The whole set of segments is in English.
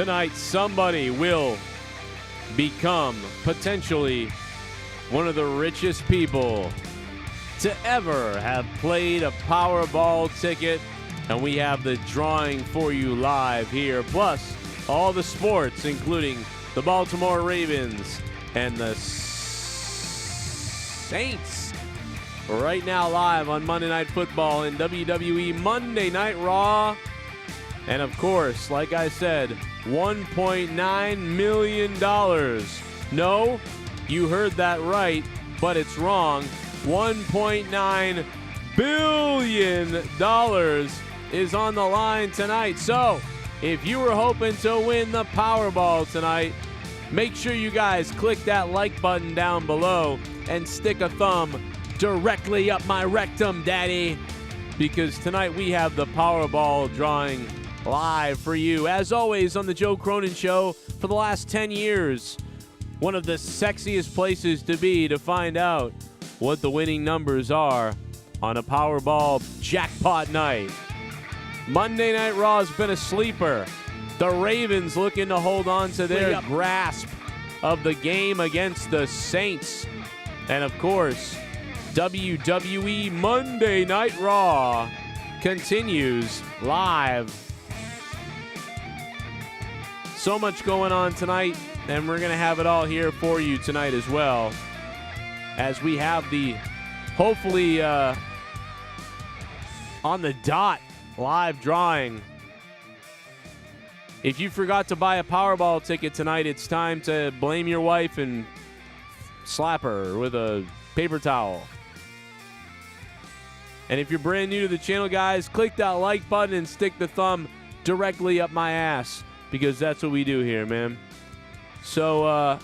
Tonight, somebody will become potentially one of the richest people to ever have played a Powerball ticket. And we have the drawing for you live here. Plus, all the sports, including the Baltimore Ravens and the Saints. Right now live on Monday Night Football and WWE Monday Night Raw. And of course, like I said, $1.9 million. No, you heard that right, but it's wrong. $1.9 billion is on the line tonight. So, if you were hoping to win the Powerball tonight, make sure you guys click that like button down below and stick a thumb directly up my rectum, daddy, because tonight we have the Powerball drawing live for you. As always, on the Joe Cronin Show for the last 10 years, one of the sexiest places to be to find out what the winning numbers are on a Powerball Jackpot night. Monday Night Raw has been a sleeper. The Ravens looking to hold on to their grasp of the game against the Saints. And of course, WWE Monday Night Raw continues live. So much going on tonight, and we're going to have it all here for you tonight as well, as we have the, hopefully, on the dot live drawing. If you forgot to buy a Powerball ticket tonight, it's time to blame your wife and slap her with a paper towel. And if you're brand new to the channel, guys, click that like button and stick the thumb directly up my ass, because that's what we do here, man. So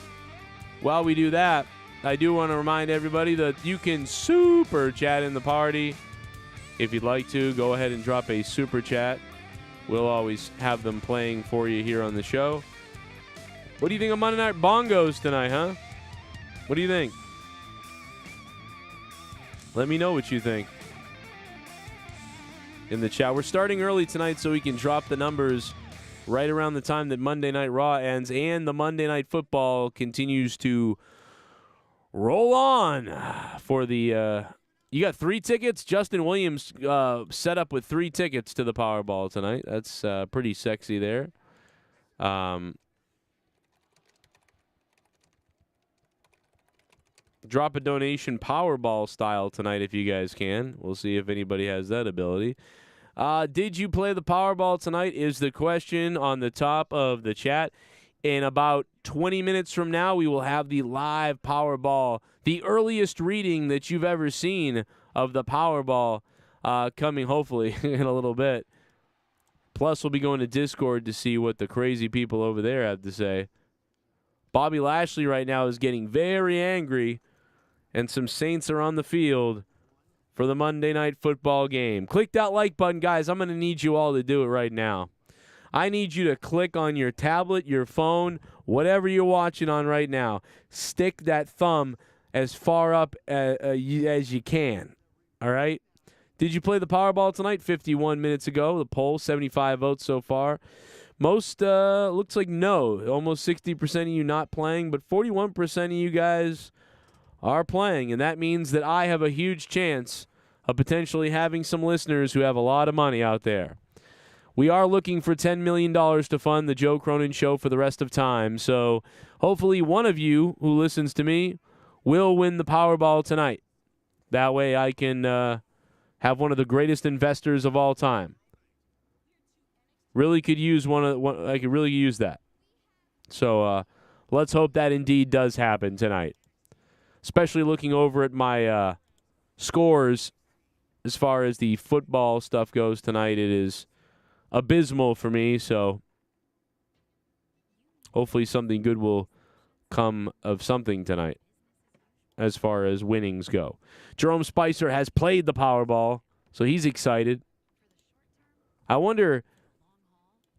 while we do that, I do want to remind everybody that you can super chat in the party. If you'd like to, go ahead and drop a super chat. We'll always have them playing for you here on the show. What do you think of Monday Night Bongos tonight, huh? What do you think? Let me know what you think in the chat. We're starting early tonight so we can drop the numbers right around the time that Monday Night Raw ends and the Monday Night Football continues to roll on for the you got 3 tickets. Justin Williams set up with 3 tickets to the Powerball tonight. That's pretty sexy there. Drop a donation Powerball style tonight if you guys can. We'll see if anybody has that ability. Did you play the Powerball tonight is the question on the top of the chat. In about 20 minutes from now, we will have the live Powerball, the earliest reading that you've ever seen of the Powerball coming hopefully in a little bit. Plus, we'll be going to Discord to see what the crazy people over there have to say. Bobby Lashley right now is getting very angry, and some Saints are on the field for the Monday Night Football game. Click that like button, guys. I'm going to need you all to do it right now. I need you to click on your tablet, your phone, whatever you're watching on right now. Stick that thumb as far up as you can. All right? Did you play the Powerball tonight? 51 minutes ago. The poll, 75 votes so far. Most looks like no. Almost 60% of you not playing, but 41% of you guys are playing, and that means that I have a huge chance of potentially having some listeners who have a lot of money out there. We are looking for $10 million to fund the Joe Cronin Show for the rest of time, so hopefully one of you who listens to me will win the Powerball tonight. That way I can have one of the greatest investors of all time. Really could use I could really use that. So let's hope that indeed does happen tonight. Especially looking over at my scores as far as the football stuff goes tonight, it is abysmal for me. So hopefully something good will come of something tonight as far as winnings go. Jerome Spicer has played the Powerball, so he's excited. I wonder,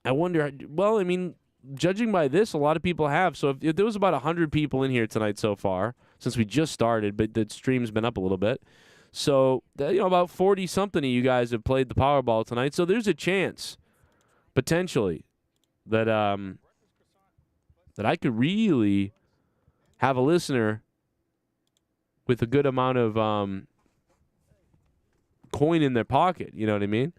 well, I mean, judging by this, a lot of people have. So if there was about 100 people in here tonight so far, since we just started, but the stream's been up a little bit. So, about 40-something of you guys have played the Powerball tonight. So there's a chance, potentially, that that I could really have a listener with a good amount of coin in their pocket. You know what I mean?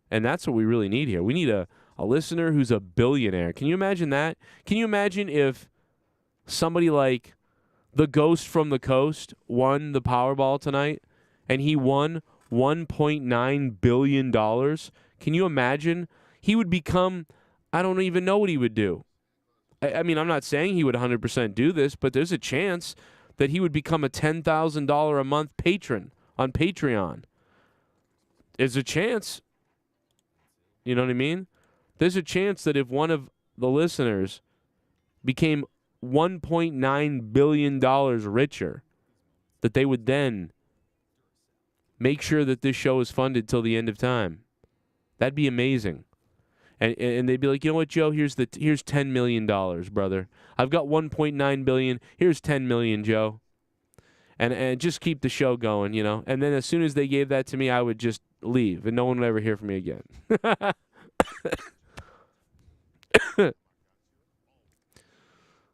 And that's what we really need here. We need a listener who's a billionaire. Can you imagine that? Can you imagine if somebody like the Ghost from the Coast won the Powerball tonight and he won $1.9 billion? Can you imagine? He would become, I don't even know what he would do. I mean, I'm not saying he would 100% do this, but there's a chance that he would become a $10,000 a month patron on Patreon. There's a chance. You know what I mean? There's a chance that if one of the listeners became $1.9 billion richer, that they would then make sure that this show is funded till the end of time. That'd be amazing. And they'd be like, you know what, Joe? Here's $10 million, brother. I've got $1.9 billion. Here's $10 million, Joe. And just keep the show going, you know. And then as soon as they gave that to me, I would just leave, and no one would ever hear from me again.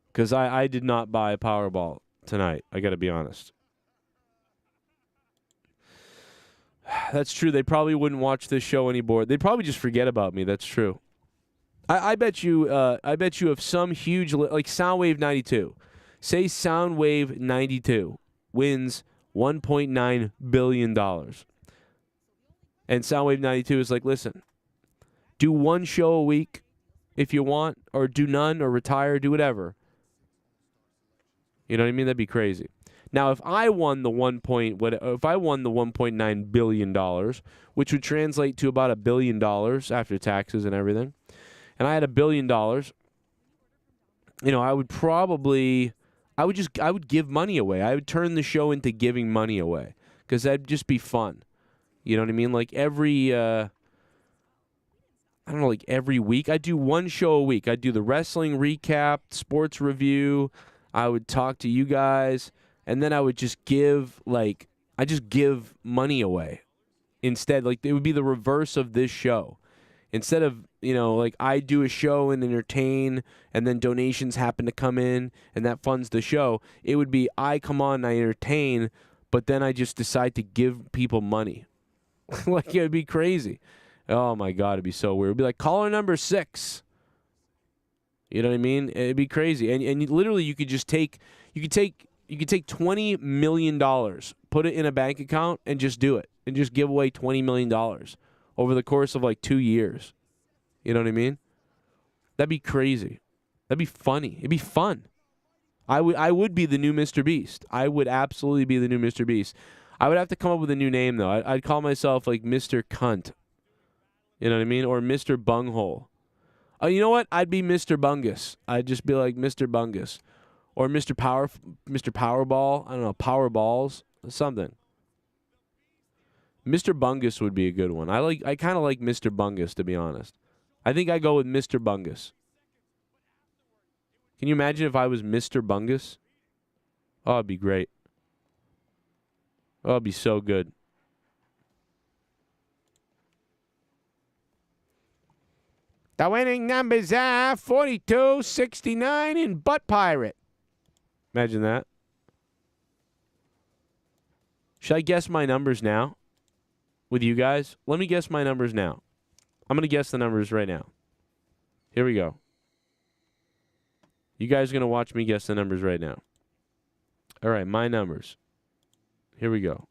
Because I did not buy a Powerball tonight. I got to be honest. That's true. They probably wouldn't watch this show anymore. They'd probably just forget about me. That's true. I bet you. I bet you if some huge like Soundwave 92, say Soundwave 92 wins $1.9 billion, and Soundwave 92 is like, listen, do one show a week if you want, or do none, or retire, do whatever. You know what I mean? That'd be crazy. Now, if I won the $1.9 billion, which would translate to about $1 billion after taxes and everything, and I had $1 billion, you know, I would give money away. I would turn the show into giving money away because that'd just be fun. You know what I mean? Like every week, I do one show a week. I do the wrestling recap, sports review. I would talk to you guys. And then I would just give money away. Instead, like it would be the reverse of this show. Instead of, you know, like I do a show and entertain and then donations happen to come in and that funds the show, it would be I come on and I entertain, but then I just decide to give people money. Like it would be crazy. Oh my God, it'd be so weird. It'd be like caller number 6. You know what I mean? It'd be crazy. And literally you could take $20 million, put it in a bank account, and just do it. And just give away $20 million over the course of like 2 years. You know what I mean? That'd be crazy. That'd be funny. It'd be fun. I would be the new Mr. Beast. I would absolutely be the new Mr. Beast. I would have to come up with a new name, though. I'd call myself like Mr. Cunt. You know what I mean? Or Mr. Bunghole. Oh, you know what? I'd be Mr. Bungus. I'd just be like Mr. Bungus. Or Mr. Powerball. I don't know, Powerballs, something. Mr. Bungus would be a good one. I kind of like Mr. Bungus, to be honest. I think I go with Mr. Bungus. Can you imagine if I was Mr. Bungus? Oh, it'd be great. Oh, it'd be so good. The winning numbers are 42, 69, and Butt Pirate. Imagine that. Should I guess my numbers now with you guys? Let me guess my numbers now. I'm going to guess the numbers right now. Here we go. You guys are going to watch me guess the numbers right now. All right, my numbers. Here we go.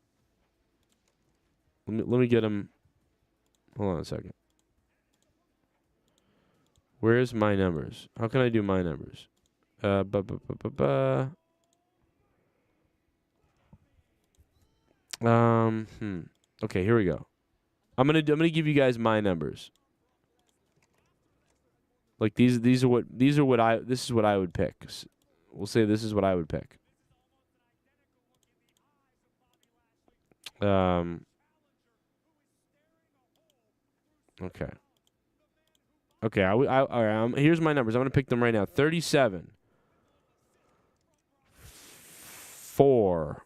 Let me get them. Hold on a second. Where's my numbers? How can I do my numbers? Okay, here we go. I'm gonna give you guys my numbers. Like this is what I would pick. We'll say this is what I would pick. Okay. Okay, all right, here's my numbers. I'm going to pick them right now. 37, 4,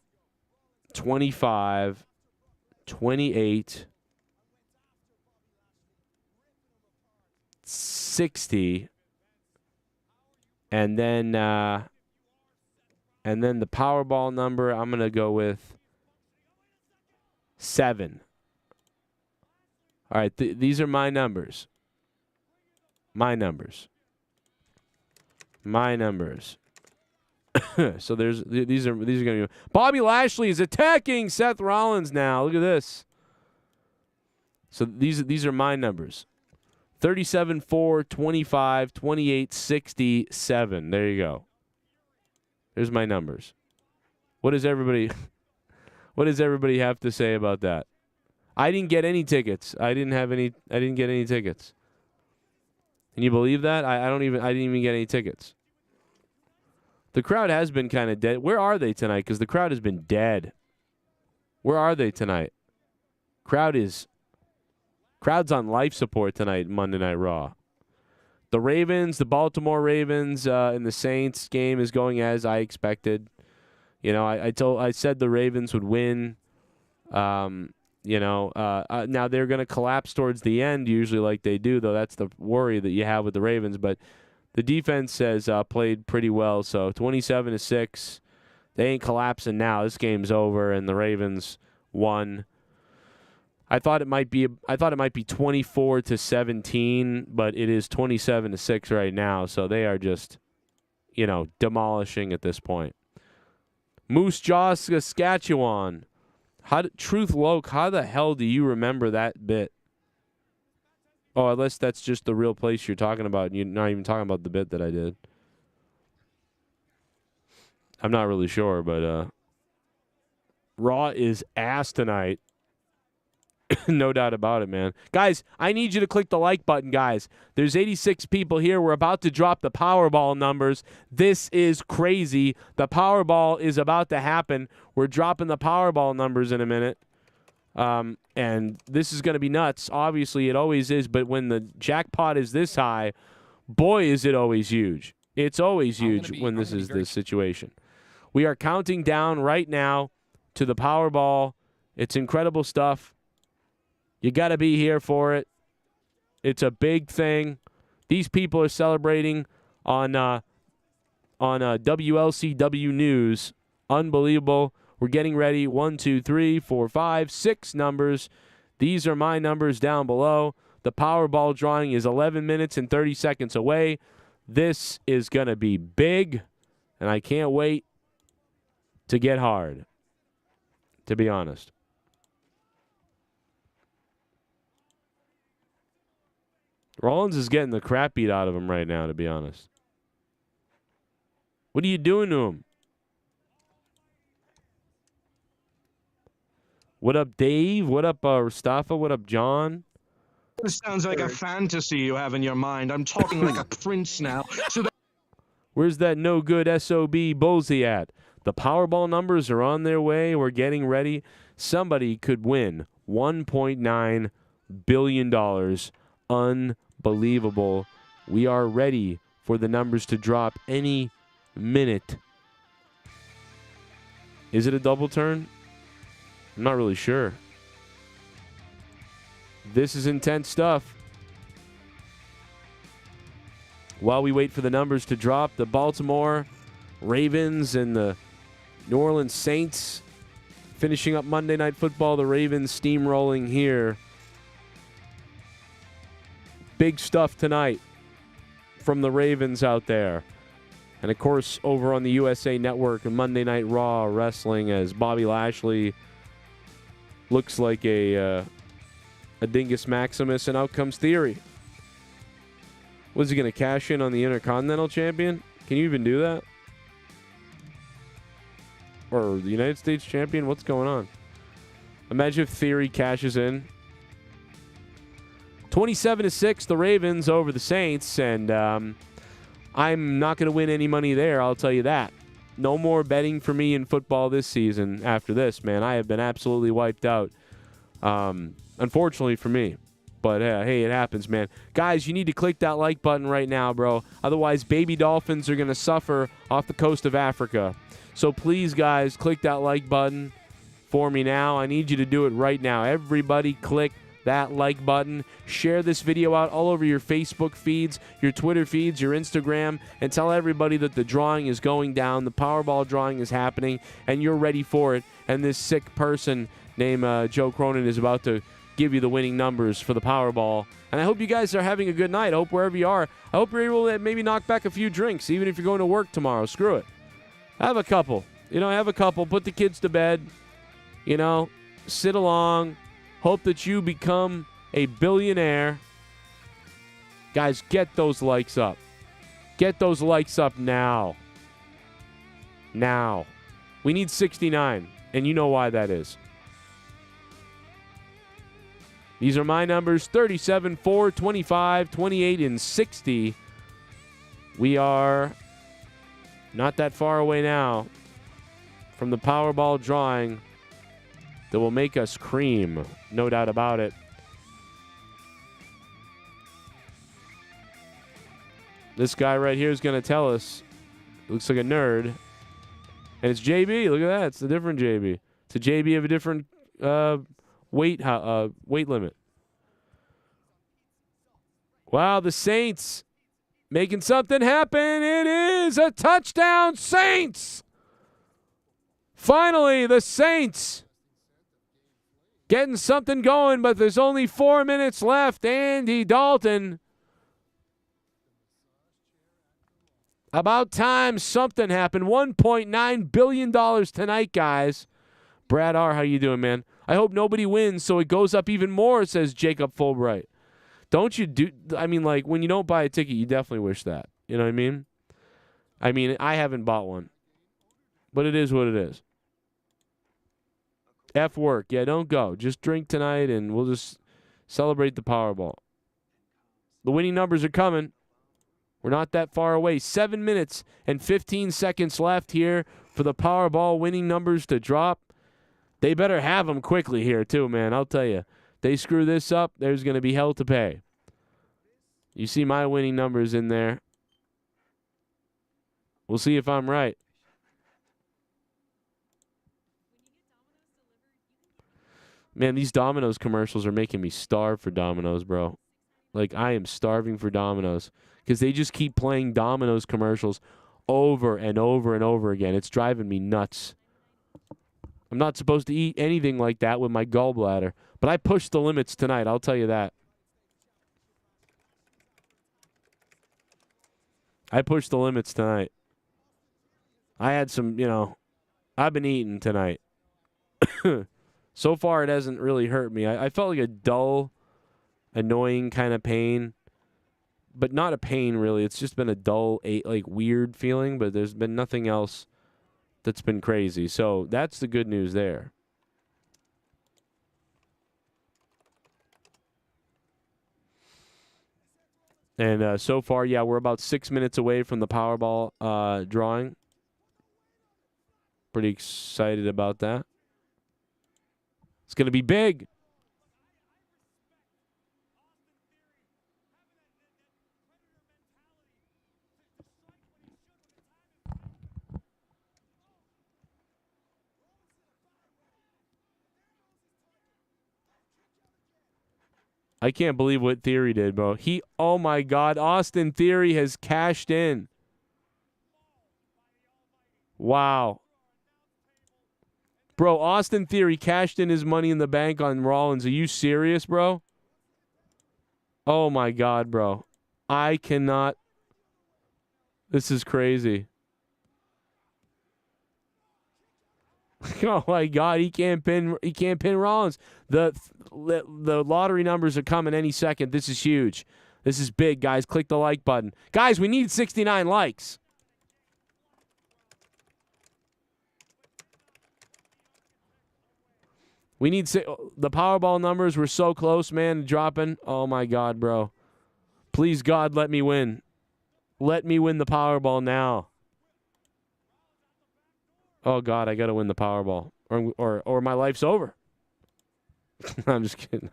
25, 28, 60, And then the Powerball number, I'm going to go with 7. All right, these are my numbers. My numbers. So these are going to be. Bobby Lashley is attacking Seth Rollins now. Look at this. So these are my numbers. 37, 4, 25, 28, 67. There you go. There's my numbers. What does everybody have to say about that? I didn't get any tickets. I didn't get any tickets. Can you believe that? I didn't even get any tickets. The crowd has been kind of dead. Where are they tonight? Because the crowd has been dead. Where are they tonight? Crowd's on life support tonight, Monday Night Raw. The Ravens, the Baltimore Ravens, and the Saints game is going as I expected. You know, I said the Ravens would win. Now they're going to collapse towards the end, usually like they do, though. That's the worry that you have with the Ravens. But the defense has played pretty well. So 27-6, they ain't collapsing now. This game's over, and the Ravens won. I thought it might be 24-17, but it is 27-6 right now. So they are just, demolishing at this point. Moose Jaw, Saskatchewan. Truth Loke, how the hell do you remember that bit? Oh, unless that's just the real place you're talking about, and you're not even talking about the bit that I did. I'm not really sure, but Raw is ass tonight. No doubt about it, man. Guys, I need you to click the like button, guys. There's 86 people here. We're about to drop the Powerball numbers. This is crazy. The Powerball is about to happen. We're dropping the Powerball numbers in a minute. And this is going to be nuts. Obviously, it always is, but when the jackpot is this high, boy, is it always huge. It's always huge when this is the situation. We are counting down right now to the Powerball. It's incredible stuff. You got to be here for it. It's a big thing. These people are celebrating on WLCW News. Unbelievable. We're getting ready. 1, 2, 3, 4, 5, 6 numbers. These are my numbers down below. The Powerball drawing is 11 minutes and 30 seconds away. This is going to be big, and I can't wait to get hard, to be honest. Rollins is getting the crap beat out of him right now, to be honest. What are you doing to him? What up, Dave? What up, Mustafa? What up, John? This sounds like a fantasy you have in your mind. I'm talking like a prince now. So where's that no good SOB Bullseye at? The Powerball numbers are on their way. We're getting ready. Somebody could win $1.9 billion. Unbelievable. We are ready for the numbers to drop any minute. Is it a double turn? I'm not really sure. This is intense stuff. While we wait for the numbers to drop, the Baltimore Ravens and the New Orleans Saints finishing up Monday Night Football. The Ravens steamrolling here. Big stuff tonight from the Ravens out there. And, of course, over on the USA Network and Monday Night Raw wrestling as Bobby Lashley looks like a Dingus Maximus, and out comes Theory. Was he going to cash in on the Intercontinental Champion? Can you even do that? Or the United States Champion? What's going on? Imagine if Theory cashes in. 27-6, the Ravens over the Saints, and I'm not going to win any money there, I'll tell you that. No more betting for me in football this season after this, man. I have been absolutely wiped out, unfortunately for me. But, hey, it happens, man. Guys, you need to click that like button right now, bro. Otherwise, baby dolphins are going to suffer off the coast of Africa. So please, guys, click that like button for me now. I need you to do it right now. Everybody click that like button. Share this video out all over your Facebook feeds, your Twitter feeds, your Instagram, and tell everybody that the drawing is going down, the Powerball drawing is happening, and you're ready for it. And this sick person named Joe Cronin is about to give you the winning numbers for the Powerball. And I hope you guys are having a good night. I hope wherever you are, I hope you're able to maybe knock back a few drinks, even if you're going to work tomorrow. Screw it. Have a couple. Have a couple. Put the kids to bed. Sit along. Hope that you become a billionaire. Guys, get those likes up. Get those likes up now. Now. We need 69, and you know why that is. These are my numbers, 37, 4, 25, 28, and 60. We are not that far away now from the Powerball drawing that will make us cream. No doubt about it. This guy right here is going to tell us. Looks like a nerd. And it's JB. Look at that. It's a different JB. It's a JB of a different weight limit. Wow, the Saints making something happen. It is a touchdown, Saints! Finally, the Saints getting something going, but there's only 4 minutes left. Andy Dalton. About time something happened. $1.9 billion tonight, guys. Brad R., how you doing, man? I hope nobody wins so it goes up even more, says Jacob Fulbright. Don't you do... I mean, like, when you don't buy a ticket, you definitely wish that. You know what I mean? I haven't bought one. But it is what it is. F work. Yeah, don't go. Just drink tonight, and we'll just celebrate the Powerball. The winning numbers are coming. We're not that far away. 7 minutes and 15 seconds left here for the Powerball winning numbers to drop. They better have them quickly here, too, man. I'll tell you. They screw this up, there's going to be hell to pay. You see my winning numbers in there. We'll see if I'm right. Man, these Domino's commercials are making me starve for Domino's, bro. Like, I am starving for Domino's because they just keep playing Domino's commercials over and over and over again. It's driving me nuts. I'm not supposed to eat anything like that with my gallbladder, but I pushed the limits tonight, I'll tell you that. I pushed the limits tonight. I had some, I've been eating tonight. So far, it hasn't really hurt me. I felt like a dull, annoying kind of pain, but not a pain, really. It's just been a dull, weird feeling, but there's been nothing else that's been crazy. So that's the good news there. And so far, yeah, we're about 6 minutes away from the Powerball drawing. Pretty excited about that. It's going to be big. I can't believe what Theory did, bro. Oh my God, Austin Theory has cashed in. Wow. Bro, Austin Theory cashed in his money in the bank on Rollins. Are you serious, bro? Oh my God, bro. I cannot. This is crazy. Oh my God, he can't pin Rollins. The lottery numbers are coming any second. This is huge. This is big, guys. Click the like button. Guys, we need 69 likes. We need the Powerball numbers were so close, man, dropping. Oh my God, bro. Please God, let me win. Let me win the Powerball now. Oh God, I gotta win the Powerball, or my life's over. I'm just kidding.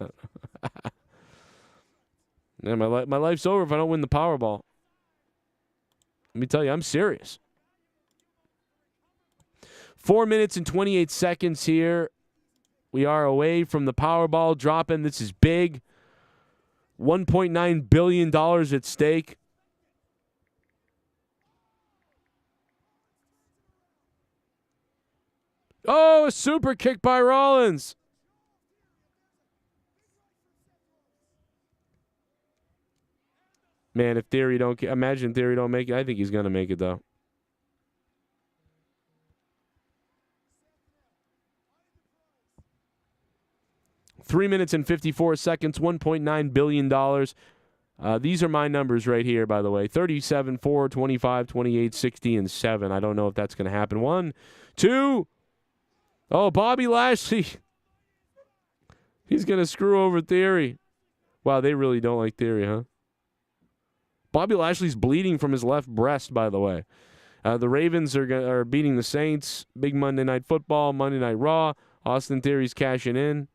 Yeah, my life's over if I don't win the Powerball. Let me tell you, I'm serious. 4 minutes and 28 seconds here We are away from the Powerball dropping. This is big. $1.9 billion at stake. Oh, a super kick by Rollins. Man, if Theory don't... Imagine Theory don't make it. I think he's going to make it, though. Three minutes and 54 seconds, $1.9 billion. These are my numbers right here, by the way. 37, 4, 25, 28, 60, and 7. I don't know if that's going to happen. 1, 2. Oh, Bobby Lashley. He's going to screw over Theory. Wow, they really don't like Theory, huh? Bobby Lashley's bleeding from his left breast, by the way. The Ravens are beating the Saints. Big Monday Night Football, Monday Night Raw. Austin Theory's cashing in.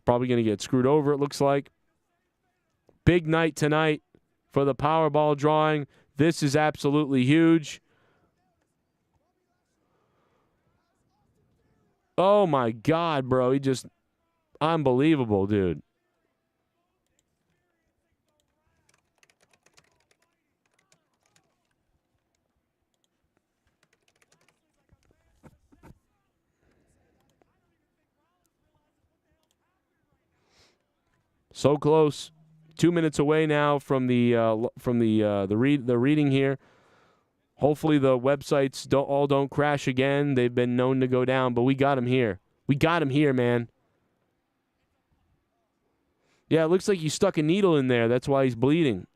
Probably going to get screwed over, it looks like. Big night tonight for the Powerball drawing. This is absolutely huge. Oh, my God, bro. He just... Unbelievable, dude. So close. 2 minutes away now from the reading here. Hopefully the websites don't crash again. They've been known to go down, but we got him here. We got him here, man. Yeah, it looks like you stuck a needle in there. That's why he's bleeding.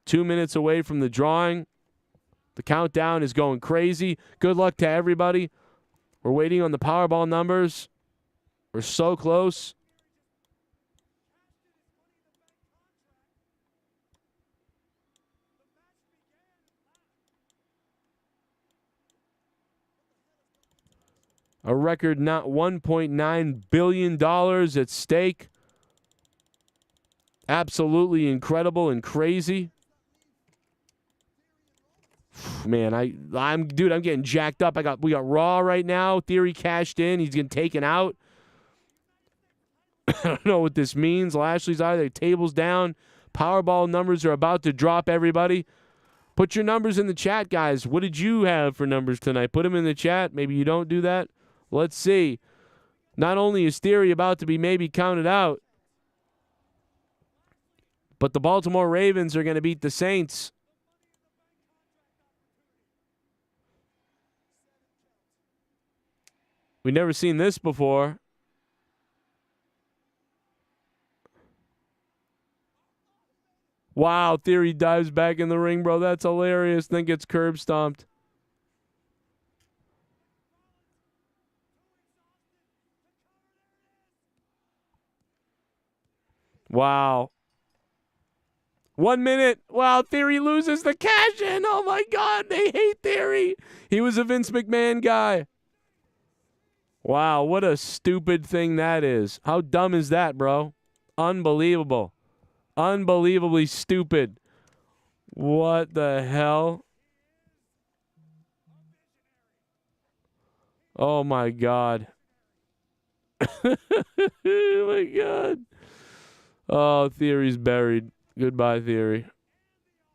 2 minutes away from the drawing. The countdown is going crazy. Good luck to everybody. We're waiting on the Powerball numbers. We're so close. A record not $1.9 billion at stake. Absolutely incredible and crazy. Man, I'm getting jacked up. We got Raw right now. Theory cashed in. He's getting taken out. I don't know what this means. Lashley's out of there. Tables down. Powerball numbers are about to drop, everybody. Put your numbers in the chat, guys. What did you have for numbers tonight? Put them in the chat. Maybe you don't do that. Let's see. Not only is Theory about to be maybe counted out, but the Baltimore Ravens are going to beat the Saints. We've never seen this before. Wow, Theory dives back in the ring, bro. That's hilarious. Then gets curb stomped. Wow. 1 minute. Wow, Theory loses the cash in. Oh, my God. They hate Theory. He was a Vince McMahon guy. Wow, what a stupid thing that is. How dumb is that, bro? Unbelievable. Unbelievably stupid. What the hell? Oh, my God. Oh, my God. Oh, Theory's buried. Goodbye, Theory.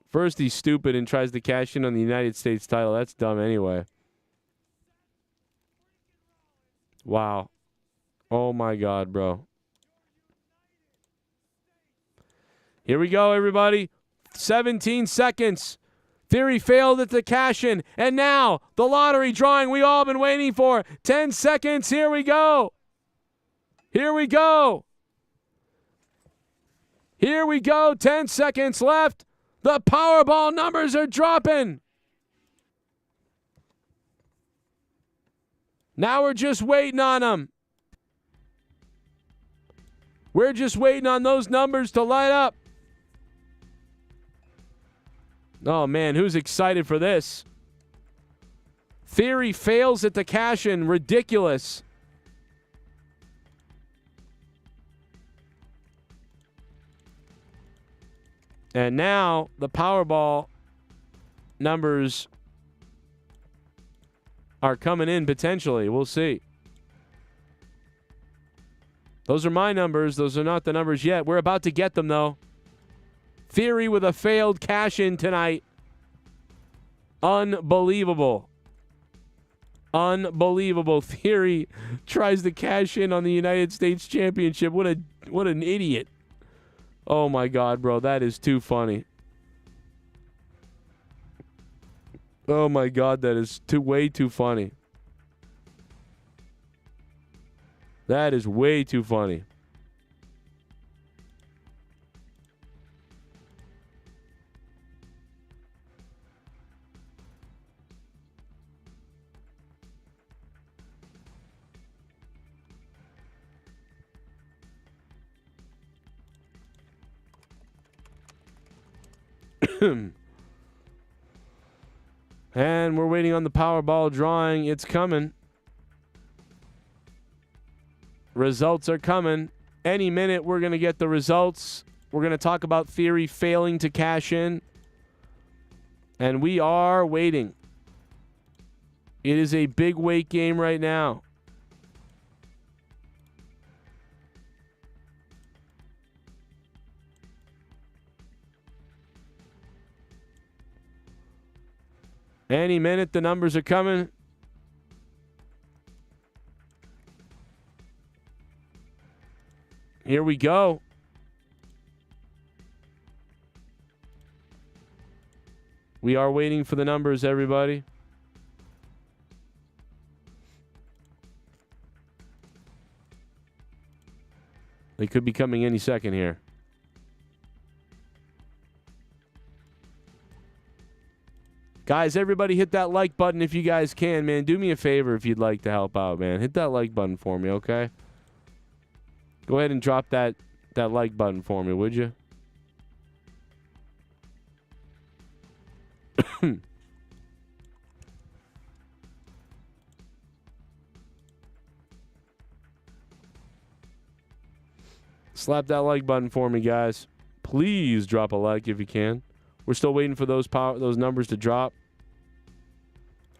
First, he's stupid and tries to cash in on the United States title. That's dumb anyway. Wow. Oh, my God, bro. Here we go, everybody. 17 seconds. Theory failed at the cash-in. And now, the lottery drawing we all been waiting for. 10 seconds. Here we go. Here we go. Here we go. 10 seconds left. The Powerball numbers are dropping. Now we're just waiting on them. We're just waiting on those numbers to light up. Oh, man, who's excited for this? Theory fails at the cash-in. Ridiculous. And now the Powerball numbers are coming in potentially. We'll see. Those are my numbers. Those are not the numbers yet. We're about to get them, though. Theory with a failed cash-in tonight. Unbelievable. Unbelievable. Theory tries to cash in on the United States Championship. What an idiot. Oh, my God, bro. That is too funny. Oh, my God. That is way too funny. That is way too funny. And we're waiting on the Powerball drawing. It's coming. Results are coming. Any minute, we're going to get the results. We're going to talk about Theory failing to cash in. And we are waiting. It is a big wait game right now. Any minute, the numbers are coming. Here we go. We are waiting for the numbers, everybody. They could be coming any second here. Guys, everybody hit that like button if you guys can, man. Do me a favor if you'd like to help out, man. Hit that like button for me, okay? Go ahead and drop that like button for me, would you? Slap that like button for me, guys. Please drop a like if you can. We're still waiting for those numbers to drop.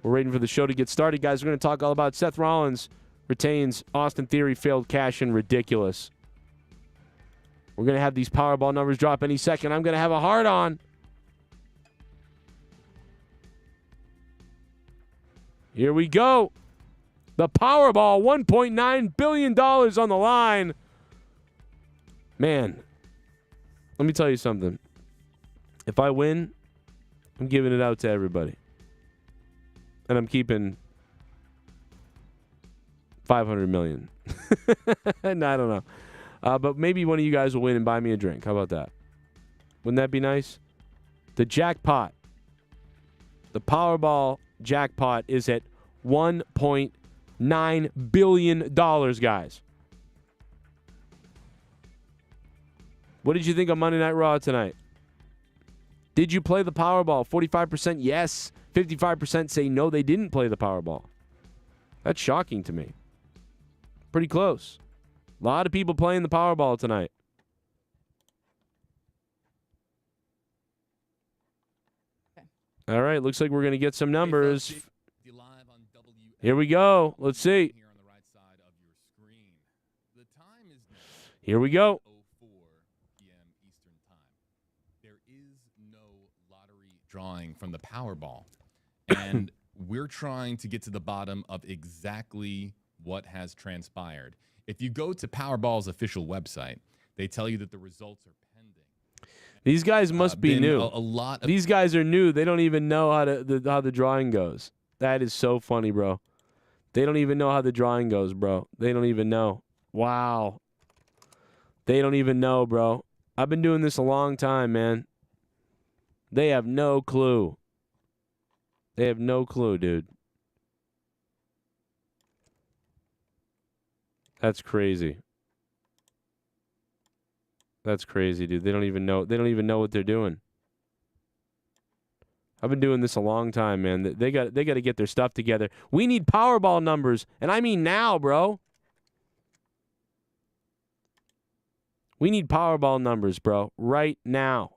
We're waiting for the show to get started, guys. We're going to talk all about Seth Rollins retains Austin Theory failed cash-in. Ridiculous. We're going to have these Powerball numbers drop any second. I'm going to have a hard on. Here we go. The Powerball, $1.9 billion on the line. Man, let me tell you something. If I win, I'm giving it out to everybody. And I'm keeping $500 million. No, I don't know. But maybe one of you guys will win and buy me a drink. How about that? Wouldn't that be nice? The jackpot. The Powerball jackpot is at $1.9 billion, guys. What did you think of Monday Night Raw tonight? Did you play the Powerball? 45% yes. 55% say no, they didn't play the Powerball. That's shocking to me. Pretty close. A lot of people playing the Powerball tonight. Okay. All right, looks like we're going to get some numbers. Here we go. Let's see. Here we go. There is no lottery drawing from the Powerball. And we're trying to get to the bottom of exactly what has transpired. If you go to Powerball's official website, they tell you that the results are pending. These guys must be new. A lot of These guys are new. They don't even know how the drawing goes. That is so funny, bro. They don't even know how the drawing goes, bro. They don't even know. Wow. They don't even know, bro. I've been doing this a long time, man. They have no clue. They have no clue, dude. That's crazy. That's crazy, dude. They don't even know. They don't even know what they're doing. I've been doing this a long time, man. They got to get their stuff together. We need Powerball numbers, and I mean now, bro. We need Powerball numbers, bro, right now.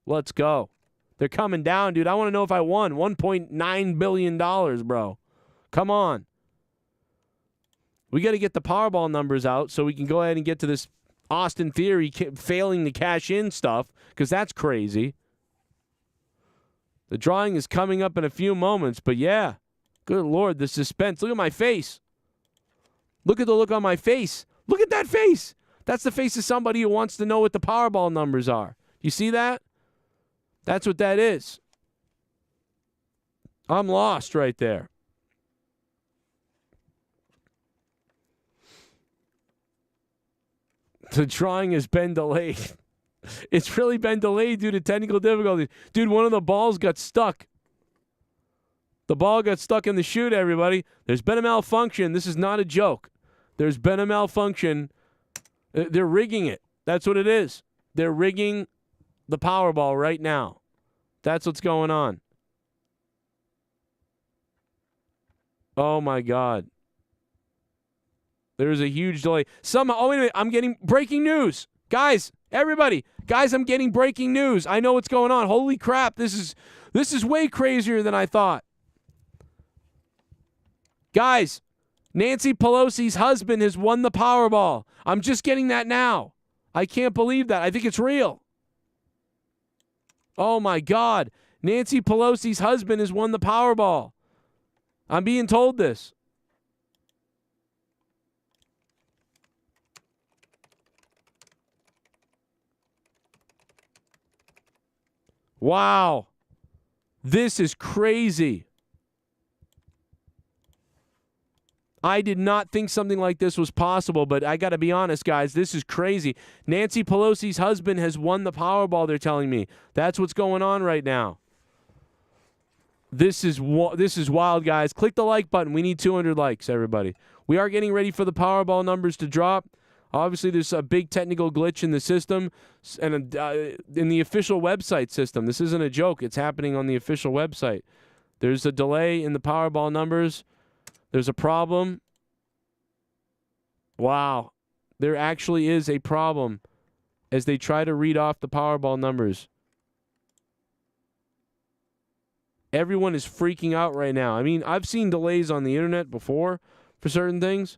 Let's go. They're coming down, dude. I want to know if I won $1.9 billion, bro. Come on. We got to get the Powerball numbers out so we can go ahead and get to this Austin Theory failing to cash in stuff, because that's crazy. The drawing is coming up in a few moments, but yeah, good Lord, the suspense. Look at my face. Look at the look on my face. Look at that face. That's the face of somebody who wants to know what the Powerball numbers are. You see that? That's what that is. I'm lost right there. The drawing has been delayed. It's really been delayed due to technical difficulties. Dude, one of the balls got stuck. The ball got stuck in the chute, everybody. There's been a malfunction. This is not a joke. There's been a malfunction. They're rigging it. That's what it is. They're rigging the Powerball right now. That's what's going on. Oh, my God. There's a huge delay. Oh, wait a minute. I'm getting breaking news. Guys, everybody. Guys, I'm getting breaking news. I know what's going on. Holy crap. This is way crazier than I thought. Guys, Nancy Pelosi's husband has won the Powerball. I'm just getting that now. I can't believe that. I think it's real. Oh, my God. Nancy Pelosi's husband has won the Powerball. I'm being told this. Wow. This is crazy. I did not think something like this was possible, but I got to be honest, guys, this is crazy. Nancy Pelosi's husband has won the Powerball, they're telling me. That's what's going on right now. This is wild, guys. Click the like button. We need 200 likes, everybody. We are getting ready for the Powerball numbers to drop. Obviously, there's a big technical glitch in the system and in the official website system. This isn't a joke. It's happening on the official website. There's a delay in the Powerball numbers. There's a problem. Wow. There actually is a problem as they try to read off the Powerball numbers. Everyone is freaking out right now. I mean, I've seen delays on the internet before for certain things.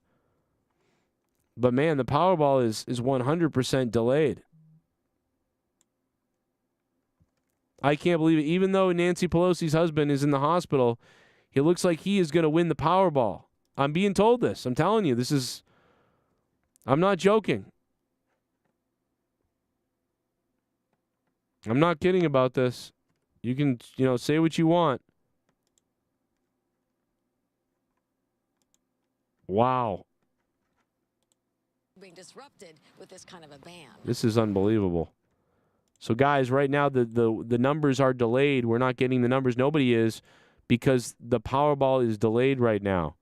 But, man, the Powerball is 100% delayed. I can't believe it. Even though Nancy Pelosi's husband is in the hospital, it looks like he is going to win the Powerball. I'm being told this. I'm telling you, I'm not joking. I'm not kidding about this. You can, say what you want. Wow. Being disrupted with this kind of a ban. This is unbelievable. So, guys, right now the numbers are delayed. We're not getting the numbers. Nobody is, because the Powerball is delayed right now.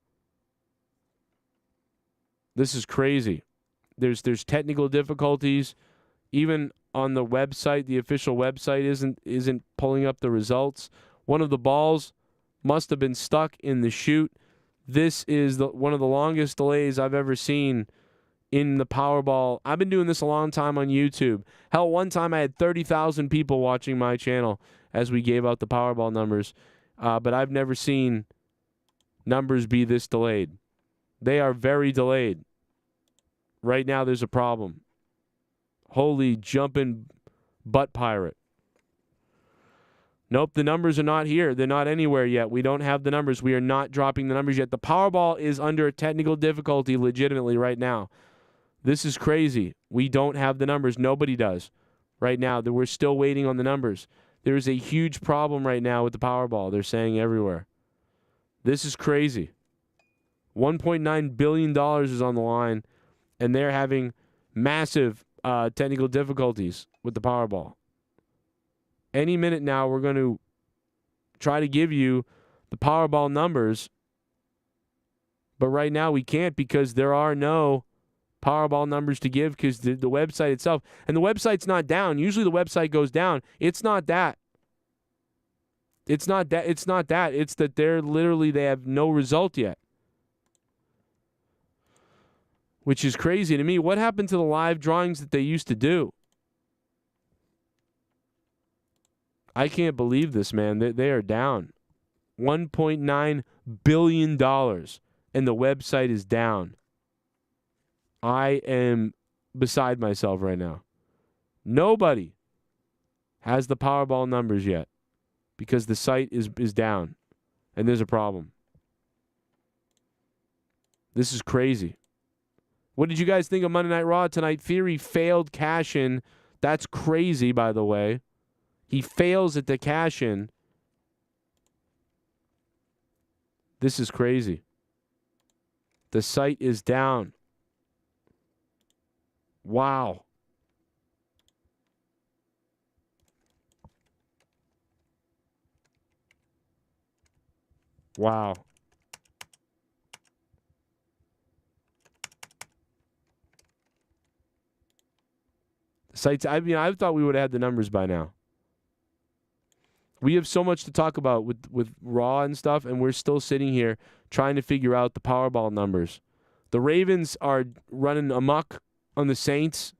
This is crazy. There's technical difficulties. Even on the website, the official website isn't pulling up the results. One of the balls must have been stuck in the chute. This is one of the longest delays I've ever seen in the Powerball. I've been doing this a long time on YouTube. Hell, one time I had 30,000 people watching my channel as we gave out the Powerball numbers. But I've never seen numbers be this delayed. They are very delayed. Right now there's a problem. Holy jumping butt pirate. Nope, the numbers are not here. They're not anywhere yet. We don't have the numbers. We are not dropping the numbers yet. The Powerball is under a technical difficulty legitimately right now. This is crazy. We don't have the numbers. Nobody does right now. We're still waiting on the numbers. There is a huge problem right now with the Powerball. They're saying everywhere. This is crazy. $1.9 billion is on the line, and they're having massive technical difficulties with the Powerball. Any minute now, we're going to try to give you the Powerball numbers, but right now we can't because there are no Powerball numbers to give because the website itself, and the website's not down. Usually the website goes down. It's not that. It's not that. It's not that. It's that they have no result yet. Which is crazy to me. What happened to the live drawings that they used to do? I can't believe this, man. They are down. $1.9 billion, and the website is down. I am beside myself right now. Nobody has the Powerball numbers yet because the site is down, and there's a problem. This is crazy. What did you guys think of Monday Night Raw tonight? Theory failed cash-in. That's crazy, by the way. He fails at the cash-in. This is crazy. The site is down. Wow. Wow. The site's, I mean, I thought we would have had the numbers by now. We have so much to talk about with Raw and stuff, and we're still sitting here trying to figure out the Powerball numbers. The Ravens are running amok on the Saints.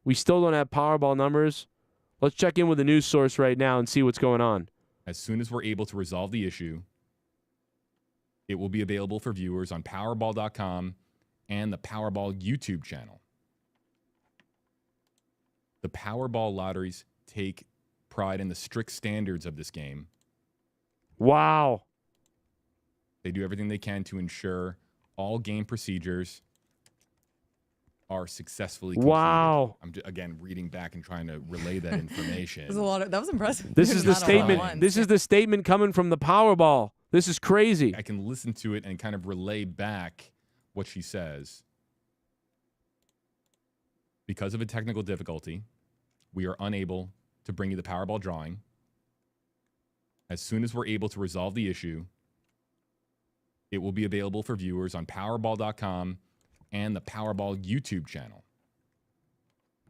We still don't have Powerball numbers. Let's check in with a news source right now and see what's going on. As soon as we're able to resolve the issue, it will be available for viewers on Powerball.com and the Powerball YouTube channel. The Powerball lotteries take pride in the strict standards of this game. Wow. They do everything they can to ensure all game procedures are successfully completed. Wow. I'm again reading back and trying to relay that information. That was impressive. This is the statement. This is the statement coming from the Powerball. This is crazy. I can listen to it and kind of relay back what she says. Because of a technical difficulty, we are unable to bring you the Powerball drawing. As soon as we're able to resolve the issue, it will be available for viewers on Powerball.com and the Powerball YouTube channel.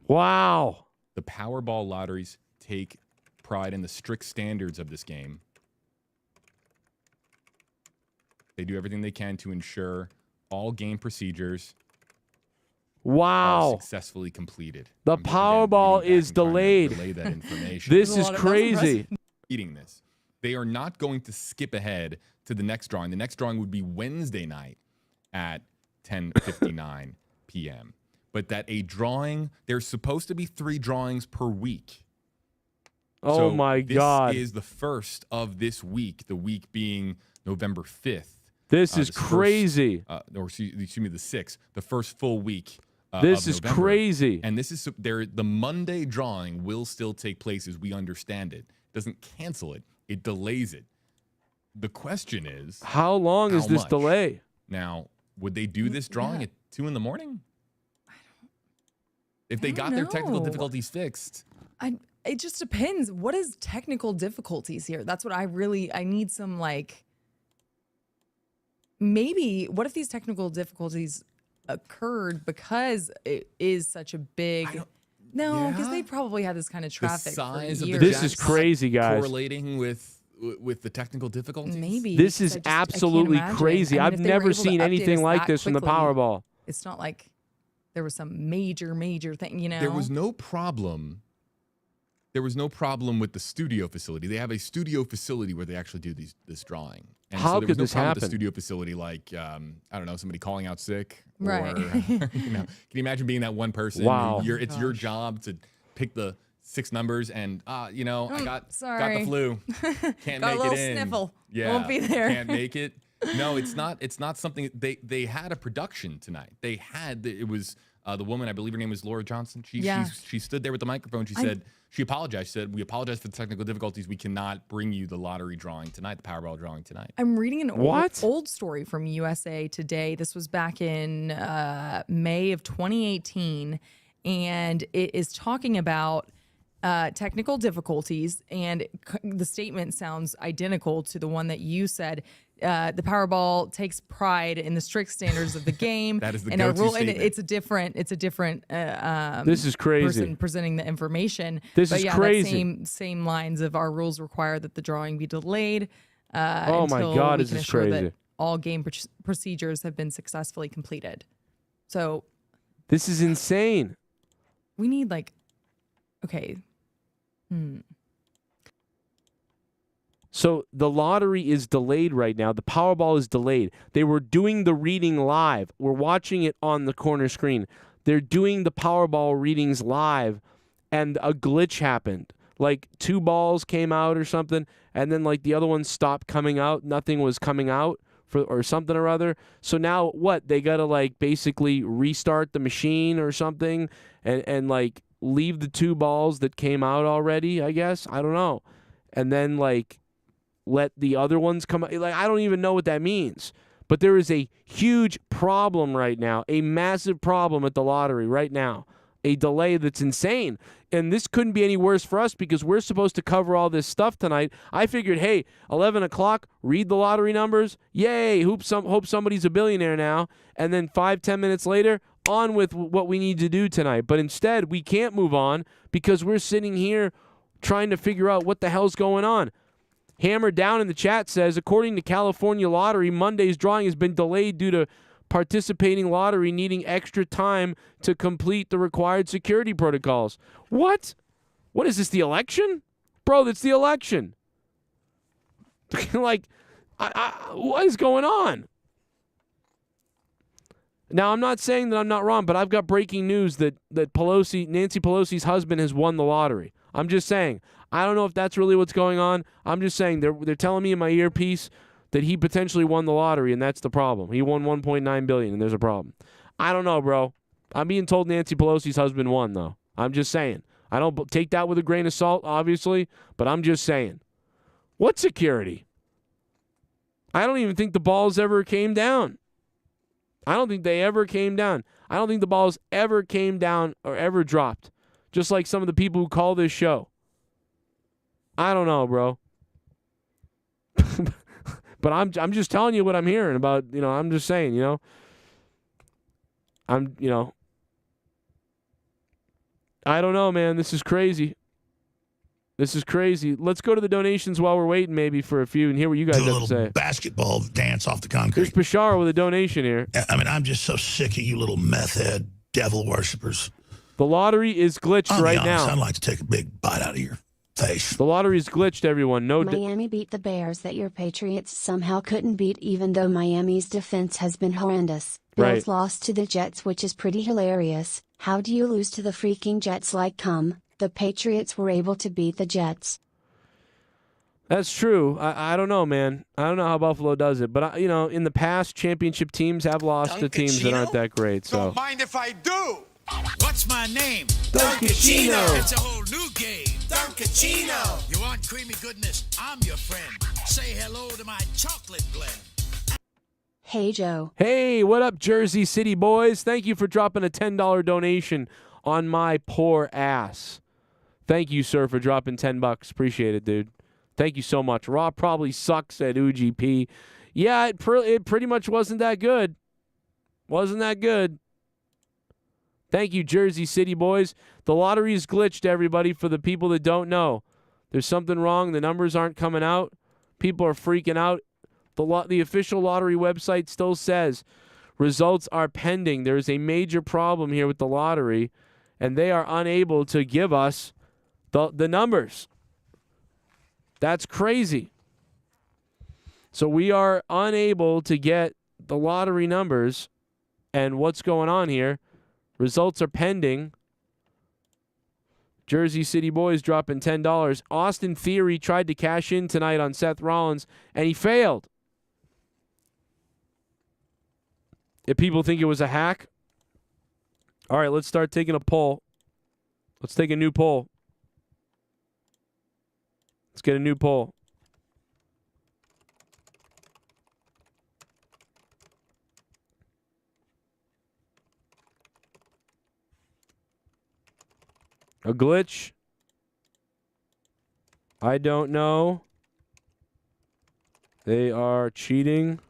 Wow. The Powerball lotteries take pride in the strict standards of this game. They do everything they can to ensure all game procedures are successfully completed. The Powerball is delayed. Relay that information. This is crazy. Eating this. They are not going to skip ahead to the next drawing. The next drawing would be Wednesday night at 10:59 p.m. But that a drawing, there's supposed to be 3 drawings per week. Oh, my God. This is the first of this week, the week being November 5th. This is crazy. Or excuse me, the 6th, the first full week. This is crazy. And this is the Monday drawing will still take place as we understand it. It doesn't cancel it. It delays it. The question is, how long is this delay? Now, would they do this drawing at 2 in the morning? If they got their technical difficulties fixed. It just depends. What is technical difficulties here? That's what I need some maybe, what if these technical difficulties occurred because it is such a big... No, because they probably had this kind of traffic the size for of years. the This is crazy, guys. Correlating with the technical difficulties? Maybe. This is absolutely crazy. I mean, I've never seen anything like this from the Powerball. It's not like there was some major thing, you know? There was no problem. There was no problem with the studio facility. They have a studio facility where they actually do this drawing. And How so there could was this no problem happen? with the studio facility, like I don't know, somebody calling out sick, Right. Or you know, can you imagine being that one person? Wow. It's your job to pick the 6 numbers, and you know, I got the flu, can't Got make a little it in. sniffle. Yeah, Won't be there. Can't make it. No, it's not something. They had a production tonight. It was the woman, I believe her name was Laura Johnson. She stood there with the microphone. She said. She apologized. She said, "We apologize for the technical difficulties. We cannot bring you the lottery drawing tonight, the Powerball drawing tonight." I'm reading an old story from USA Today. This was back in May of 2018, and it is talking about technical difficulties, and the statement sounds identical to the one that you said. The Powerball takes pride in the strict standards of the game. That is the and go-to statement. And it's a different this is crazy. person presenting the information. This but is yeah, crazy. That same lines of our rules require that the drawing be delayed. Oh my until God, we this can is assure crazy. That all game procedures have been successfully completed. So This is insane. we need So the lottery is delayed right now. The Powerball is delayed. They were doing the reading live. We're watching it on the corner screen. They're doing the Powerball readings live, and a glitch happened. Like 2 balls came out or something, and then like the other ones stopped coming out. Nothing was coming out or something or other. So now what? They got to like basically restart the machine or something and like leave the 2 balls that came out already, I guess. I don't know. And then like let the other ones come out. Like, I don't even know what that means. But there is a huge problem right now, a massive problem at the lottery right now, a delay that's insane. And this couldn't be any worse for us because we're supposed to cover all this stuff tonight. I figured, hey, 11 o'clock, read the lottery numbers. Yay, hope somebody's a billionaire now. And then 5-10 minutes later, on with what we need to do tonight. But instead, we can't move on because we're sitting here trying to figure out what the hell's going on. Hammer Down in the chat says, according to California Lottery, Monday's drawing has been delayed due to participating lottery needing extra time to complete the required security protocols. What? What is this, the election? Bro, that's the election. Like, what is going on? Now, I'm not saying that I'm not wrong, but I've got breaking news that Nancy Pelosi's husband has won the lottery. I'm just saying. I don't know if that's really what's going on. I'm just saying they're telling me in my earpiece that he potentially won the lottery, and that's the problem. He won $1.9 billion, and there's a problem. I don't know, bro. I'm being told Nancy Pelosi's husband won, though. I'm just saying. I don't take that with a grain of salt, obviously, but I'm just saying. What security? I don't even think the balls ever came down. I don't think they ever came down. I don't think the balls ever came down or ever dropped, just like some of the people who call this show. I don't know, bro. But I'm just telling you what I'm hearing about, I'm just saying, I don't know, man. This is crazy. This is crazy. Let's go to the donations while we're waiting maybe for a few and hear what you guys have to say. Basketball dance off the concrete. There's Bashar with a donation here. I mean, I'm just so sick of you little meth head devil worshippers. The lottery is glitched right now. I'd like to take a big bite out of your face. The lottery is glitched, everyone. Miami beat the Bears that your Patriots somehow couldn't beat, even though Miami's defense has been horrendous. Bills lost to the Jets, which is pretty hilarious. How do you lose to the freaking Jets? The Patriots were able to beat the Jets. That's true. I don't know, man. I don't know how Buffalo does it. But, in the past, championship teams have lost to teams that aren't that great. So. Don't mind if I do. What's my name? Duncachino. It's a whole new game. Duncachino. You want creamy goodness? I'm your friend. Say hello to my chocolate blend. Hey, Joe. Hey, what up, Jersey City boys? Thank you for dropping a $10 donation on my poor ass. Thank you, sir, for dropping $10. Appreciate it, dude. Thank you so much. Raw probably sucks at UGP. Yeah, it pretty much wasn't that good. Wasn't that good. Thank you, Jersey City boys. The lottery is glitched, everybody, for the people that don't know. There's something wrong. The numbers aren't coming out. People are freaking out. The official lottery website still says results are pending. There is a major problem here with the lottery, and they are unable to give us the numbers. That's crazy. So we are unable to get the lottery numbers and what's going on here. Results are pending. Jersey City boys dropping $10. Austin Theory tried to cash in tonight on Seth Rollins, and he failed. If people think it was a hack, all right, let's start taking a poll. Let's take a new poll. Let's get a new poll. A glitch? I don't know. They are cheating.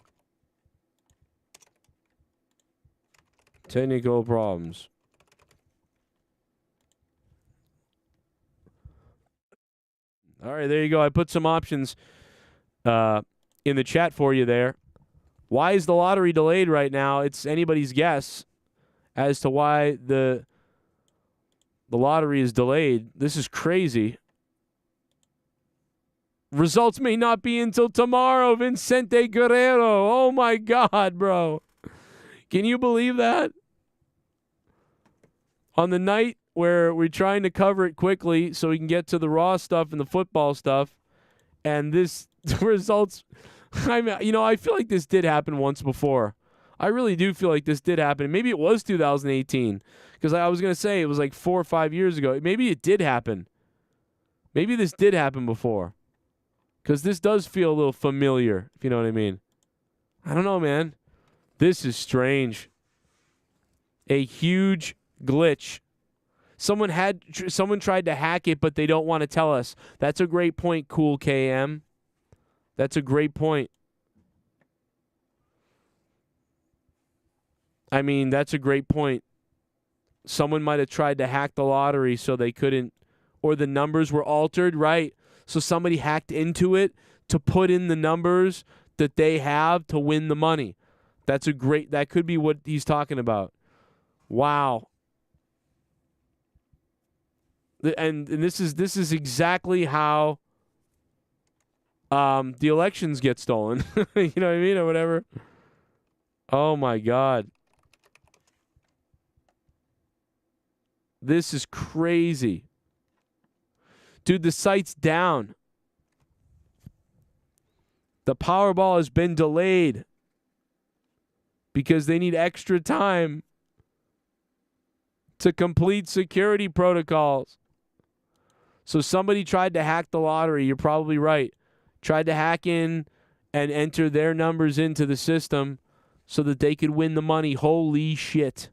Technical problems. All right, there you go. I put some options in the chat for you there. Why is the lottery delayed right now? It's anybody's guess as to why the lottery is delayed. This is crazy. Results may not be until tomorrow, Vicente Guerrero. Oh, my God, bro. Can you believe that? On the night where we're trying to cover it quickly so we can get to the Raw stuff and the football stuff, and this results, I feel like this did happen once before. I really do feel like this did happen. Maybe it was 2018, because I was going to say it was like 4 or 5 years ago. Maybe it did happen. Maybe this did happen before, because this does feel a little familiar, if you know what I mean. I don't know, man. This is strange. A huge glitch. Someone tried to hack it, but they don't want to tell us. That's a great point, Cool KM. That's a great point. I mean, that's a great point. Someone might have tried to hack the lottery so they couldn't, or the numbers were altered, right? So somebody hacked into it to put in the numbers that they have to win the money. That could be what he's talking about. Wow. And this is exactly how the elections get stolen. You know what I mean? Or whatever. Oh my God. This is crazy. Dude, the site's down. The Powerball has been delayed because they need extra time to complete security protocols. So somebody tried to hack the lottery. You're probably right. Tried to hack in and enter their numbers into the system so that they could win the money. Holy shit.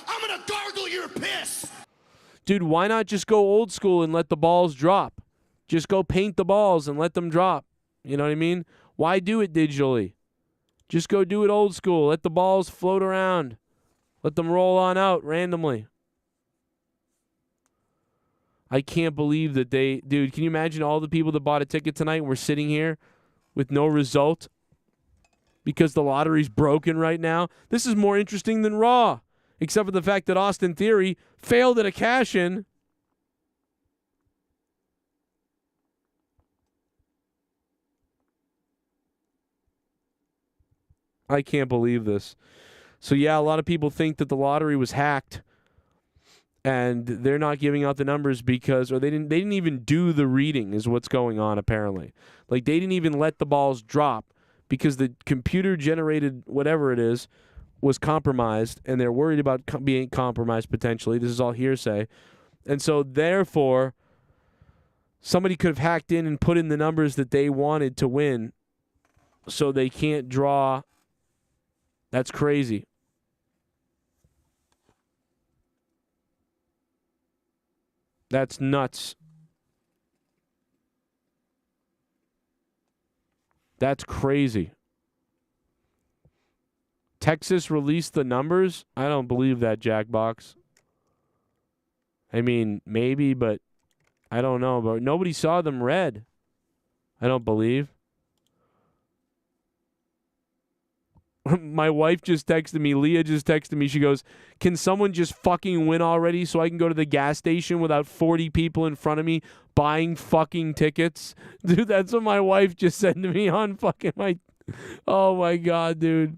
I'm gonna gargle your piss! Dude, why not just go old school and let the balls drop? Just go paint the balls and let them drop. You know what I mean? Why do it digitally? Just go do it old school. Let the balls float around. Let them roll on out randomly. I can't believe that dude, can you imagine all the people that bought a ticket tonight and were sitting here with no result because the lottery's broken right now? This is more interesting than Raw, except for the fact that Austin Theory failed at a cash-in. I can't believe this. So yeah, a lot of people think that the lottery was hacked, and they're not giving out the numbers because, or they didn't even do the reading is what's going on apparently. Like they didn't even let the balls drop because the computer generated whatever it is was compromised, and they're worried about being compromised potentially. This is all hearsay. And so therefore, somebody could have hacked in and put in the numbers that they wanted to win, so they can't draw. That's crazy. That's nuts. That's crazy. Texas released the numbers? I don't believe that, Jackbox. I mean, maybe, but I don't know. But nobody saw them read. I don't believe. My wife just texted me. Leah just texted me. She goes, can someone just fucking win already so I can go to the gas station without 40 people in front of me buying fucking tickets? Dude, that's what my wife just said to me on fucking my... Oh, my God, dude.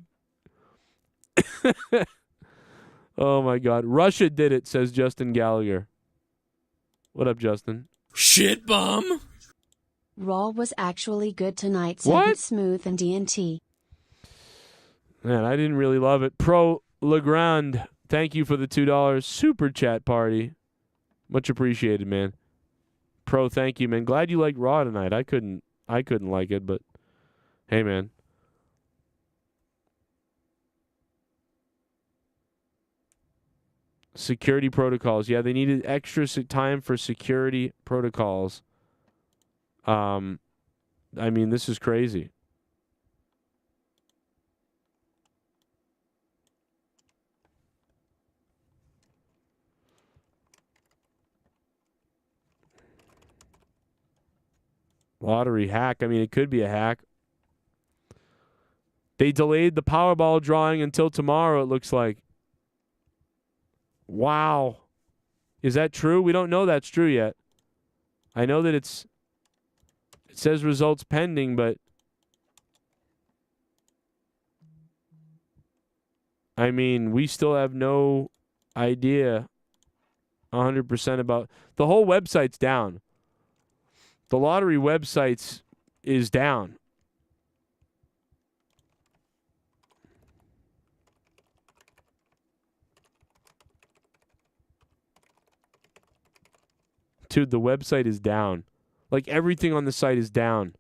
Oh, my God. Russia did it, says Justin Gallagher. What up, Justin? Shit bum. Raw was actually good tonight. What? Smooth and DNT. Man, I didn't really love it. Pro Legrand, thank you for the $2 super chat party. Much appreciated, man. Pro, thank you, man. Glad you liked Raw tonight. I couldn't like it, but hey, man. Security protocols. Yeah, they needed extra time for security protocols. I mean, this is crazy. Lottery hack. I mean, it could be a hack. They delayed the Powerball drawing until tomorrow, it looks like. Wow. Is that true? We don't know that's true yet. I know that it's It says results pending, but I mean, we still have no idea 100% about the whole website's down. The lottery website is down. Dude, the website is down. Like, everything on the site is down.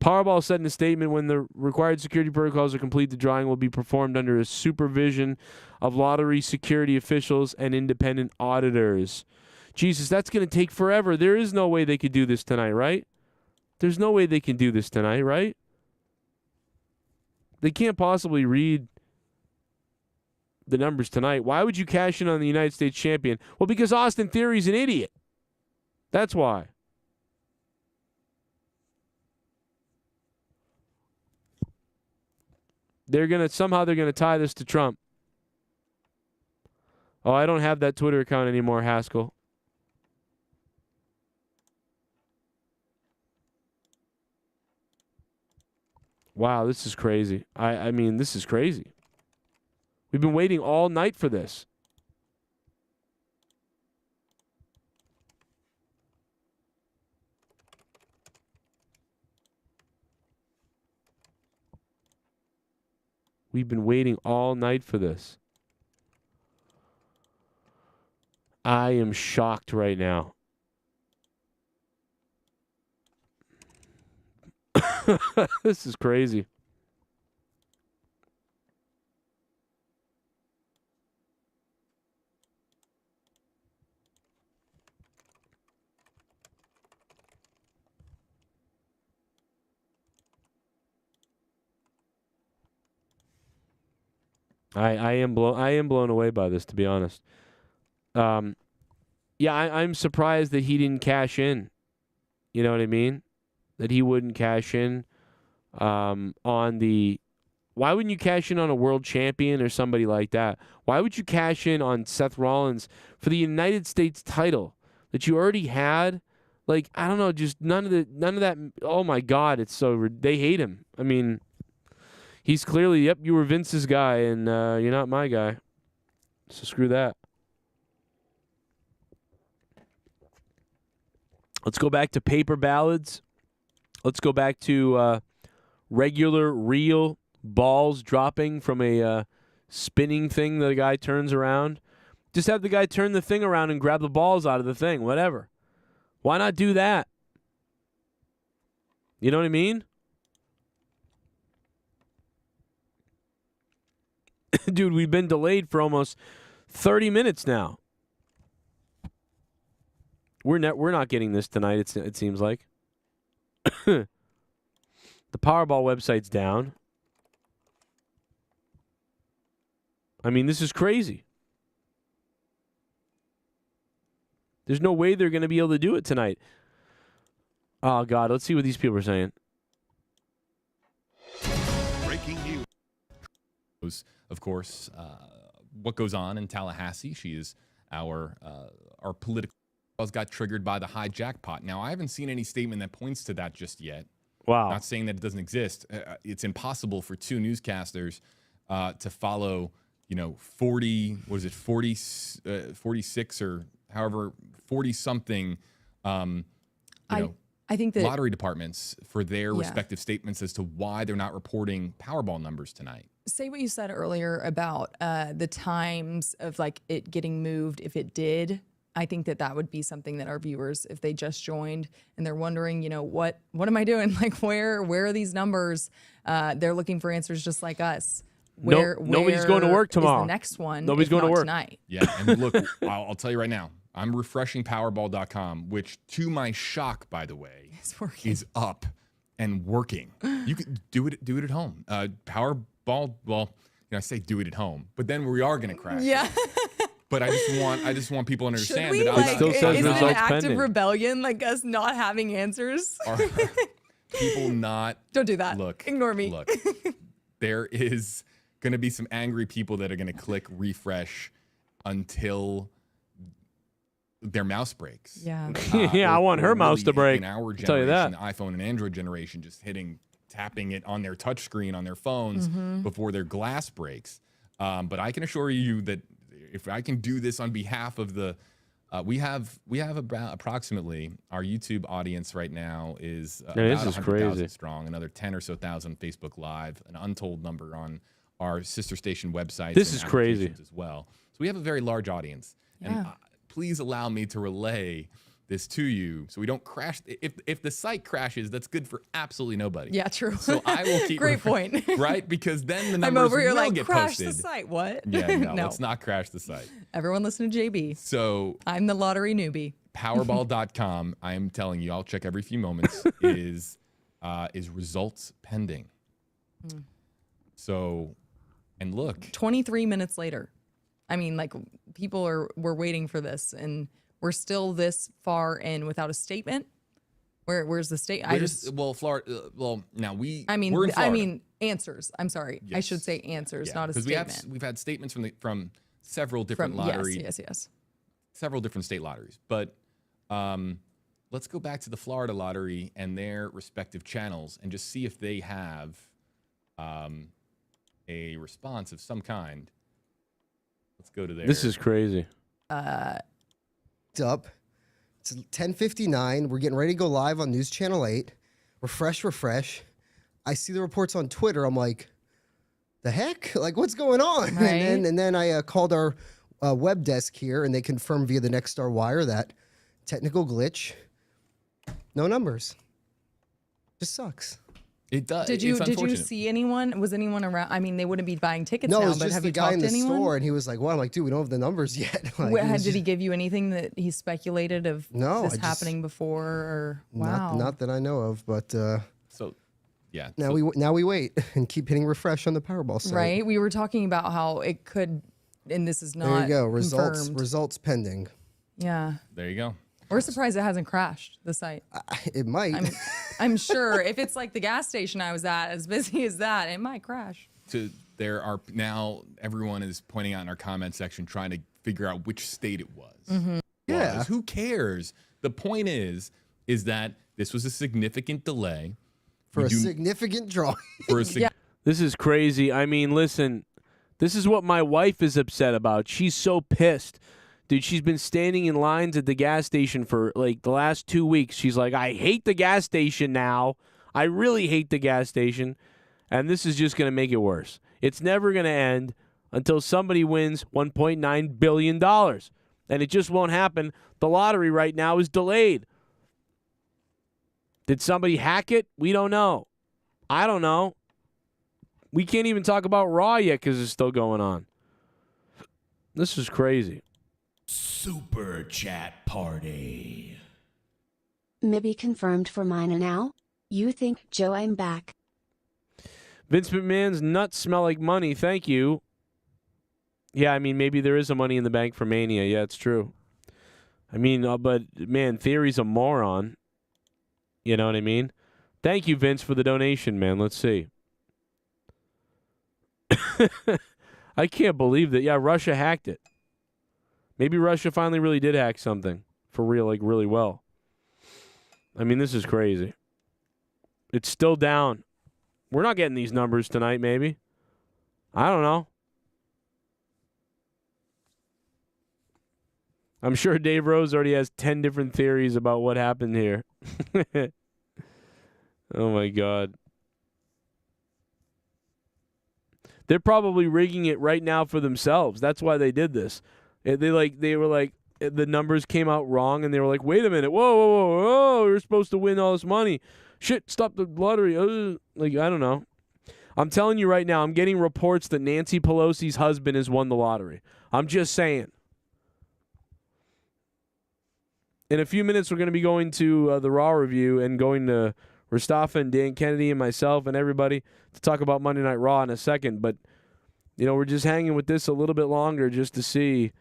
Powerball said in a statement, when the required security protocols are complete, the drawing will be performed under a supervision of lottery security officials and independent auditors. Jesus, that's going to take forever. There is no way they could do this tonight, right? There's no way they can do this tonight, right? They can't possibly read the numbers tonight. Why would you cash in on the United States champion? Well, because Austin Theory's an idiot. That's why. They're going to tie this to Trump. Oh, I don't have that Twitter account anymore, Haskell. Wow, this is crazy. I mean, this is crazy. We've been waiting all night for this. We've been waiting all night for this. I am shocked right now. This is crazy. I am blown away by this, to be honest. Yeah, I'm surprised that he didn't cash in. You know what I mean? That he wouldn't cash in on the... Why wouldn't you cash in on a world champion or somebody like that? Why would you cash in on Seth Rollins for the United States title that you already had? Like, I don't know, just none of that. Oh my God, it's so... They hate him. I mean, he's clearly, yep, you were Vince's guy and you're not my guy. So screw that. Let's go back to paper ballads. Let's go back to regular, real balls dropping from a spinning thing that a guy turns around. Just have the guy turn the thing around and grab the balls out of the thing, whatever. Why not do that? You know what I mean? Dude, we've been delayed for almost 30 minutes now. We're not getting this tonight, it seems like. The Powerball website's down. I mean, this is crazy. There's no way they're going to be able to do it tonight. Oh, God. Let's see what these people are saying. Breaking news. Of course, what goes on in Tallahassee. She is our political... got triggered by the high jackpot. Now, I haven't seen any statement that points to that just yet. Wow. Not saying that it doesn't exist. It's impossible for two newscasters to follow, 46 or however, 40-something, I think that lottery departments for their respective statements as to why they're not reporting Powerball numbers tonight. Say what you said earlier about the times of like it getting moved if it did. I think that would be something that our viewers, if they just joined and they're wondering, what am I doing? Like, where are these numbers? They're looking for answers just like us. Nobody's going to work tomorrow. Is the next one. Nobody's going to work tonight. Yeah, and look, I'll tell you right now, I'm refreshing Powerball.com, which, to my shock, by the way, is up and working. You can do it at home. Powerball, well, I say do it at home, but then we are going to crash. Yeah. But I just want people to understand we, that it still says is it an results act pending. of rebellion, like us not having answers? Are people not... Don't do that. Look. Ignore me. Look. There is going to be some angry people that are going to click refresh until their mouse breaks. Yeah. Yeah, I want her Or mouse to really break. In our I'll tell you that. generation, the iPhone and Android generation, just tapping it on their touchscreen on their phones before their glass breaks. But I can assure you that if I can do this on behalf of the, we have about approximately our YouTube audience right now is about 100,000 strong, another 10 or so thousand Facebook Live, an untold number on our sister station websites. This is crazy as well. So we have a very large audience, and please allow me to relay this to you so we don't crash. If the site crashes, that's good for absolutely nobody. Yeah, true. So I will keep Great point. right, because then the numbers I'm over here will like get crash posted. the site. What? Yeah, no, No. let's not crash the site. Everyone listen to JB. So I'm the lottery newbie. Powerball.com, I am telling you, I'll check every few moments, is results pending. So, and look, 23 minutes later. I mean, like, people were waiting for this, and we're still this far in without a statement. Where's the state? Florida. Now we're in I Florida. mean, answers. I'm sorry. I Yes. should say answers, Yeah, not a 'cause statement. we've had statements from several different lotteries. Yes. Several different state lotteries. But let's go back to the Florida lottery and their respective channels and just see if they have a response of some kind. Let's go to there. This is crazy. Up. It's 10:59. We're getting ready to go live on News Channel 8. Refresh. I see the reports on Twitter. I'm like, the heck? Like, what's going on? Right. And then I called our web desk here, and they confirmed via the Nexstar wire that technical glitch, no numbers. Just sucks. It does. Did you see anyone? Was anyone around? I mean, they wouldn't be buying tickets No, now, it was but just have the you guy talked in to the anyone? store, and he was like, "Well," I'm like, "Dude, we don't have the numbers yet." Like, it was Did he just- give you anything that he speculated of No, this I just- happening before? Or wow, Not that I know of, but So, yeah. now we wait and keep hitting refresh on the Powerball site. right? We were talking about how it could, and this is not There you go. confirmed. Results pending. Yeah, There you go. we're surprised it hasn't crashed the site. It might. I'm sure if it's like the gas station I was at, as busy as that, it might crash. There are now everyone is pointing out in our comment section trying to figure out which state it was. Yeah. Who cares? The point is that this was a significant delay For We a do- significant drawing. for a sig- This is crazy. I mean, listen, this is what my wife is upset about. She's so pissed. Dude, she's been standing in lines at the gas station for like the last 2 weeks. She's like, I hate the gas station now. I really hate the gas station. And this is just going to make it worse. It's never going to end until somebody wins $1.9 billion. And it just won't happen. The lottery right now is delayed. Did somebody hack it? We don't know. I don't know. We can't even talk about Raw yet because it's still going on. This is crazy. Super chat party. Maybe confirmed for mine now. You think, Joe, I'm back. Vince McMahon's nuts smell like money. Thank you. Yeah, I mean, maybe there is a money in the bank for Mania. Yeah, it's true. I mean, but, man, Theory's a moron. You know what I mean? Thank you, Vince, for the donation, man. Let's see. I can't believe that. Yeah, Russia hacked it. Maybe Russia finally really did hack something for real, like really well. I mean, this is crazy. It's still down. We're not getting these numbers tonight, maybe. I don't know. I'm sure Dave Rose already has 10 different theories about what happened here. Oh, my God. They're probably rigging it right now for themselves. That's why they did this. They were like, the numbers came out wrong, and they were like, wait a minute. Whoa, you're supposed to win all this money. Shit, stop the lottery. Like, I don't know. I'm telling you right now, I'm getting reports that Nancy Pelosi's husband has won the lottery. I'm just saying. In a few minutes, we're going to be going to the Raw review and going to Mustafa and Dan Kennedy and myself and everybody to talk about Monday Night Raw in a second. But, you know, we're just hanging with this a little bit longer just to see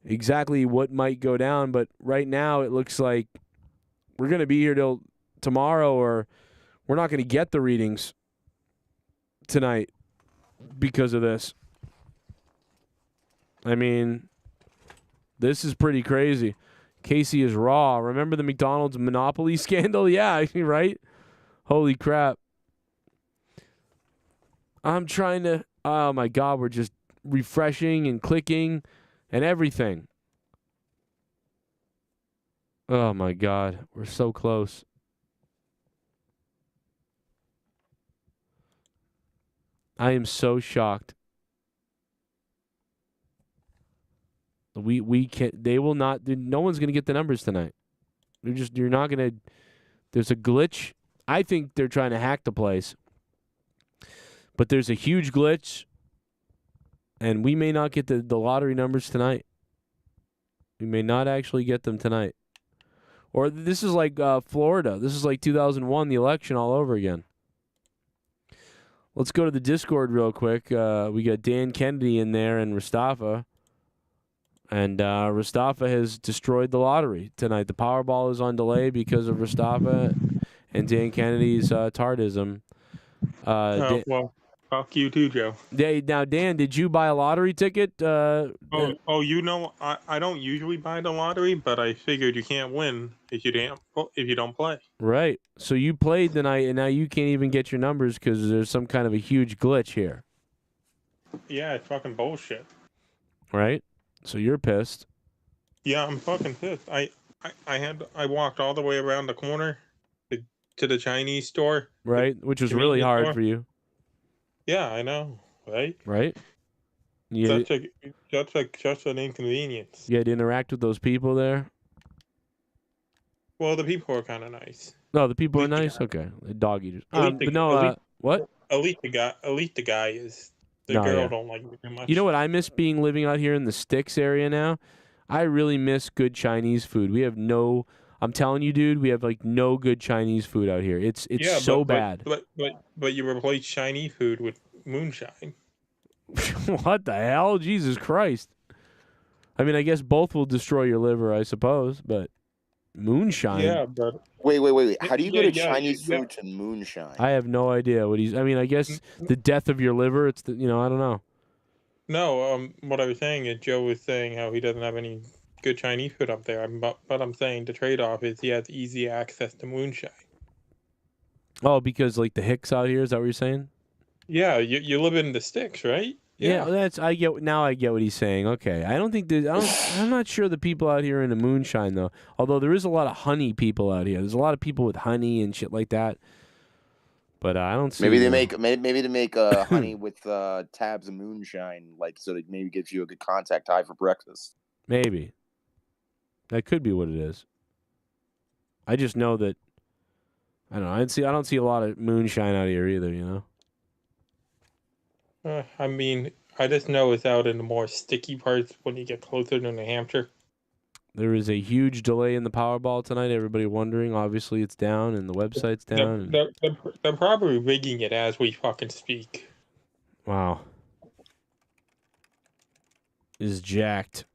exactly what might go down. But right now, it looks like we're going to be here till tomorrow, or we're not going to get the readings tonight because of this. I mean, this is pretty crazy. Casey is raw. Remember the McDonald's Monopoly scandal? Yeah, right? Holy crap. I'm trying to... Oh, my God. We're just refreshing and clicking and everything. Oh, my God. We're so close. I am so shocked. We can't. They will not. No one's gonna get the numbers tonight. You're not gonna. There's a glitch. I think they're trying to hack the place, but there's a huge glitch, and we may not get the lottery numbers tonight. We may not actually get them tonight. Or this is like Florida. This is like 2001, the election all over again. Let's go to the Discord real quick. We got Dan Kennedy in there and Mustafa. And Mustafa has destroyed the lottery tonight. The Powerball is on delay because of Mustafa and Dan Kennedy's tardism. Well, fuck you too, Joe. Now, Dan, did you buy a lottery ticket? You know, I don't usually buy the lottery, but I figured you can't win if you don't play. Right. So you played tonight, and now you can't even get your numbers because there's some kind of a huge glitch here. Yeah, it's fucking bullshit. Right. So you're pissed. Yeah, I'm fucking pissed. I walked all the way around the corner to the Chinese store. Right, which was really hard for you. Yeah, I know. Right. Right. Such an inconvenience. You had to interact with those people there. Well, the people are kind of nice. No, the people are nice. Okay, the dog eaters. What? At least the guy is. The girl don't like me too much. You know what I miss living out here in the Sticks area now? I really miss good Chinese food. We have no... I'm telling you, dude, we have like no good Chinese food out here. It's so bad. But you replace Chinese food with moonshine. What the hell? Jesus Christ. I mean, I guess both will destroy your liver, I suppose, but moonshine. Yeah, but wait. How do you go to Chinese food to moonshine? I have no idea what he's. I mean, I guess the death of your liver. It's I don't know. No, what I was saying is Joe was saying how he doesn't have any good Chinese food up there. But I'm saying the trade-off is he has easy access to moonshine. Oh, because like the Hicks out here, is that what you're saying? Yeah, you live in the Sticks, right? Yeah, I get what he's saying. Okay, I'm not sure the people out here are into moonshine though. Although there is a lot of honey people out here. There's a lot of people with honey and shit like that. But I don't see. Maybe they make honey with tabs of moonshine, like so that maybe gives you a good contact high for breakfast. Maybe that could be what it is. I just know that I don't know. I don't see a lot of moonshine out here either. You know. I mean, I just know it's out in the more sticky parts when you get closer to New Hampshire. There is a huge delay in the Powerball tonight. Everybody wondering. Obviously, it's down and the website's down. They're probably rigging it as we fucking speak. Wow. Is jacked.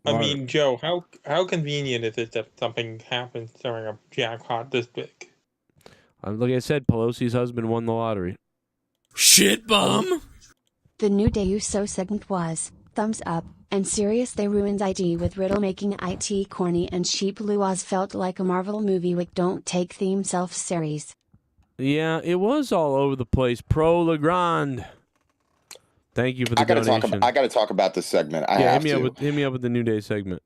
I mean, Joe, how convenient is it that something happens during a jackpot this big? Like I said, Pelosi's husband won the lottery. Shit bum. The New Day Uso segment was thumbs up, and serious they ruined ID with Riddle making it corny and cheap. Luaz felt like a Marvel movie with don't take theme self-series. Yeah, it was all over the place. Pro Legrand. Thank you for the donation. I got to talk about this segment. Hit me up with the New Day segment.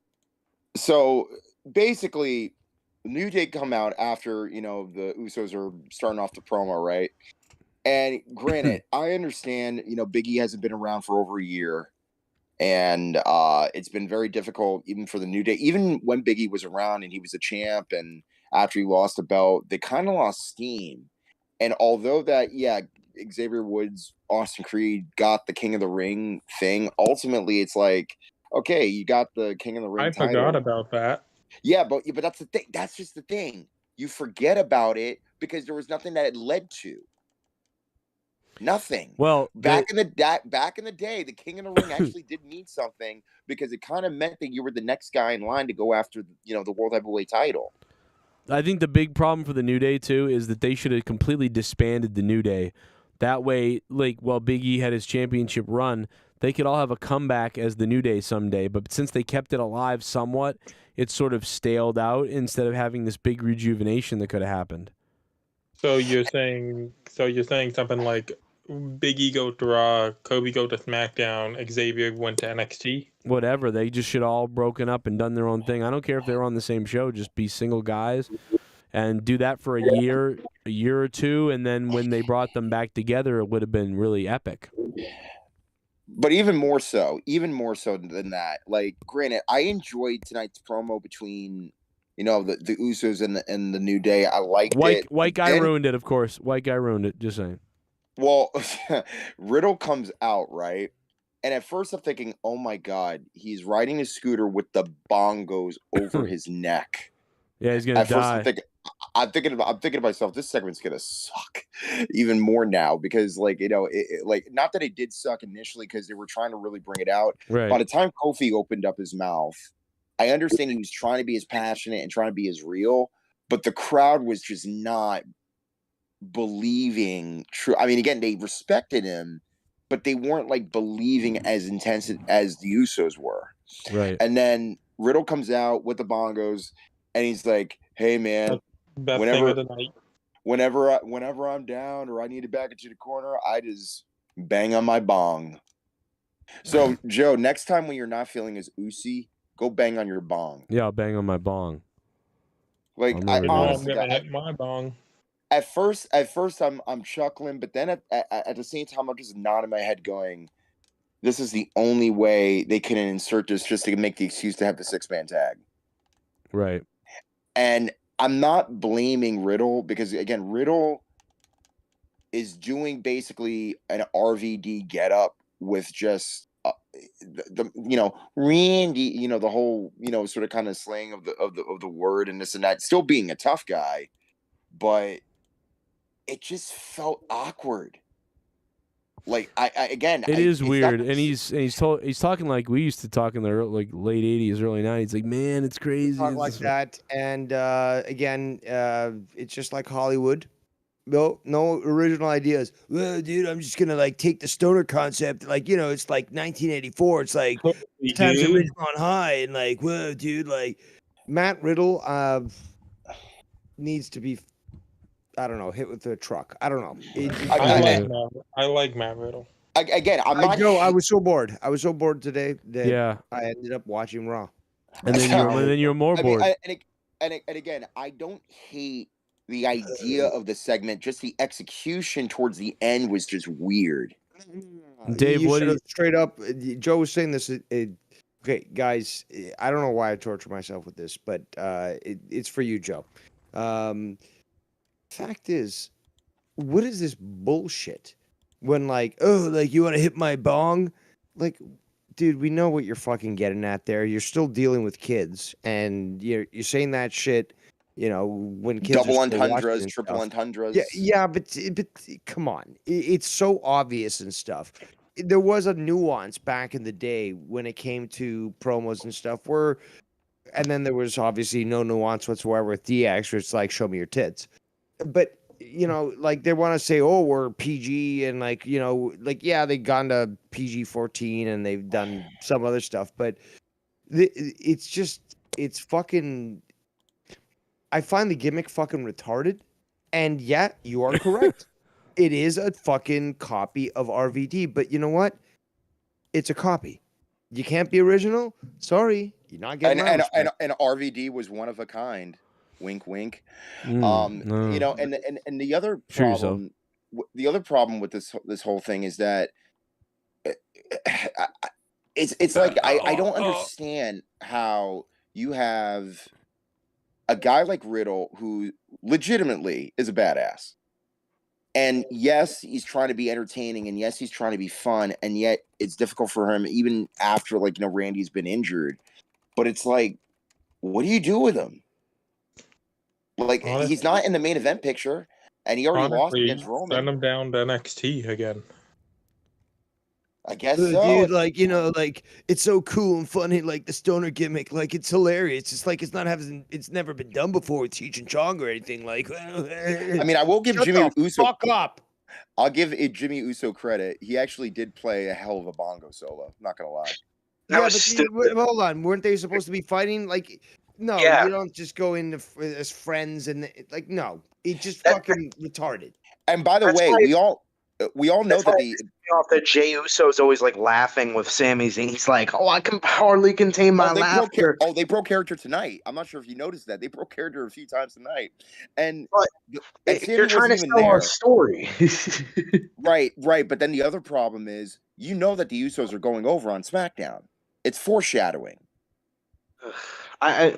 So basically, New Day come out after the Usos are starting off the promo, right? And granted, I understand, Big E hasn't been around for over a year. And it's been very difficult even for the New Day. Even when Big E was around and he was a champ and after he lost the belt, they kind of lost steam. And although that, Xavier Woods, Austin Creed got the King of the Ring thing, ultimately it's like, okay, you got the King of the Ring title. Forgot about that. Yeah, but that's the thing. That's just the thing. You forget about it because there was nothing that it led to. Nothing. Well, back in the day, the King of the Ring actually did mean something because it kind of meant that you were the next guy in line to go after, the World Heavyweight title. I think the big problem for the New Day too is that they should have completely disbanded the New Day. That way, like while Big E had his championship run, they could all have a comeback as the New Day someday. But since they kept it alive somewhat, it's sort of staled out instead of having this big rejuvenation that could have happened. So you're saying something like Big E go to Raw, Kobe go to SmackDown, Xavier went to NXT? Whatever. They just should all broken up and done their own thing. I don't care if they were on the same show. Just be single guys and do that for a year or two. And then when they brought them back together, it would have been really epic. But even more so than that. Like, granted, I enjoyed tonight's promo between, the Usos and the New Day. I liked it. White guy ruined it, of course. White guy ruined it. Just saying. Well, Riddle comes out, right? And at first I'm thinking, oh my God, he's riding a scooter with the bongos over his neck. Yeah, he's gonna die. I'm thinking to myself, this segment's gonna suck even more now because, like, not that it did suck initially because they were trying to really bring it out. Right. By the time Kofi opened up his mouth, I understand he was trying to be as passionate and trying to be as real, but the crowd was just not believing true. I mean, again, they respected him, but they weren't like believing as intense as the Usos were. Right. And then Riddle comes out with the bongos, and he's like, "Hey, man, Best thing of the night. whenever I'm down or I need to back into the corner, I just bang on my bong." So, Joe, next time when you're not feeling as oozy, go bang on your bong. Yeah, I'll bang on my bong. Like, I'm gonna hit my bong. At first, I'm chuckling, but then at the same time, I'm just nodding my head, going, "This is the only way they can insert this just to make the excuse to have the 6-man tag." Right. And I'm not blaming Riddle because, again, Riddle is doing basically an RVD getup with just Randy, the whole sort of kind of slang of the word and this and that, still being a tough guy, but it just felt awkward. Like it is weird, and he's talking like we used to talk in the late '80s, early '90s. Like, man, it's crazy. Talk like that, and again, it's just like Hollywood. No original ideas. Well, dude, I'm just gonna take the stoner concept. Like, it's like 1984. It's like times are risen on high, and like, whoa, dude, like Matt Riddle needs to be, I don't know, hit with a truck. I don't know. I like Matt Riddle. Again, I'm not. I was so bored. I was so bored today that Yeah. I ended up watching Raw. And then you're more bored. And again, I don't hate the idea of the segment. Just the execution towards the end was just weird. Dave, what do you straight up? Joe was saying this. Okay, guys, I don't know why I torture myself with this, but it's for you, Joe. Fact is, what is this bullshit? When you want to hit my bong? Like, dude, we know what you're fucking getting at there. You're still dealing with kids, and you're saying that shit. When kids double are still entendres, watching triple stuff. entendres. Yeah, but come on, it's so obvious and stuff. There was a nuance back in the day when it came to promos and stuff, and then there was obviously no nuance whatsoever with DX, where it's like, show me your tits. But they want to say, oh, we're PG, and yeah, they've gone to PG-14 and they've done some other stuff, but it's fucking. I find the gimmick fucking retarded, and yet you are correct. It is a fucking copy of RVD, but you know what? It's a copy. You can't be original. Sorry, you're not getting. And RVD was one of a kind. Wink, wink. And the other problem, with this whole thing is that it's like I don't understand how you have a guy like Riddle who legitimately is a badass. And yes, he's trying to be entertaining, and yes, he's trying to be fun, and yet it's difficult for him even after Randy's been injured. But it's like, what do you do with him? Like, honestly, he's not in the main event picture, and he already lost against Roman. Send him down to NXT again. I guess so. Dude, it's so cool and funny, the stoner gimmick, it's hilarious. It's like it's never been done before with Cheech and Chong or anything. I mean, I will give Jimmy Uso. Fuck up. I'll give Jimmy Uso credit. He actually did play a hell of a bongo solo. Not gonna lie. Yeah, but hold on. Weren't they supposed to be fighting? Like, no, you don't just go in as friends and like, no, it's just fucking retarded. And by the way, we all know that the off that Jey Uso's always like laughing with Sami Zayn. He's like, "Oh, I can hardly contain my laughter." They broke character tonight. I'm not sure if you noticed that they broke character a few times tonight. And you're trying to tell a story, right? But then the other problem is, you know that the Usos are going over on SmackDown. It's foreshadowing. I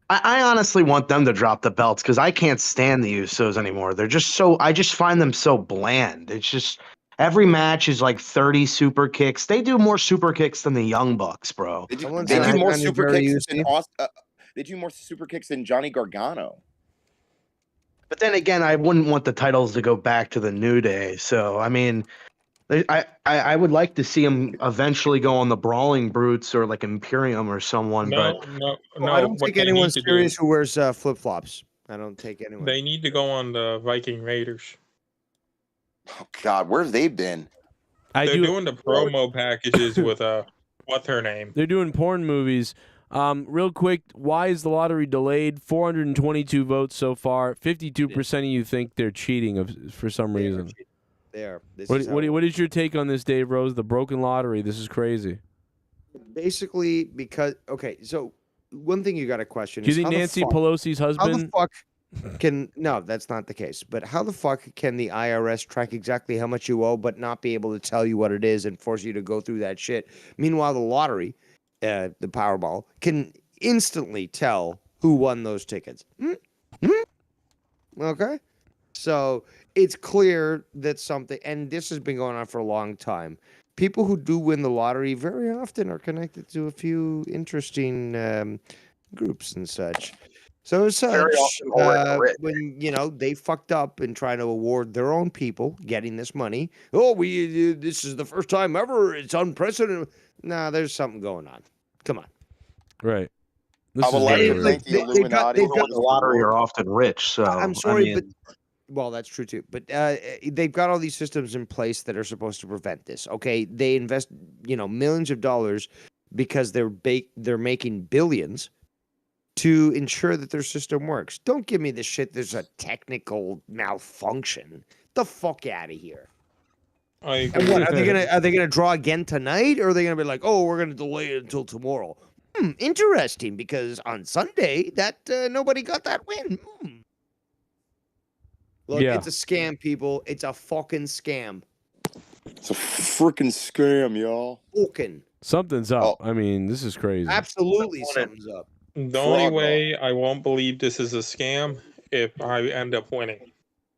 honestly want them to drop the belts because I can't stand the Usos anymore. They're just so. I just find them so bland. It's just every match is like 30 super kicks. They do more super kicks than the Young Bucks, bro. They do more super kicks than they do more super kicks than Johnny Gargano. But then again, I wouldn't want the titles to go back to the New Day. So I mean, I would like to see him eventually go on the Brawling Brutes or like Imperium or someone. No. I don't take anyone serious who wears flip flops. I don't take anyone. They need to go on the Viking Raiders. Oh God, where have they been? They're doing the promo packages with what's her name? They're doing porn movies. Real quick, why is the lottery delayed? 422 votes so far. 52% of you think they're cheating for some reason. There. What is your take on this, Dave Rose? The broken lottery. This is crazy. Basically, because so one thing you got to question Do you is think Nancy Pelosi's husband? How the fuck can no? That's not the case. But how the fuck can the IRS track exactly how much you owe, but not be able to tell you what it is and force you to go through that shit? Meanwhile, the lottery, the Powerball, can instantly tell who won those tickets. Okay, so it's clear that something, and this has been going on for a long time. People who do win the lottery very often are connected to a few interesting groups and such. So as such, when they fucked up in trying to award their own people getting this money, this is the first time ever. It's unprecedented. Nah, there's something going on. Come on, right. I would like to thank the Illuminati. They've got the lottery are often rich. So I'm sorry, but. Well, that's true too. But they've got all these systems in place that are supposed to prevent this. Okay, they invest, millions of dollars because they're making billions to ensure that their system works. Don't give me the shit. There's a technical malfunction. The fuck out of here. And what, are they gonna draw again tonight, or are they gonna be like, oh, we're gonna delay it until tomorrow? Interesting, because on Sunday that nobody got that win. Look, it's a scam, people. It's a fucking scam. It's a freaking scam, y'all. Fucking. Something's up. I mean, this is crazy. Absolutely something's up. The only way I won't believe this is a scam if I end up winning.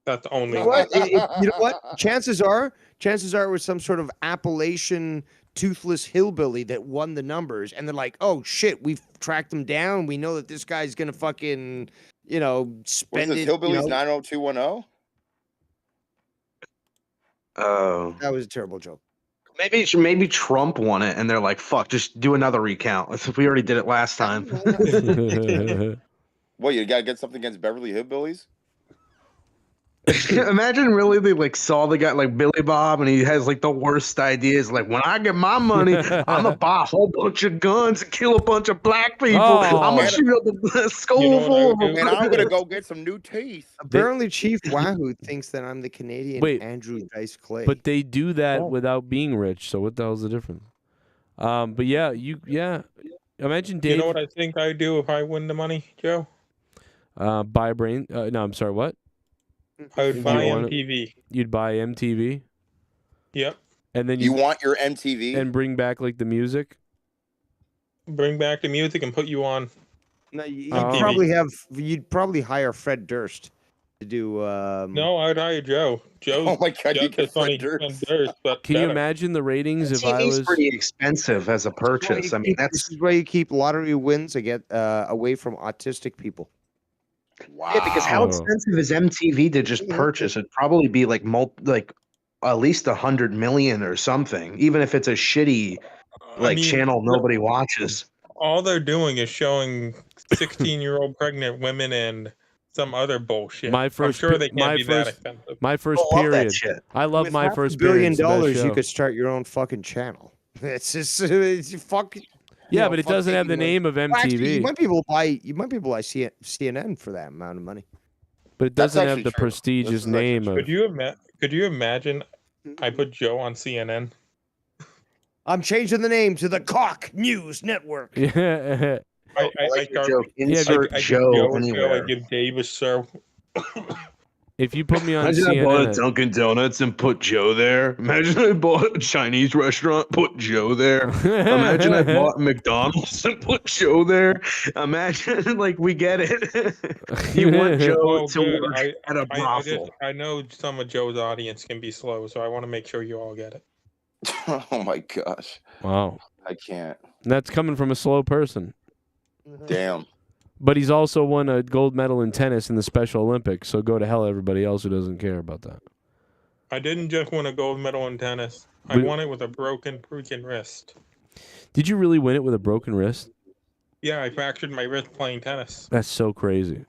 That's the only way. You know what? Chances are it was some sort of Appalachian toothless hillbilly that won the numbers, and they're like, oh shit, we've tracked him down. We know that this guy's gonna fucking spend it. Hillbillies 90210. Oh, that was a terrible joke. Maybe Trump won it, and they're like, "Fuck, just do another recount. We already did it last time." What, you gotta get something against Beverly Hillbillies? Imagine really they like saw the guy like Billy Bob, and he has like the worst ideas. Like, when I get my money, I'm gonna buy a whole bunch of guns and kill a bunch of black people. I'm gonna shoot up the skull full of them. And I'm gonna go get some new teeth. Apparently, Chief Wahoo thinks that I'm the Canadian Andrew Dice Clay. But they do that without being rich. So what the hell's the difference? But yeah, imagine Dave. You know what I think I'd do if I win the money, Joe? Buy a brain. No, I'm sorry. What? I would buy MTV. You'd buy MTV? Yep. And then you want your MTV? And bring back like the music? Bring back the music and put you on. No, you'd probably hire Fred Durst to do No, I'd hire Joe. Oh my God, you get Fred Durst, but can you imagine the ratings if I was pretty expensive as a purchase? I mean, this is why you keep lottery wins to get away from autistic people. Wow. Yeah, because how expensive is MTV to just purchase? It'd probably be like at least 100 million or something, even if it's a shitty channel nobody watches. All they're doing is showing 16-year-old pregnant women and some other bullshit. My first, I'm sure they my can't be that first, expensive. my first I love that period. shit. I love With my half first $1 billion, period. It's the best you show. could start your own fucking channel. It's just it's fucking. Yeah, know, but it fuck doesn't have the taking name of MTV. Well, actually, you might be able to buy. You might be able to buy CNN for that amount of money. But it That's doesn't have actually the true. prestigious This is actually name true. of. Could you imagine? I put Joe on CNN. I'm changing the name to the Cock News Network. Yeah. I like your start- joke. Insert I give Joe Joe a show. anywhere. I give Dave a show. If you put me on Imagine I bought a CNN, Dunkin' Donuts and put Joe there. Imagine I bought a Chinese restaurant, put Joe there. Imagine I bought McDonald's and put Joe there. Imagine, like, we get it. You want Joe Oh, to good. work at a brothel. I know some of Joe's audience can be slow, so I want to make sure you all get it. Oh my gosh. wow, I can't. and that's coming from a slow person. Damn. But he's also won a gold medal in tennis in the Special Olympics. So go to hell, everybody else who doesn't care about that. I didn't just win a gold medal in tennis. I But- won it with a broken freaking wrist. Did you really win it with a broken wrist? Yeah, I fractured my wrist playing tennis. That's so crazy.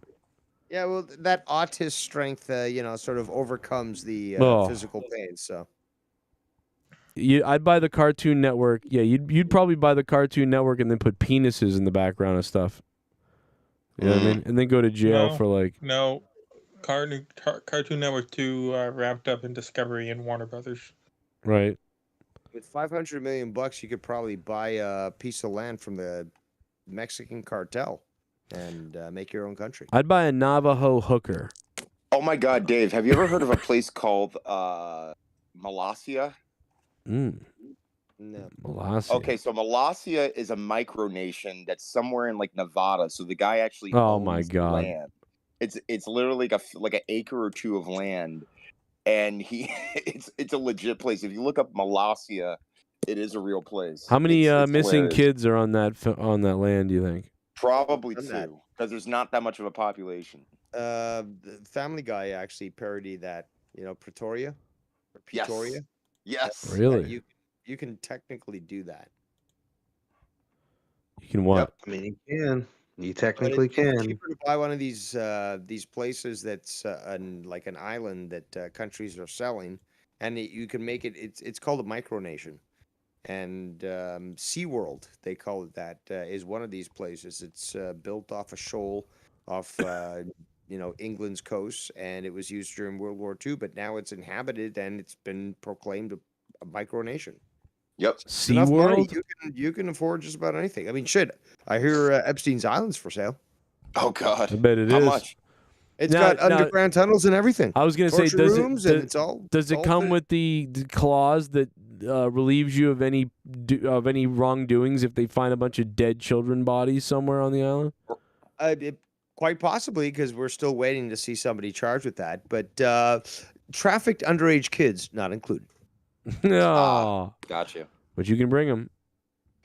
Yeah, well, that autist strength, sort of overcomes the Oh. physical pain. So I'd buy the Cartoon Network. Yeah, you'd probably buy the Cartoon Network and then put penises in the background of stuff. You know what I mean? And then go to jail No. for like. No, Cartoon Network 2 wrapped up in Discovery and Warner Brothers. Right. with 500 million bucks, you could probably buy a piece of land from the Mexican cartel and make your own country. I'd buy a Navajo hooker. Oh my God, Dave! Have you ever heard of a place called Molossia? Mm. No. Molossia. Okay, so Molossia is a micronation that's somewhere in like Nevada. So the guy actually Oh owns my the God. land. It's literally like an acre or two of land, and it's a legit place. If you look up Molossia, it is a real place. How many It's missing hilarious. kids are on that land? Do you think? Probably Done that. 2, because there's not that much of a population. The Family Guy actually parodied that, Pretoria or Yes. Pretoria. Yes. Really? You can technically do that. You can what? I mean, you can. You But technically it's can. cheaper to buy one of these places that's like an island that countries are selling, and you can make it. It's called a micronation, and SeaWorld, they call it that, is one of these places. It's built off a shoal off England's coast, and it was used during World War II. But now it's inhabited, and it's been proclaimed a micronation. Yep. It's enough money, SeaWorld? you can afford just about anything. I mean, shit. I hear Epstein's Island's for sale. Oh God. I bet it is. How much? It's Now- got underground tunnels and everything. I was gonna say, Torture does rooms, it and it's all does it all come fit. with the clause that relieves you of any wrongdoings if they find a bunch of dead children bodies somewhere on the island? Quite possibly, because we're still waiting to see somebody charged with that. But trafficked underage kids not included. No, Gotcha. but you can bring them.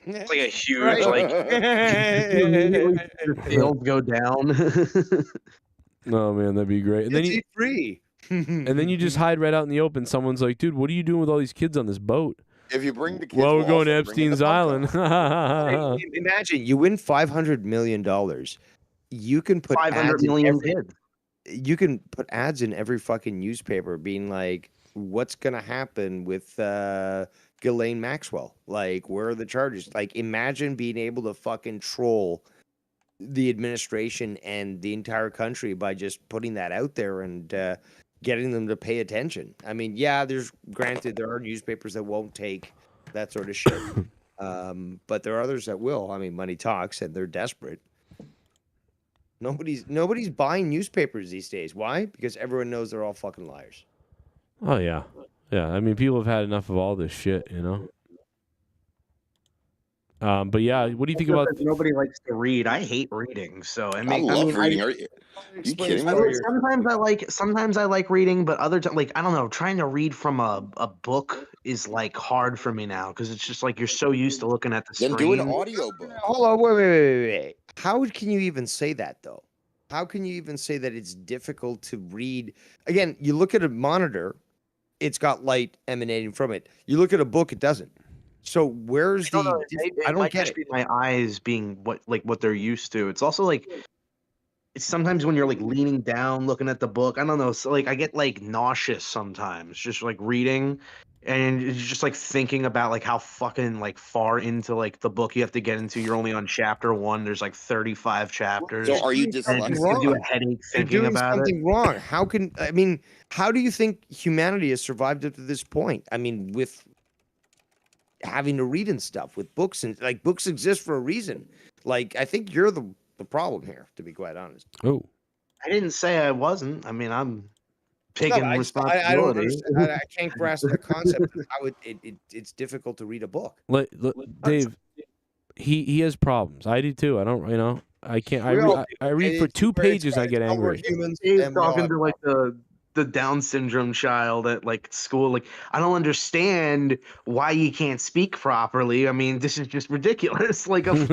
It's like a huge, Right. like, you immediately see the sales go down. Oh man, that'd be great. And then It's you eat free. and then you just hide right out in the open. Someone's like, "Dude, what are you doing with all these kids on this boat?" If you bring the kids, Well, we're we'll going to also bring in the Epstein's podcast. Island. Imagine you win $500 million. You can put 500 ads in million every, kids. you can put ads in every fucking newspaper being like, what's gonna happen with Ghislaine Maxwell? Like, where are the charges? Like, imagine being able to fucking troll the administration and the entire country by just putting that out there and getting them to pay attention. I mean, yeah, granted there are newspapers that won't take that sort of shit. But there are others that will. I mean, money talks, and they're desperate. Nobody's buying newspapers these days. Why? Because everyone knows they're all fucking liars. Oh yeah, yeah. I mean, people have had enough of all this shit, you know. But yeah, what do you think about? Nobody likes to read. I hate reading, so I I mean, love reading. Are you kidding me? Sometimes I like reading, but other times, like, I don't know, trying to read from a book is like hard for me now because it's just like you're so used to looking at the Then screen. do an audio book. Hold on, wait. How can you even say that though? How can you even say that it's difficult to read? Again, you look at a monitor, it's got light emanating from it. You look at a book, it doesn't. So where's I don't the? know, I don't might get just it. be my eyes being what they're used to. It's also like sometimes when you're like leaning down looking at the book, I don't know, so like I get like nauseous sometimes just like reading, and it's just like thinking about like how fucking like far into like the book you have to get into. You're only on chapter 1. There's like 35 chapters. So are you Doing something and it just gives you a wrong. headache You're thinking doing about it. something wrong. How do you think humanity has survived up to this point? I mean, with having to read and stuff, with books, and like books exist for a reason. Like, I think you're the problem here, to be quite honest. Oh, I didn't say I wasn't. I mean, I'm No, taking I don't responsibility. understand. I can't grasp the concept of how it's difficult to read a book. Dave, he has problems. I do too. I don't, I can't. I read for 2 pages. I get angry. He's talking to like the Down syndrome child at like school. Like, I don't understand why you can't speak properly. I mean, this is just ridiculous. Like, of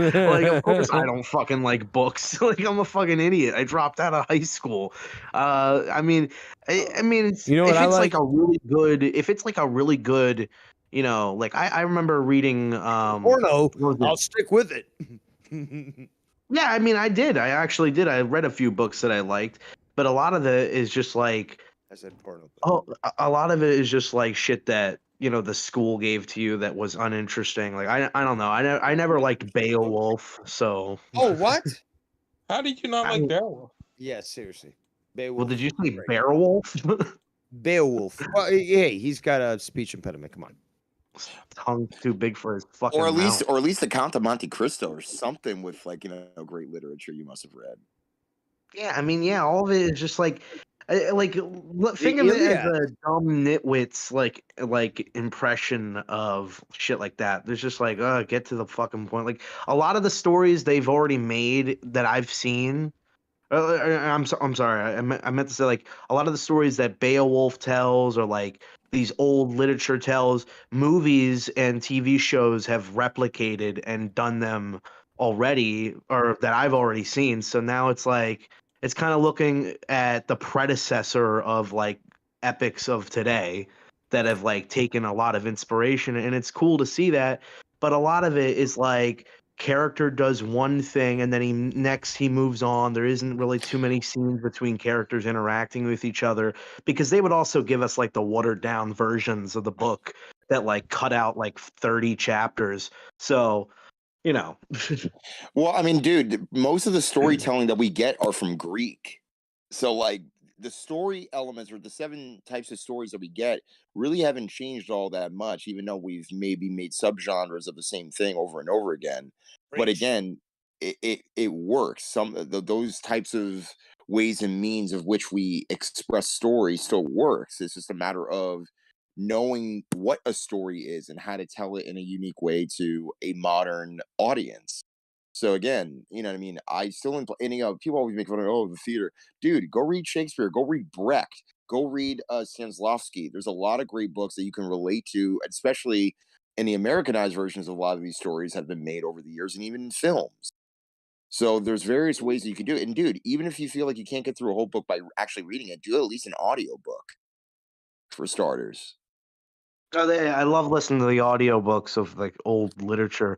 course I don't fucking like books. Like, I'm a fucking idiot. I dropped out of high school. I mean, it's, You know what if I it's like? like a really good, like I remember reading Porno. I'll stick with it. Yeah, I mean, I did. I actually did. I read a few books that I liked, but a lot of it is just like, I said porno. oh, a lot of it is just like shit that the school gave to you that was uninteresting. Like I don't know. I never liked Beowulf. So. Oh, what? How did you not like Beowulf? Yeah, seriously. Well, Beowulf. did you say Beowulf? Beowulf. Well, hey, he's got a speech impediment. Come on. Tongue too big for his fucking or at least mouth. the Count of Monte Cristo or something with like great literature you must have read. Yeah, I mean, yeah, all of it is just like think of it as a dumb nitwit's like impression of shit like that. There's just like, get to the fucking point. Like a lot of the stories they've already made that I've seen. I'm sorry. I meant to say like a lot of the stories that Beowulf tells, or like these old literature tells, movies and TV shows have replicated and done them already, or that I've already seen. So now it's like it's kind of looking at the predecessor of like epics of today that have like taken a lot of inspiration, and it's cool to see that. But a lot of it is like character does one thing and then he moves on. There isn't really too many scenes between characters interacting with each other, because they would also give us like the watered down versions of the book that like cut out like 30 chapters. So Well, I mean, dude, most of the storytelling that we get are from Greek. So like the story elements, or the 7 types of stories that we get, really haven't changed all that much, even though we've maybe made subgenres of the same thing over and over again. But again, it works. Those types of ways and means of which we express story still works. It's just a matter of knowing what a story is and how to tell it in a unique way to a modern audience. So again, you know what I mean? I still people always make fun of the theater. Dude, go read Shakespeare, go read Brecht, go read Stanislavski. There's a lot of great books that you can relate to, especially in the Americanized versions of a lot of these stories have been made over the years, and even in films. So there's various ways that you can do it. And dude, even if you feel like you can't get through a whole book by actually reading it, do at least an audio book for starters. I love listening to the audiobooks of like old literature.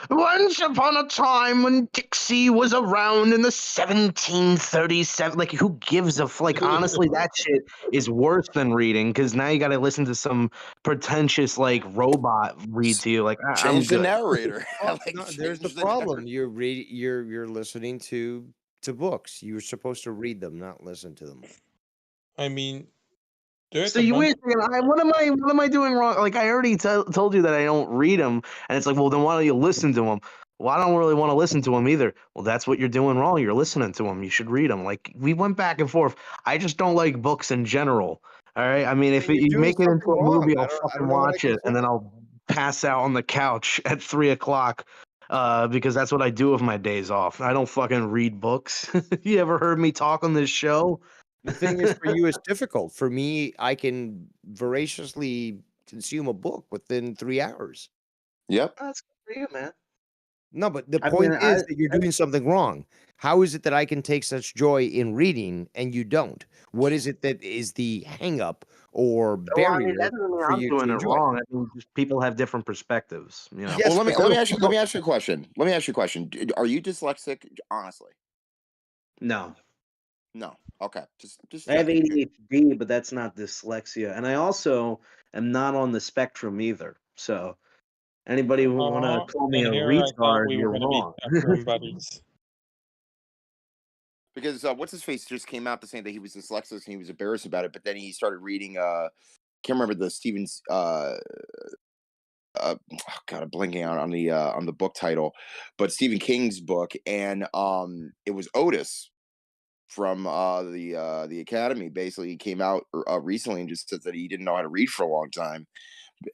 Once upon a time when Dixie was around in the 1737. Like, who gives a like? Honestly, that shit is worse than reading, because now you got to listen to some pretentious like robot read to you. Like, I'm Change the good. narrator. No, there's the problem. You're listening to books. You're supposed to read them, not listen to them. I mean, So you wait a second. What am I doing wrong? Like, I already told you that I don't read them, and it's like, well, then why don't you listen to them? Well, I don't really want to listen to them either. Well, that's what you're doing wrong. You're listening to them. You should read them. Like, we went back and forth. I just don't like books in general. All right. I mean, if you make it into a movie, I'll fucking watch it, and then I'll pass out on the couch at 3:00. Because that's what I do with my days off. I don't fucking read books. You ever heard me talk on this show? The thing is, for you, it's difficult. For me, I can voraciously consume a book within 3 hours. Yep. That's good for you, man. No, but the point is that you're doing something wrong. How is it that I can take such joy in reading and you don't? What is it that is the hang up or barrier that doesn't mean for I'm you doing to it enjoy? wrong. I mean, just people have different perspectives. Yes, well, let me ask you a question. Are you dyslexic? Honestly. No. No. Okay. Just I have checking. ADHD, but that's not dyslexia, and I also am not on the spectrum either. So anybody who want to call me And a here I thought retard, we were you're going to be wrong. spectrum buddies. Because what's his face just came out to saying that he was dyslexic and he was embarrassed about it, but then he started reading. Can't remember the Stevens. Oh God, I'm blanking out on the book title, but Stephen King's book, and it was Otis from the Academy. Basically, he came out recently and just said that he didn't know how to read for a long time,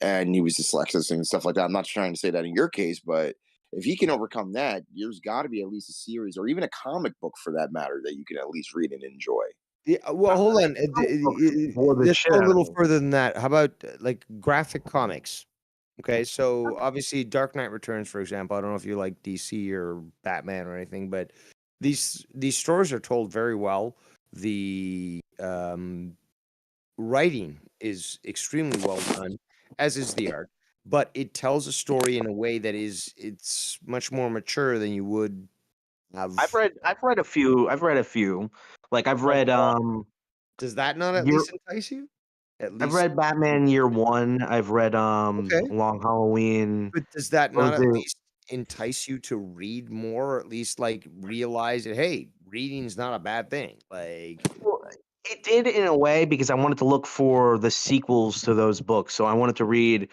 and he was dyslexic and stuff like that. I'm not trying to say that in your case, but if he can overcome that, there's got to be at least a series or even a comic book for that matter that you can at least read and enjoy. Yeah, well, hold on. Let's go a little further than that. How about like graphic comics? Okay, so obviously Dark Knight Returns, for example. I don't know if you like DC or Batman or anything, but these stories are told very well. The writing is extremely well done, as is the art. But it tells a story in a way that it's much more mature than you would have. I've read a few. Like I've read Does that not at Year- least entice you? At least I've read Batman Year One. I've read Long Halloween. But does that What not was at it? least entice you to read more, or at least like realize that hey, reading's not a bad thing? Like Well, it did in a way because I wanted to look for the sequels to those books. So I wanted to read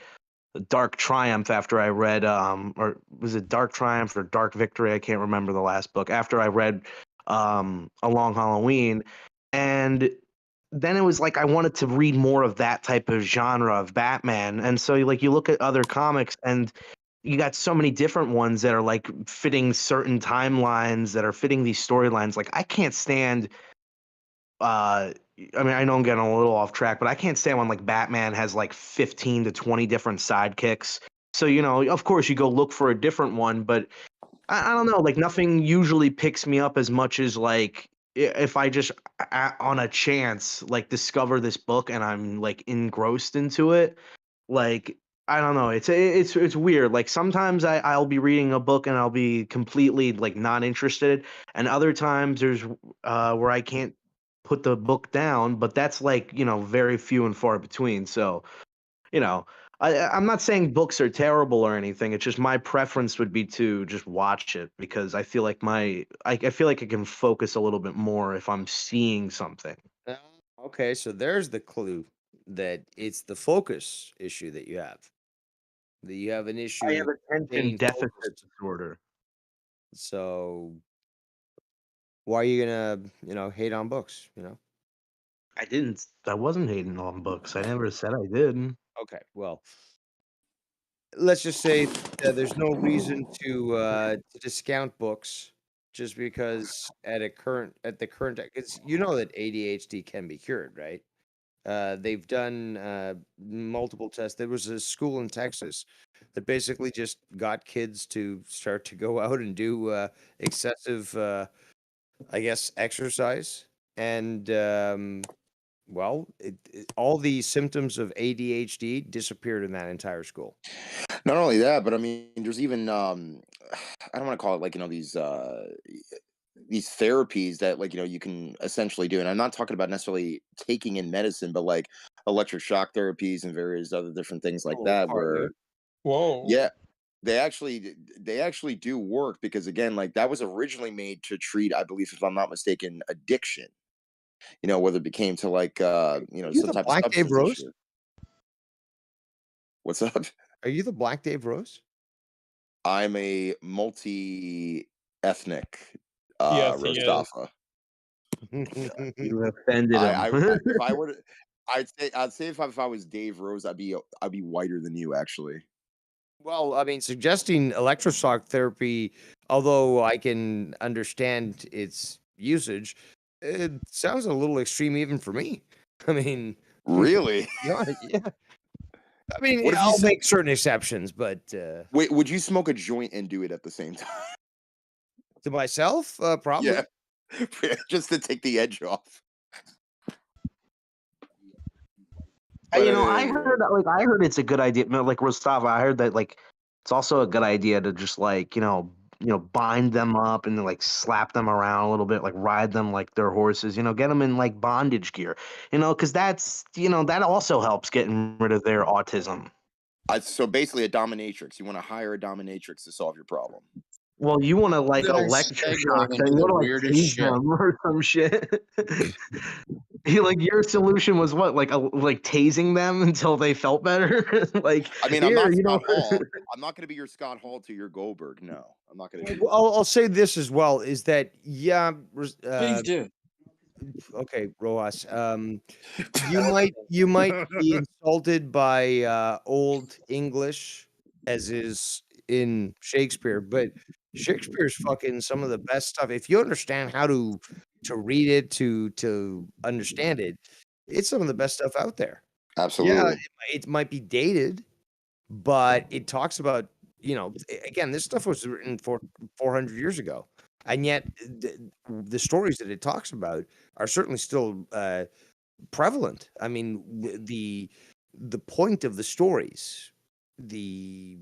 Dark Triumph after I read or was it Dark Triumph or Dark Victory? I can't remember the last book. After I read A Long Halloween, and then it was like I wanted to read more of that type of genre of Batman. And so like you look at other comics and you got so many different ones that are like fitting certain timelines that are fitting these storylines. Like I can't stand I mean, I know I'm getting a little off track, but I can't stand when like Batman has like 15 to 20 different sidekicks. So, you know, of course you go look for a different one, but I don't know, like nothing usually picks me up as much as like if I just on a chance like discover this book and I'm like engrossed into it. Like I don't know, it's weird. Like sometimes I'll be reading a book and I'll be completely like not interested, and other times there's where I can't put the book down, but that's like, you know, very few and far between. So, you know, I'm not saying books are terrible or anything. It's just my preference would be to just watch it because I feel like I feel like I can focus a little bit more if I'm seeing something. okay, so there's the clue that it's the focus issue that you have. That you have an issue. I have attention staying deficit focused. disorder. So why are you gonna, hate on books, I wasn't hating on books. I never said I did. Okay, well, let's just say that there's no reason to discount books just because at the current, because you know that ADHD can be cured, right? They've done multiple tests. There was a school in Texas that basically just got kids to start to go out and do excessive, I guess, exercise. And, well, all the symptoms of ADHD disappeared in that entire school. Not only that, but I mean, there's even I don't want to call it like these therapies that like you can essentially do, and I'm not talking about necessarily taking in medicine, but like electric shock therapies and various other different things like that. Where Whoa. yeah, they actually do work because again, like that was originally made to treat, I believe, if I'm not mistaken, addiction. Whether it became to like you some the type of Black Dave substance Rose? issue. What's up? Are you the Black Dave Rose? I'm a multi-ethnic Yes, he is. Rostafa. You offended him. If I were to, I'd say if I was Dave Rose, I'd be whiter than you actually. Well, I mean, suggesting electroshock therapy, although I can understand its usage, it sounds a little extreme even for me. I mean, really? Yeah. I mean, What if you I'll said- make certain exceptions, but Wait, would you smoke a joint and do it at the same time? to myself, probably. Yeah, just to take the edge off. I heard it's a good idea. Like Rostava, I heard that like it's also a good idea to just like bind them up and like slap them around a little bit, like ride them like they're horses, get them in like bondage gear, because that's, that also helps getting rid of their autism. So basically a dominatrix. You want to hire a dominatrix to solve your problem. Well, you want to like They're electroshock them, segueing into you the want to like weirdest tase shit. them or some shit. Like your solution was what, like tasing them until they felt better. Like, I mean, here, I'm not Scott Hall. I'm not going to be your Scott Hall to your Goldberg. No, I'm not going to. I'll say this as well: is that Please do. Okay, Rojas. You might be insulted by old English, as is in Shakespeare, but Shakespeare's fucking some of the best stuff. If you understand how to read it, to understand it, it's some of the best stuff out there. Absolutely. Yeah, it might be dated, but it talks about, again, this stuff was written 400 years ago. And yet the stories that it talks about are certainly still prevalent. I mean, the point of the stories, the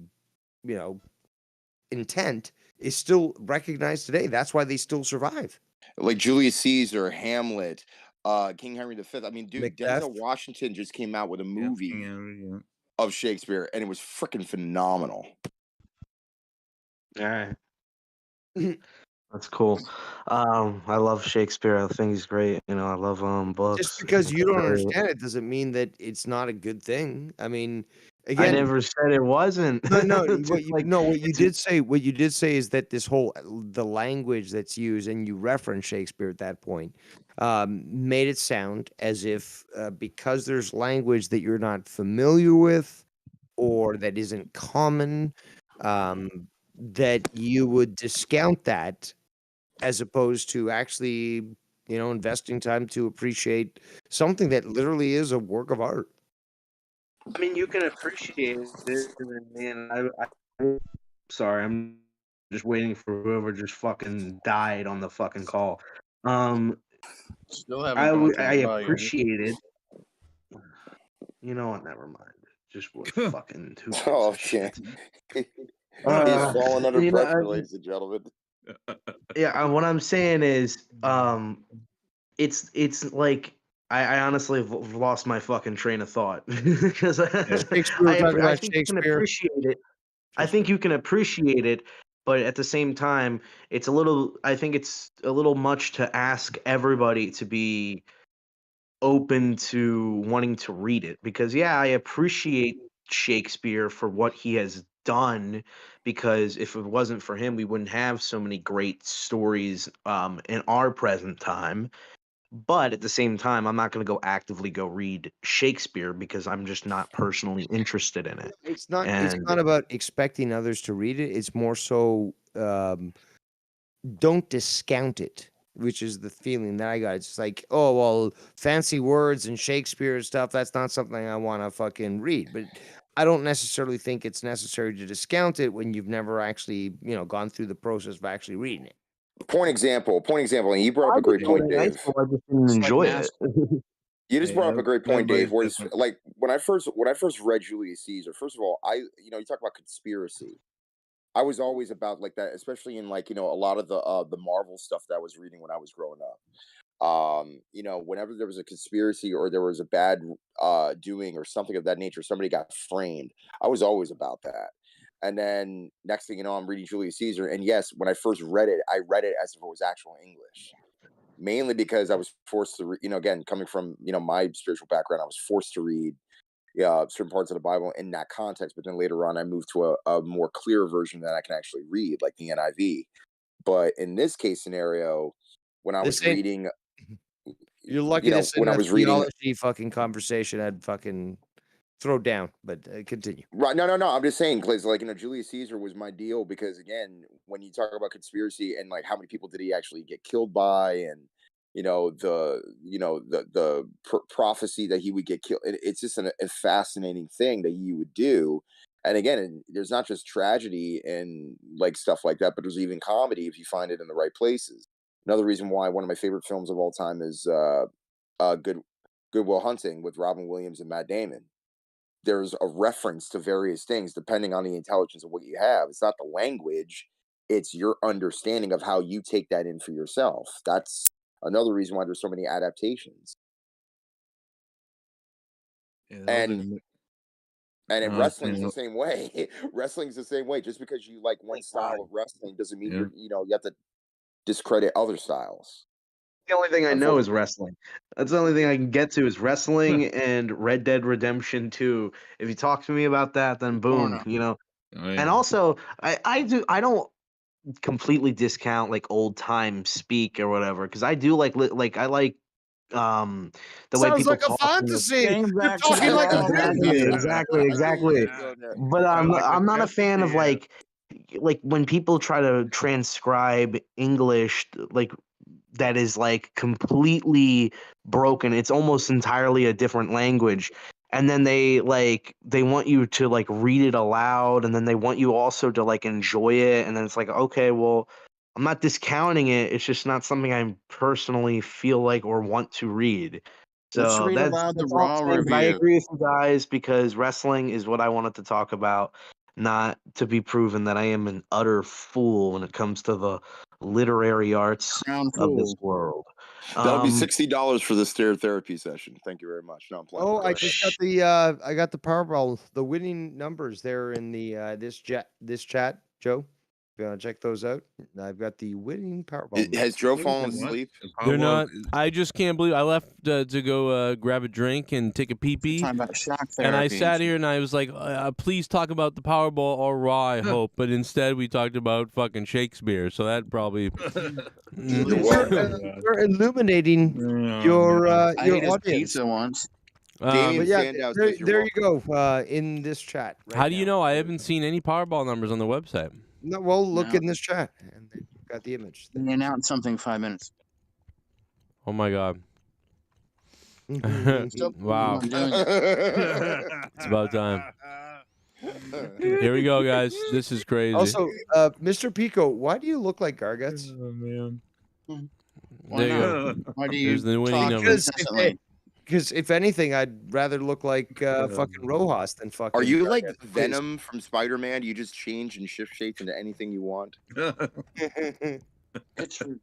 intent is still recognized today. That's why they still survive. Like Julius Caesar, Hamlet, King Henry V. I mean, dude, Macbeth. Denzel Washington just came out with a movie of Shakespeare, and it was freaking phenomenal. All right. That's cool. I love Shakespeare. I think he's great. I love books. Just because you don't understand it doesn't mean that it's not a good thing. I mean, again, I never said it wasn't. No, It's what like- you did say. What you did say is that this whole the language that's used, and you referenced Shakespeare at that point, made it sound as if because there's language that you're not familiar with or that isn't common, that you would discount that, as opposed to actually, investing time to appreciate something that literally is a work of art. I mean, you can appreciate it, and I'm sorry, I'm just waiting for whoever just fucking died on the fucking call. Still haven't gone through I the volume. appreciated. You know what? Never mind. Just what fucking. Oh shit! He's falling under pressure, ladies and gentlemen. Yeah, what I'm saying is, it's like I honestly have lost my fucking train of thought because I think you can appreciate it. I think you can appreciate it, but at the same time, it's a little. I think it's a little much to ask everybody to be open to wanting to read it, because I appreciate Shakespeare for what he has done, because if it wasn't for him, we wouldn't have so many great stories in our present time. But at the same time, I'm not going to actively go read Shakespeare because I'm just not personally interested in it. It's not about expecting others to read it. It's more so don't discount it, which is the feeling that I got. It's like, oh, well, fancy words and Shakespeare and stuff, that's not something I want to fucking read. But I don't necessarily think it's necessary to discount it when you've never actually, gone through the process of actually reading it. Point example, and you brought up a great point, Dave. I just didn't enjoy it. You just brought up a great point, Dave. Where everybody's it's, like when I first read Julius Caesar, first of all, you talk about conspiracy. I was always about like that, especially in like a lot of the Marvel stuff that I was reading when I was growing up. Whenever there was a conspiracy or there was a bad doing or something of that nature, somebody got framed. I was always about that. And then next thing you know, I'm reading Julius Caesar, and yes, when I first read it, I read it as if it was actual English. Mainly because I was forced to, again, coming from my spiritual background, I was forced to read certain parts of the Bible in that context. But then later on, I moved to a more clear version that I can actually read, like the NIV. But in this case scenario, when I was reading, you're lucky this when I was reading theology fucking conversation, I'd fucking throw down. But continue. Right? No. I'm just saying, because like Julius Caesar was my deal, because again, when you talk about conspiracy and like how many people did he actually get killed by, and the prophecy that he would get killed. It's just a fascinating thing that he would do. And again, there's not just tragedy and like stuff like that, but there's even comedy if you find it in the right places. Another reason why one of my favorite films of all time is Good Will Hunting with Robin Williams and Matt Damon. There's a reference to various things depending on the intelligence of what you have. It's not the language, It's your understanding of how you take that in for yourself. That's another reason why there's so many adaptations. And in wrestling's the same way. Wrestling's the same way. Just because you like one style of wrestling doesn't mean you have to discredit other styles. The only thing I know is wrestling. That's the only thing I can get to is wrestling and Red Dead Redemption 2. If you talk to me about that, then boom, And also, I don't completely discount like old time speak or whatever, because I do like I like the way Sounds people like a talk. fantasy. You're talking like a exactly. But I'm not a fan of like when people try to transcribe English like that is like completely broken. It's almost entirely a different language. And then they want you to like read it aloud, and then they want you also to like enjoy it. And then it's like, okay, well, I'm not discounting it. It's just not something I personally feel like or want to read. Let's So read that's aloud the all I'm Raw saying, but I review. agree with you guys because wrestling is what I wanted to talk about, not to be proven that I am an utter fool when it comes to the literary arts of this world. That'll be $60 for the stare therapy session. Thank you very much. No, I'm playing. Oh, I just got the Powerball, the winning numbers there in the this chat, Joe. If you want to check those out, I've got the winning Powerball. Has Joe fallen asleep? They're not. I just can't believe I left to go grab a drink and take a pee-pee. Talking about shock And I therapy sat here and I was like, please talk about the Powerball or Raw, I hope. But instead we talked about fucking Shakespeare. So that probably... You're illuminating your I ate his audience. pizza once. But yeah, there you go in this chat. How do you know? I haven't seen any Powerball numbers on the website. No, well, look in this chat, and then you've got the image. They announced something 5 minutes. Oh my god! Still Wow, I'm doing it. it's about time. Here we go, guys. This is crazy. Also, Mr. Pico, why do you look like Garguts? Oh man. There you go. Why do you There's the winning talk numbers. incessantly? Because if anything, I'd rather look like fucking Rojas than fucking. Are you like Garguts. Venom from Spider-Man? You just change and shift shapes into anything you want? It's to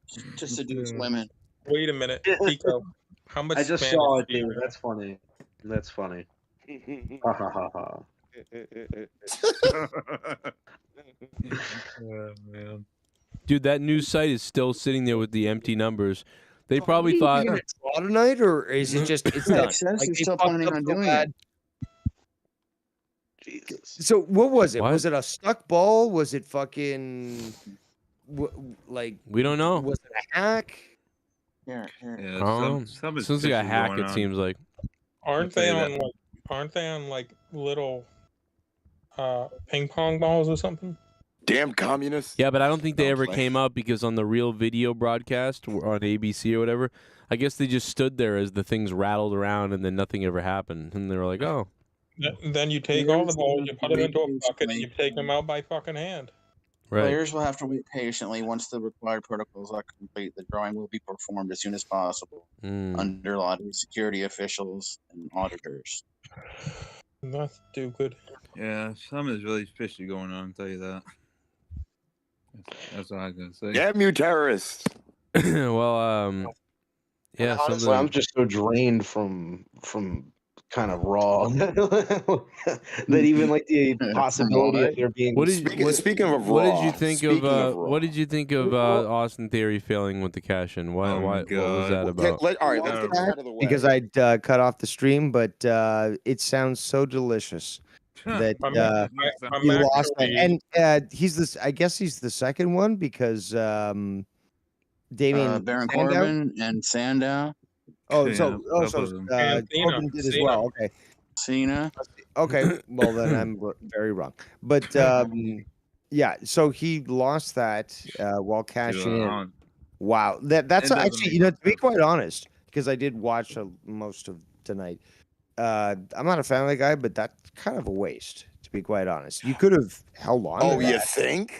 seduce women. Wait a minute, Pico. How much? I just Spanish saw it, do you dude. know? That's funny. That's funny. Ha ha ha ha. Oh man. Dude, that news site is still sitting there with the empty numbers. They probably thought. Are you gonna draw tonight, or is it just it's done? Makes sense. Like, You're they still fucked planning up on so doing bad. Jesus. So what was it? What? Was it a stuck ball? Was it fucking like? We don't know. Was it a hack? Here. Sounds like a hack. It seems like. Aren't they on like little ping pong balls or something? Damn communists. Yeah, but I don't think they Don't ever play. came up because on the real video broadcast on ABC or whatever, I guess they just stood there as the things rattled around and then nothing ever happened. And they were like, oh. Then you take all the balls, you put them into a bucket, and you take them out by fucking hand. Right. Players will have to wait patiently. Once the required protocols are complete, the drawing will be performed as soon as possible under lottery security officials and auditors. That's stupid. Yeah, something is really fishy going on, I'll tell you that. That's all I can say. Damn you terrorists. Well, yeah, Honestly, something. I'm just so drained from kind of Raw that even like the possibility of there being. Speaking of what Raw, did you think speaking of? Raw. What did you think of Austin Theory failing with the cash in? Why? Oh my What was that God. about? All right, let's get this out of the way. Because I'd cut off the stream, but it sounds so delicious that I'm he lost that. actually- And he's this. I guess he's the second one because Damien Baron Sandow? Corbin and Sandow. Oh, Yeah, so both of them. And Cena. Corbin did as Cena. well. Okay, Cena. okay. Well, then I'm very wrong. But yeah, so he lost that while cashing in. Wow, that's It doesn't actually, make you know, to be quite honest, because I did watch most of tonight. I'm not a family guy, but that's kind of a waste, to be quite honest. You could have held on. Oh, to you that. think?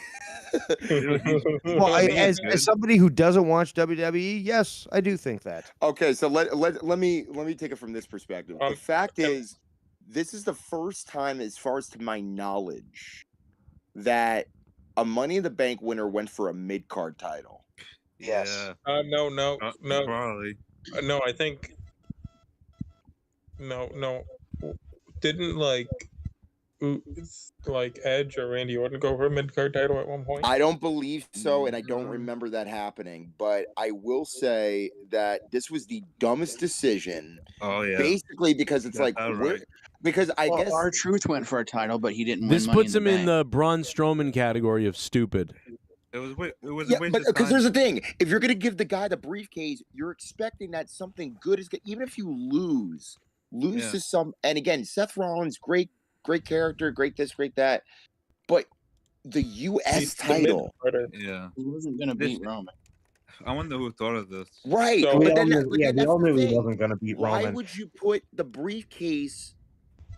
Well, as somebody who doesn't watch WWE, yes, I do think that. Okay, so let me take it from this perspective. The fact is, this is the first time, as far as to my knowledge, that a Money in the Bank winner went for a mid-card title. Yes. No. Probably. No, I think. No. Didn't like Edge or Randy Orton go for a mid-card title at one point? I don't believe so, and I don't remember that happening. But I will say that this was the dumbest decision. Oh yeah. Basically, because it's like right. because I guess R-Truth went for a title, but he didn't This win Money puts in him the in Bank. the Braun Strowman category of stupid. It was a waste but of because time. there's a thing, if you're gonna give the guy the briefcase, you're expecting that something good is even if you lose to some. And again, Seth Rollins, great character, great this, great that, but the U.S. title, Yeah. He wasn't gonna beat Roman. I wonder who thought of this. right? So- but We all then, knew, but yeah, then we that's all the knew he thing. wasn't going to beat Why Roman. would you put the briefcase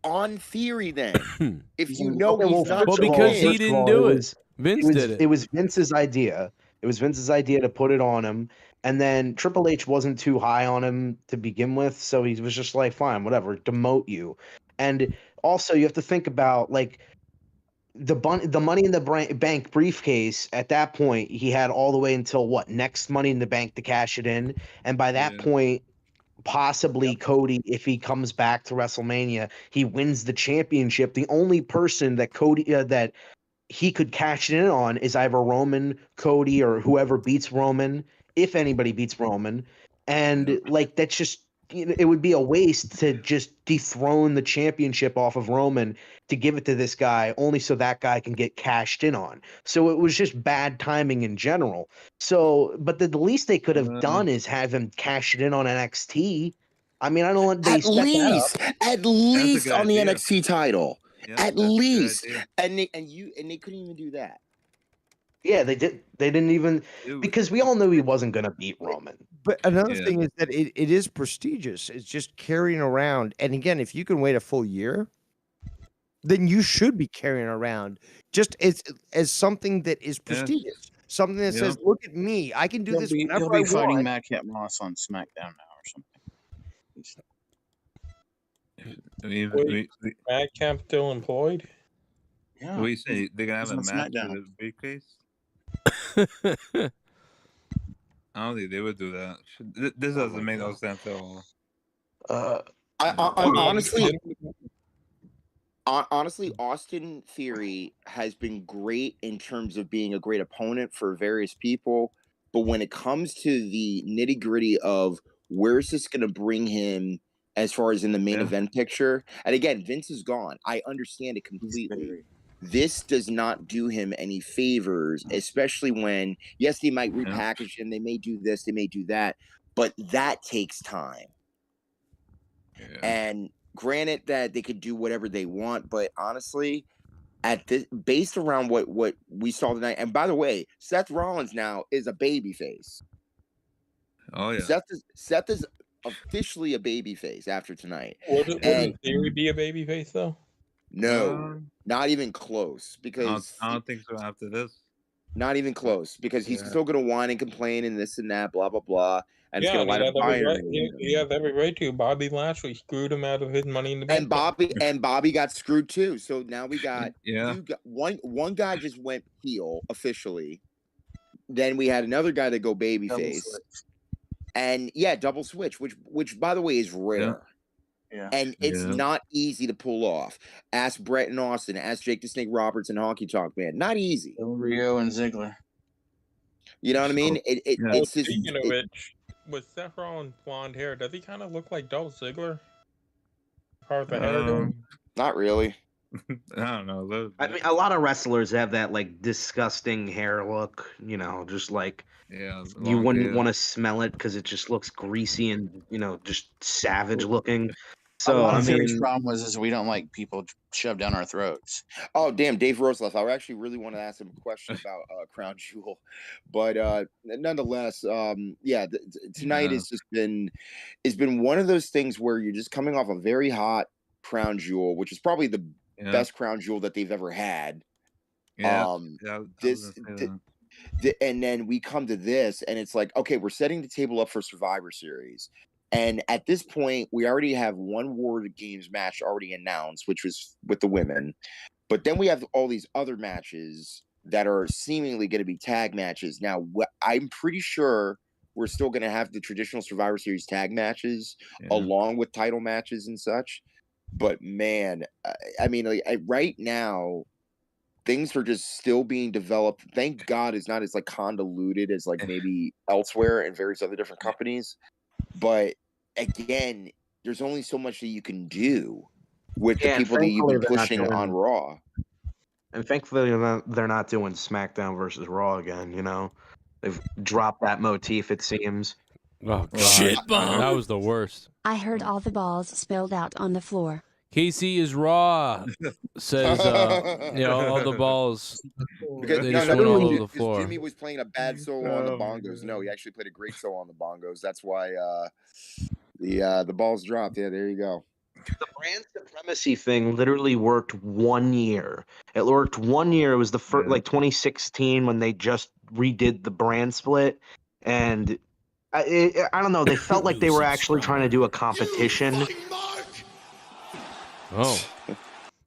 on Theory then? If you know Okay, he's well, not Well, gonna because win? he first of didn't all, do it. was- Vince was, did it. It was Vince's idea. It was Vince's idea to put it on him, and then Triple H wasn't too high on him to begin with, so he was just like, "Fine, whatever, demote you." And also, you have to think about like the Money in the Bank briefcase. At that point, he had all the way until what next Money in the Bank to cash it in, and by that point, possibly Cody, if he comes back to WrestleMania, he wins the championship. The only person that Cody that he could cash it in on is either Roman, Cody, or whoever beats Roman, if anybody beats Roman. And like that's just it would be a waste to just dethrone the championship off of Roman to give it to this guy only so that guy can get cashed in on. So it was just bad timing in general. So, but the least they could have done is have him cash it in on NXT. I mean, I don't want they At set that least good on the idea. NXT title. Yeah, At that's a good least, idea. and they couldn't even do that. Yeah, they did. They didn't even because we all knew he wasn't going to beat Roman. But another Yeah. thing is that it is prestigious. It's just carrying around. And again, if you can wait a full year, then you should be carrying around just as something that is prestigious. Something that says, look at me. I can do this whenever He'll be I fighting want. Madcap Moss on SmackDown now or something. I mean, Wait, Madcap still employed? Yeah. what do you say? They're gonna have He's a on match SmackDown. with a briefcase? I don't think they would do that. This doesn't make no sense at all. Honestly, Austin Theory has been great in terms of being a great opponent for various people. But when it comes to the nitty gritty of where's this going to bring him as far as in the main event picture, and again, Vince is gone. I understand it completely. This does not do him any favors, especially when, yes, they might repackage him. They may do this, they may do that, but that takes time. And granted that they could do whatever they want, but honestly, at this, based around what we saw tonight, and by the way, Seth Rollins now is a babyface. Oh yeah, Seth is officially a babyface after tonight. Wouldn't Theory be a babyface though? No, not even close. Because I don't think so after this. Not even close, because he's still going to whine and complain and this and that, blah blah blah, and it's Yeah, going to light a fire. he has every right to. Bobby Lashley screwed him out of his Money in the Bank. And Bobby got screwed too. So now we got Yeah. you got one guy just went heel officially. Then we had another guy that go babyface. And double switch, which by the way is rare. Yeah. And it's not easy to pull off. Ask Brett and Austin, ask Jake the Snake Roberts and Honky Tonk Man. Not easy. Rio and Ziggler. You know what I mean? It's just, Speaking of which, with Seth Rollins' blonde hair, does he kind of look like Dolph Ziggler? How's the hair doing? Not really. I don't know. I mean, a lot of wrestlers have that like disgusting hair look. You know, just like you wouldn't want to smell it because it just looks greasy and just savage looking. So I Theory's mean, problem is we don't like people shoved down our throats. Oh damn, Dave Rose left. I actually really want to ask him a question about Crown Jewel, but nonetheless, tonight has just been one of those things where you're just coming off a very hot Crown Jewel, which is probably the best Crown Jewel that they've ever had. And then we come to this, and it's like, okay, we're setting the table up for Survivor Series. And at this point, we already have one War Games match already announced, which was with the women. But then we have all these other matches that are seemingly going to be tag matches. Now, I'm pretty sure we're still going to have the traditional Survivor Series tag matches along with title matches and such. But man, I mean, like, right now, things are just still being developed. Thank God it's not as like convoluted as like maybe elsewhere in various other different companies. But again, there's only so much that you can do with the people that you've been pushing on Raw. And thankfully, they're not doing SmackDown versus Raw again. You know, they've dropped that motif. It seems. Oh God, that was the worst. I heard all the balls spilled out on the floor. Casey is raw. Says, all the balls. Because, They just went all over the floor. Jimmy was playing a bad solo on the bongos. No, he actually played a great solo on the bongos. That's why the balls dropped. Yeah, there you go. The brand supremacy thing literally worked 1 year. It worked 1 year. It was the first, like 2016, when they just redid the brand split, and I don't know. They felt like they were actually trying to do a competition. Oh.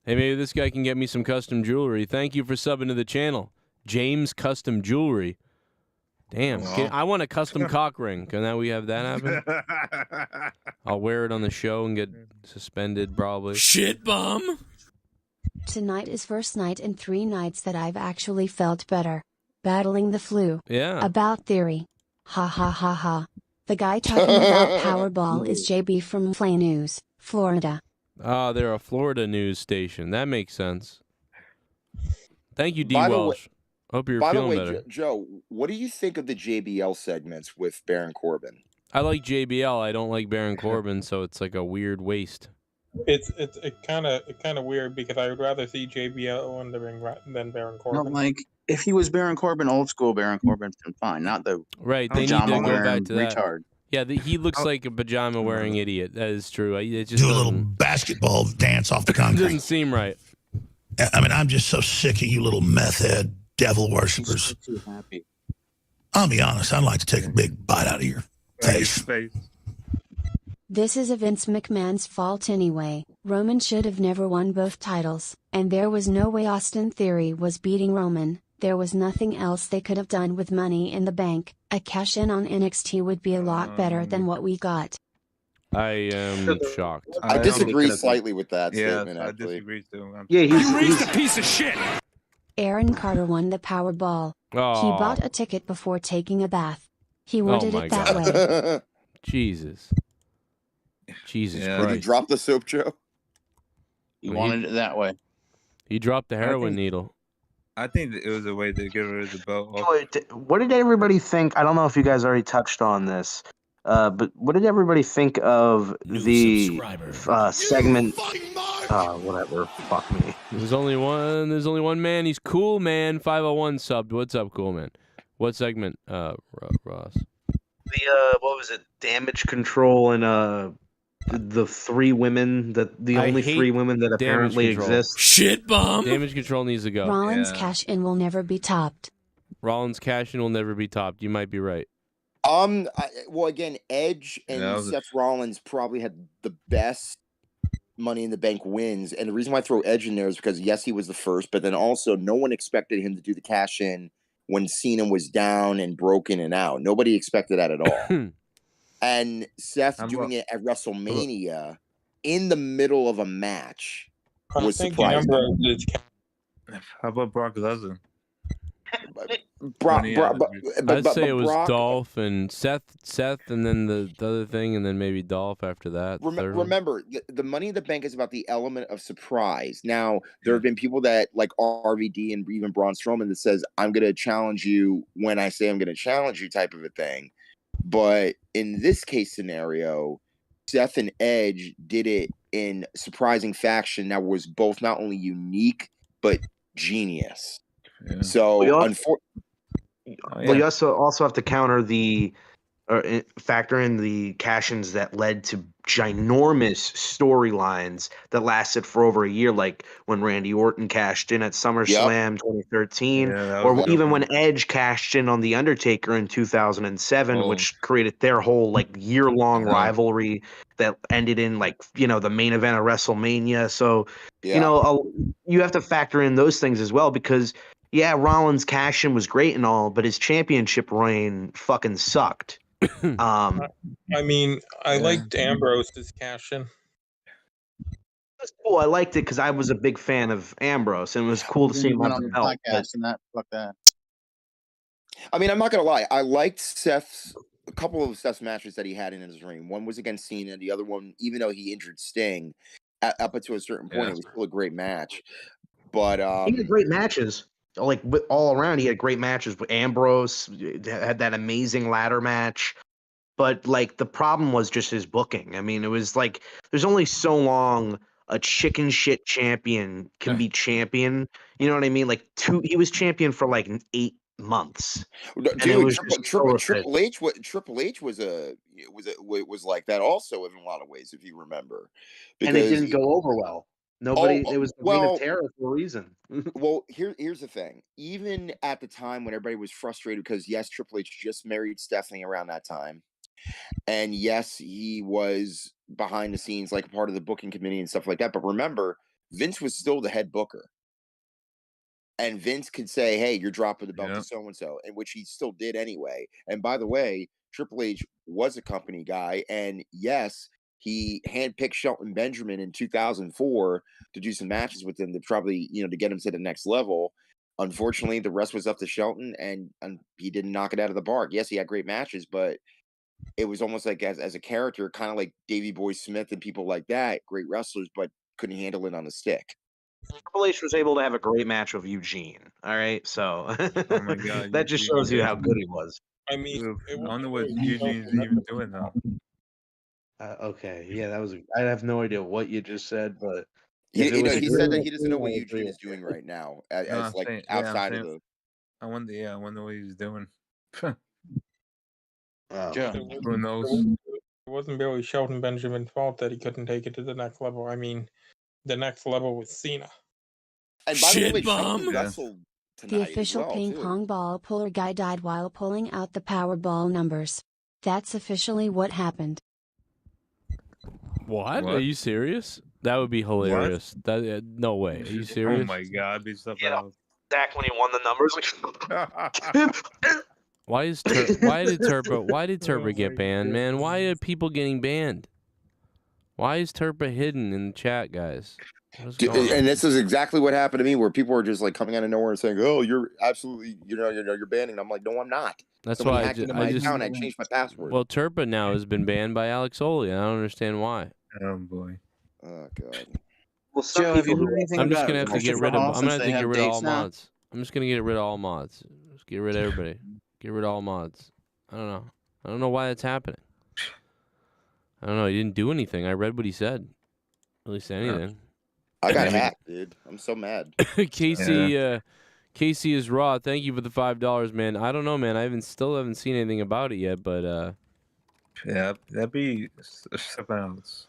Hey, maybe this guy can get me some custom jewelry. Thank you for subbing to the channel. James Custom Jewelry. Damn. I want a custom cock ring. Can we have that happen? I'll wear it on the show and get suspended probably. Shit bum. Tonight is first night in 3 nights that I've actually felt better. Battling the flu. Yeah. About theory. Ha ha ha ha. The guy talking about Powerball is JB from Flay News, Florida. Ah, they're a Florida news station. That makes sense. Thank you, D. By the way- Welsh. Hope you're By the feeling way, better. Joe, what do you think of the JBL segments with Baron Corbin? I like JBL. I don't like Baron Corbin, so it's like a weird waste. It's kind of weird because I would rather see JBL in the ring than Baron Corbin. No, like if he was Baron Corbin, old school Baron Corbin's been fine. Not the Right, they need to go pajama-wearing back to that. retard. Yeah, he looks like a pajama-wearing idiot. That is true. It just Do a little basketball dance off the concrete. doesn't seem right. I mean, I'm just so sick of you little meth head devil worshippers. Too happy. I'll be honest, I'd like to take a big bite out of your face. This is a Vince McMahon's fault anyway. Roman should have never won both titles, and there was no way Austin Theory was beating Roman. There was nothing else they could have done with Money in the Bank. A cash-in on NXT would be a lot better than what we got. I am shocked. I disagree slightly with that statement, I actually. disagree too. Yeah, You raised a piece of shit. Aaron Carter won the Powerball. He Oh, bought a ticket before taking a bath. He wanted my it that God. way. Jesus. Jesus Yeah. Did you Christ. drop the soap, Joe? He wanted it that way. He dropped the heroin think- needle. I think that it was a way to get rid of the belt. What did everybody think? I don't know if you guys already touched on this, but what did everybody think of the segment? Whatever. Fuck me. There's only one man. He's Cool Man 501 subbed. What's up, Cool Man? What segment, Ross? The what was it? Damage control and the 3 women the I only hate 3 women that Damage apparently Control. exist. Shit bum. Damage control needs to go. Rollins cash-in will never be topped. Rollins cash-in will never be topped. You might be right. Well, again, Edge and Seth Rollins probably had the best Money in the Bank wins, and the reason why I throw Edge in there is because yes, he was the first, but then also no one expected him to do the cash-in when Cena was down and broken and out. Nobody expected that at all. And Seth doing it at WrestleMania in the middle of a match was surprising. How about Brock Lesnar? I'd say it was Dolph and Seth, and then the other thing, and then maybe Dolph after that. Remember, the Money in the Bank is about the element of surprise. Now, there have been people that, like RVD and even Braun Strowman, that says, I'm going to challenge you when I say I'm going to challenge you type of a thing. But in this case scenario, Seth and Edge did it in surprising fashion that was both not only unique, but genius. Yeah. So, Well, you also have to counter factor in the cash-ins that led to ginormous storylines that lasted for over a year, like when Randy Orton cashed in at SummerSlam 2013, or even when Edge cashed in on The Undertaker in 2007, which created their whole year-long rivalry that ended in the main event of WrestleMania. So you have to factor in those things as well, because yeah, Rollins' cash-in was great and all, but his championship reign fucking sucked. I mean, I Yeah. liked Ambrose's cash in. That's cool. I liked it because I was a big fan of Ambrose, and it was cool to see Then he him went have on the the belt. But podcast and that fuck that. I mean, I'm not gonna lie. I liked a couple of Seth's matches that he had in his ring. One was against Cena. The other one, even though he injured Sting, up until a certain point, Yeah. it was still a great match. But he had great matches. Like all around, he had great matches with Ambrose. Had that amazing ladder match. But like the problem was just his booking. I mean, it was like there's only so long a chicken shit champion can be champion. You know what I mean? Like he was champion for like 8 months. And it dude, was Triple H, Triple H was like that also in a lot of ways, if you remember, and it didn't go over well. Nobody. It was the reign of terror for a reason. Well, here's the thing. Even at the time when everybody was frustrated because yes, Triple H just married Stephanie around that time, and yes, he was behind the scenes like a part of the booking committee and stuff like that. But remember, Vince was still the head booker. And Vince could say, hey, you're dropping the belt to so-and-so, and which he still did anyway. And by the way, Triple H was a company guy. And yes, he handpicked Shelton Benjamin in 2004 to do some matches with him to probably, to get him to the next level. Unfortunately, the rest was up to Shelton, and he didn't knock it out of the park. Yes, he had great matches, but it was almost like as a character, kind of like Davey Boy Smith and people like that, great wrestlers, but couldn't handle it on the stick. Triple H was able to have a great match with Eugene. All right, so Oh my God, that just shows you how good he was. I mean, I wonder what Eugene's even doing now. Okay, yeah, that was. I have no idea what you just said, but He said that he doesn't know what Eugene is doing right now, No, as I'm like saying- outside I'm of saying- the. I wonder what he's doing. Who knows? It wasn't really Shelton Benjamin's fault that he couldn't take it to the next level. I mean, the next level was Cena. And by the way, Shelton bum. wrestled tonight The as official well, ping too. pong ball puller guy died while pulling out the Powerball numbers. That's officially what happened. What? Are you serious? That would be hilarious. That no way. Are you serious? Oh my God, be stuff else. Zach, when he won the numbers, Why did Turbo get banned, man? Why are people getting banned? Why is Turbo hidden in the chat, guys? What's going on? And this is exactly what happened to me, where people were just like coming out of nowhere and saying, "Oh, you're absolutely, you're banning." I'm like, "No, I'm not." That's Somebody why hacked into my account. I changed my password. Well, Turpa now has been banned by Alex Oli. I don't understand why. Oh boy. Oh God. Well, Joe, have you heard anything I'm just about gonna have to get Christopher rid of. Hall I'm gonna since have they to get have rid of all dates now? mods. I'm just gonna get rid of all mods. Just get rid of everybody. Get rid of all mods. I don't know. I don't know why that's happening. I don't know. He didn't do anything. I read what he said. At least anything. I got hacked, dude. I'm so mad. Casey is raw. Thank you for the $5, man. I don't know, man. I still haven't seen anything about it yet, but yeah, that'd be something else.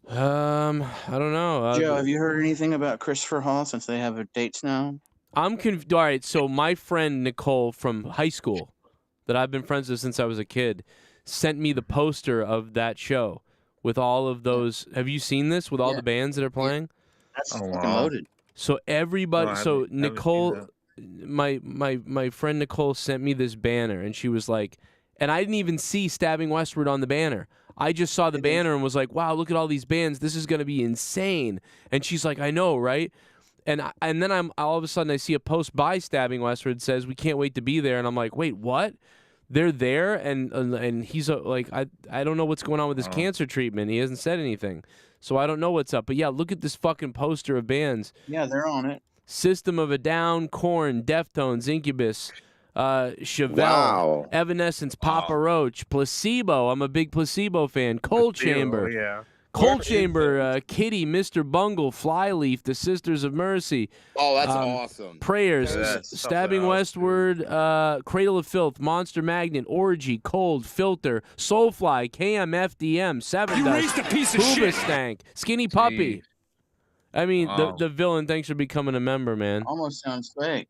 I don't know. Joe, have you heard anything about Christopher Hall since they have dates now? I'm confused. All right, so my friend Nicole from high school, that I've been friends with since I was a kid, sent me the poster of that show with all of those. Have you seen this with all the bands that are playing? That's Oh, fucking wow. loaded. So everybody, No, I so haven't seen Nicole, that. my friend Nicole sent me this banner, and she was like, and I didn't even see Stabbing Westward on the banner. I just saw the banner and was like, wow, look at all these bands. This is gonna be insane. And she's like, I know, right? And then I'm all of a sudden I see a post by Stabbing Westward that says we can't wait to be there, and I'm like, wait, what? They're there, and he's like, I don't know what's going on with his cancer treatment. He hasn't said anything, so I don't know what's up. But yeah, look at this fucking poster of bands. Yeah, they're on it. System of a Down, Korn, Deftones, Incubus, Chevelle, Wow. Evanescence, Papa Roach, Placebo. I'm a big Placebo fan. Cold Chamber. Yeah. Cold Chamber, Kitty, Mr. Bungle, Flyleaf, The Sisters of Mercy. Oh, that's awesome. Prayers, Yeah, that's Stabbing something else, Westward, Cradle of Filth, Monster Magnet, Orgy, Cold, Filter, Soulfly, KMFDM, Seven You Dust, raised a piece of shit. Stank, Skinny Puppy. Jeez. I mean, Wow. the villain, thanks for becoming a member, man. Almost sounds fake.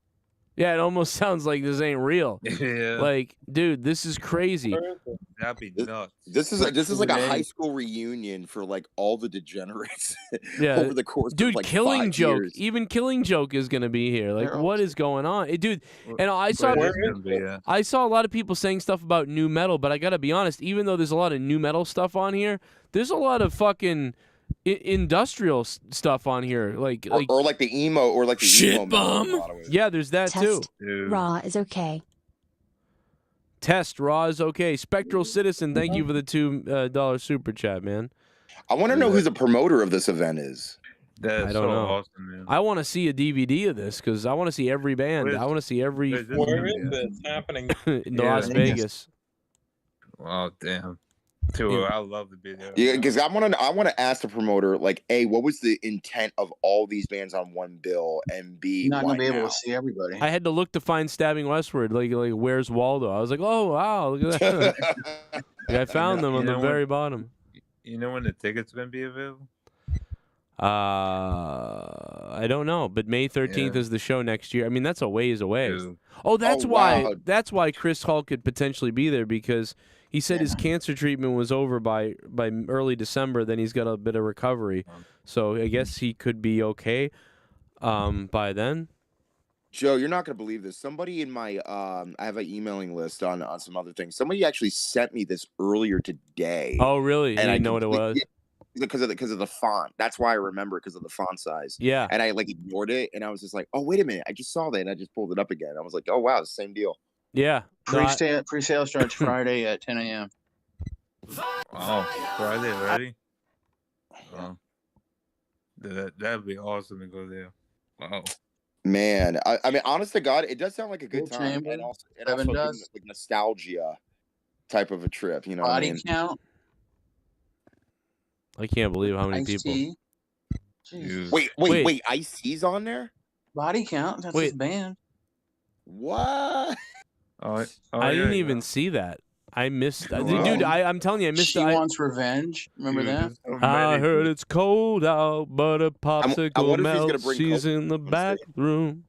Yeah, it almost sounds like this ain't real. Yeah. Like, dude, this is crazy. That'd be nuts. This is like a high school reunion for like all the degenerates Yeah, over the course dude, of like Killing 5 Joke, years. even Killing Joke is gonna be here. Like, what is going on, dude? And I saw, I saw a lot of people saying stuff about new metal, but I gotta be honest. Even though there's a lot of new metal stuff on here, there's a lot of fucking industrial stuff on here, like or like the emo, or like the shit emo metal in a bum. lot of ways. Yeah, there's that Test too. raw is okay. Test raw is okay. Spectral Citizen, thank you for the $2 super chat, man. I want to know who the promoter of this event is. That's I don't know. awesome, man. I want to see a DVD of this because I want to see every band. I want to see every. Where is this happening? In Las Vegas. Oh damn. Dude, I love to be there. Yeah, because I want to ask the promoter, like, A, what was the intent of all these bands on one bill, and B, You're not why gonna be able now? to see everybody. I had to look to find Stabbing Westward, like where's Waldo? I was like, oh wow, look at that. I found them on the very bottom. You know when the tickets gonna be available? I don't know, but May 13th is the show next year. I mean, that's a ways away. Dude. Oh, that's Oh, why. wow. That's why Chris Hall could potentially be there because he said his cancer treatment was over by early December. Then he's got a bit of recovery, so I guess he could be okay by then. Joe, you're not going to believe this. Somebody in my I have an emailing list on some other things. Somebody actually sent me this earlier today. Oh, really? You And I didn't know what it was? because of the font. That's why I remember it, because of the font size. Yeah. And I like ignored it, and I was just like, oh, wait a minute, I just saw that, and I just pulled it up again. I was like, oh wow, it's the same deal. Yeah. No, Pre-sale starts Friday at 10 a.m. Oh, Friday already? Wow. That'd be awesome to go there. Wow. Man, I mean, honest to God, it does sound like a good Full time, chamber, and also Seven like Dust. nostalgia type of a trip. You know what I Body mean? count. I can't believe how many people. Ice-T. Jesus. Wait, Ice-T's on there? Body count. That's his band. What? I didn't even see that. I missed that. Wow. Dude, I'm telling you, I missed She Wants Revenge. Remember that? I heard it's cold out, but a popsicle wonder if he's gonna melts. bring She's coke in the back room.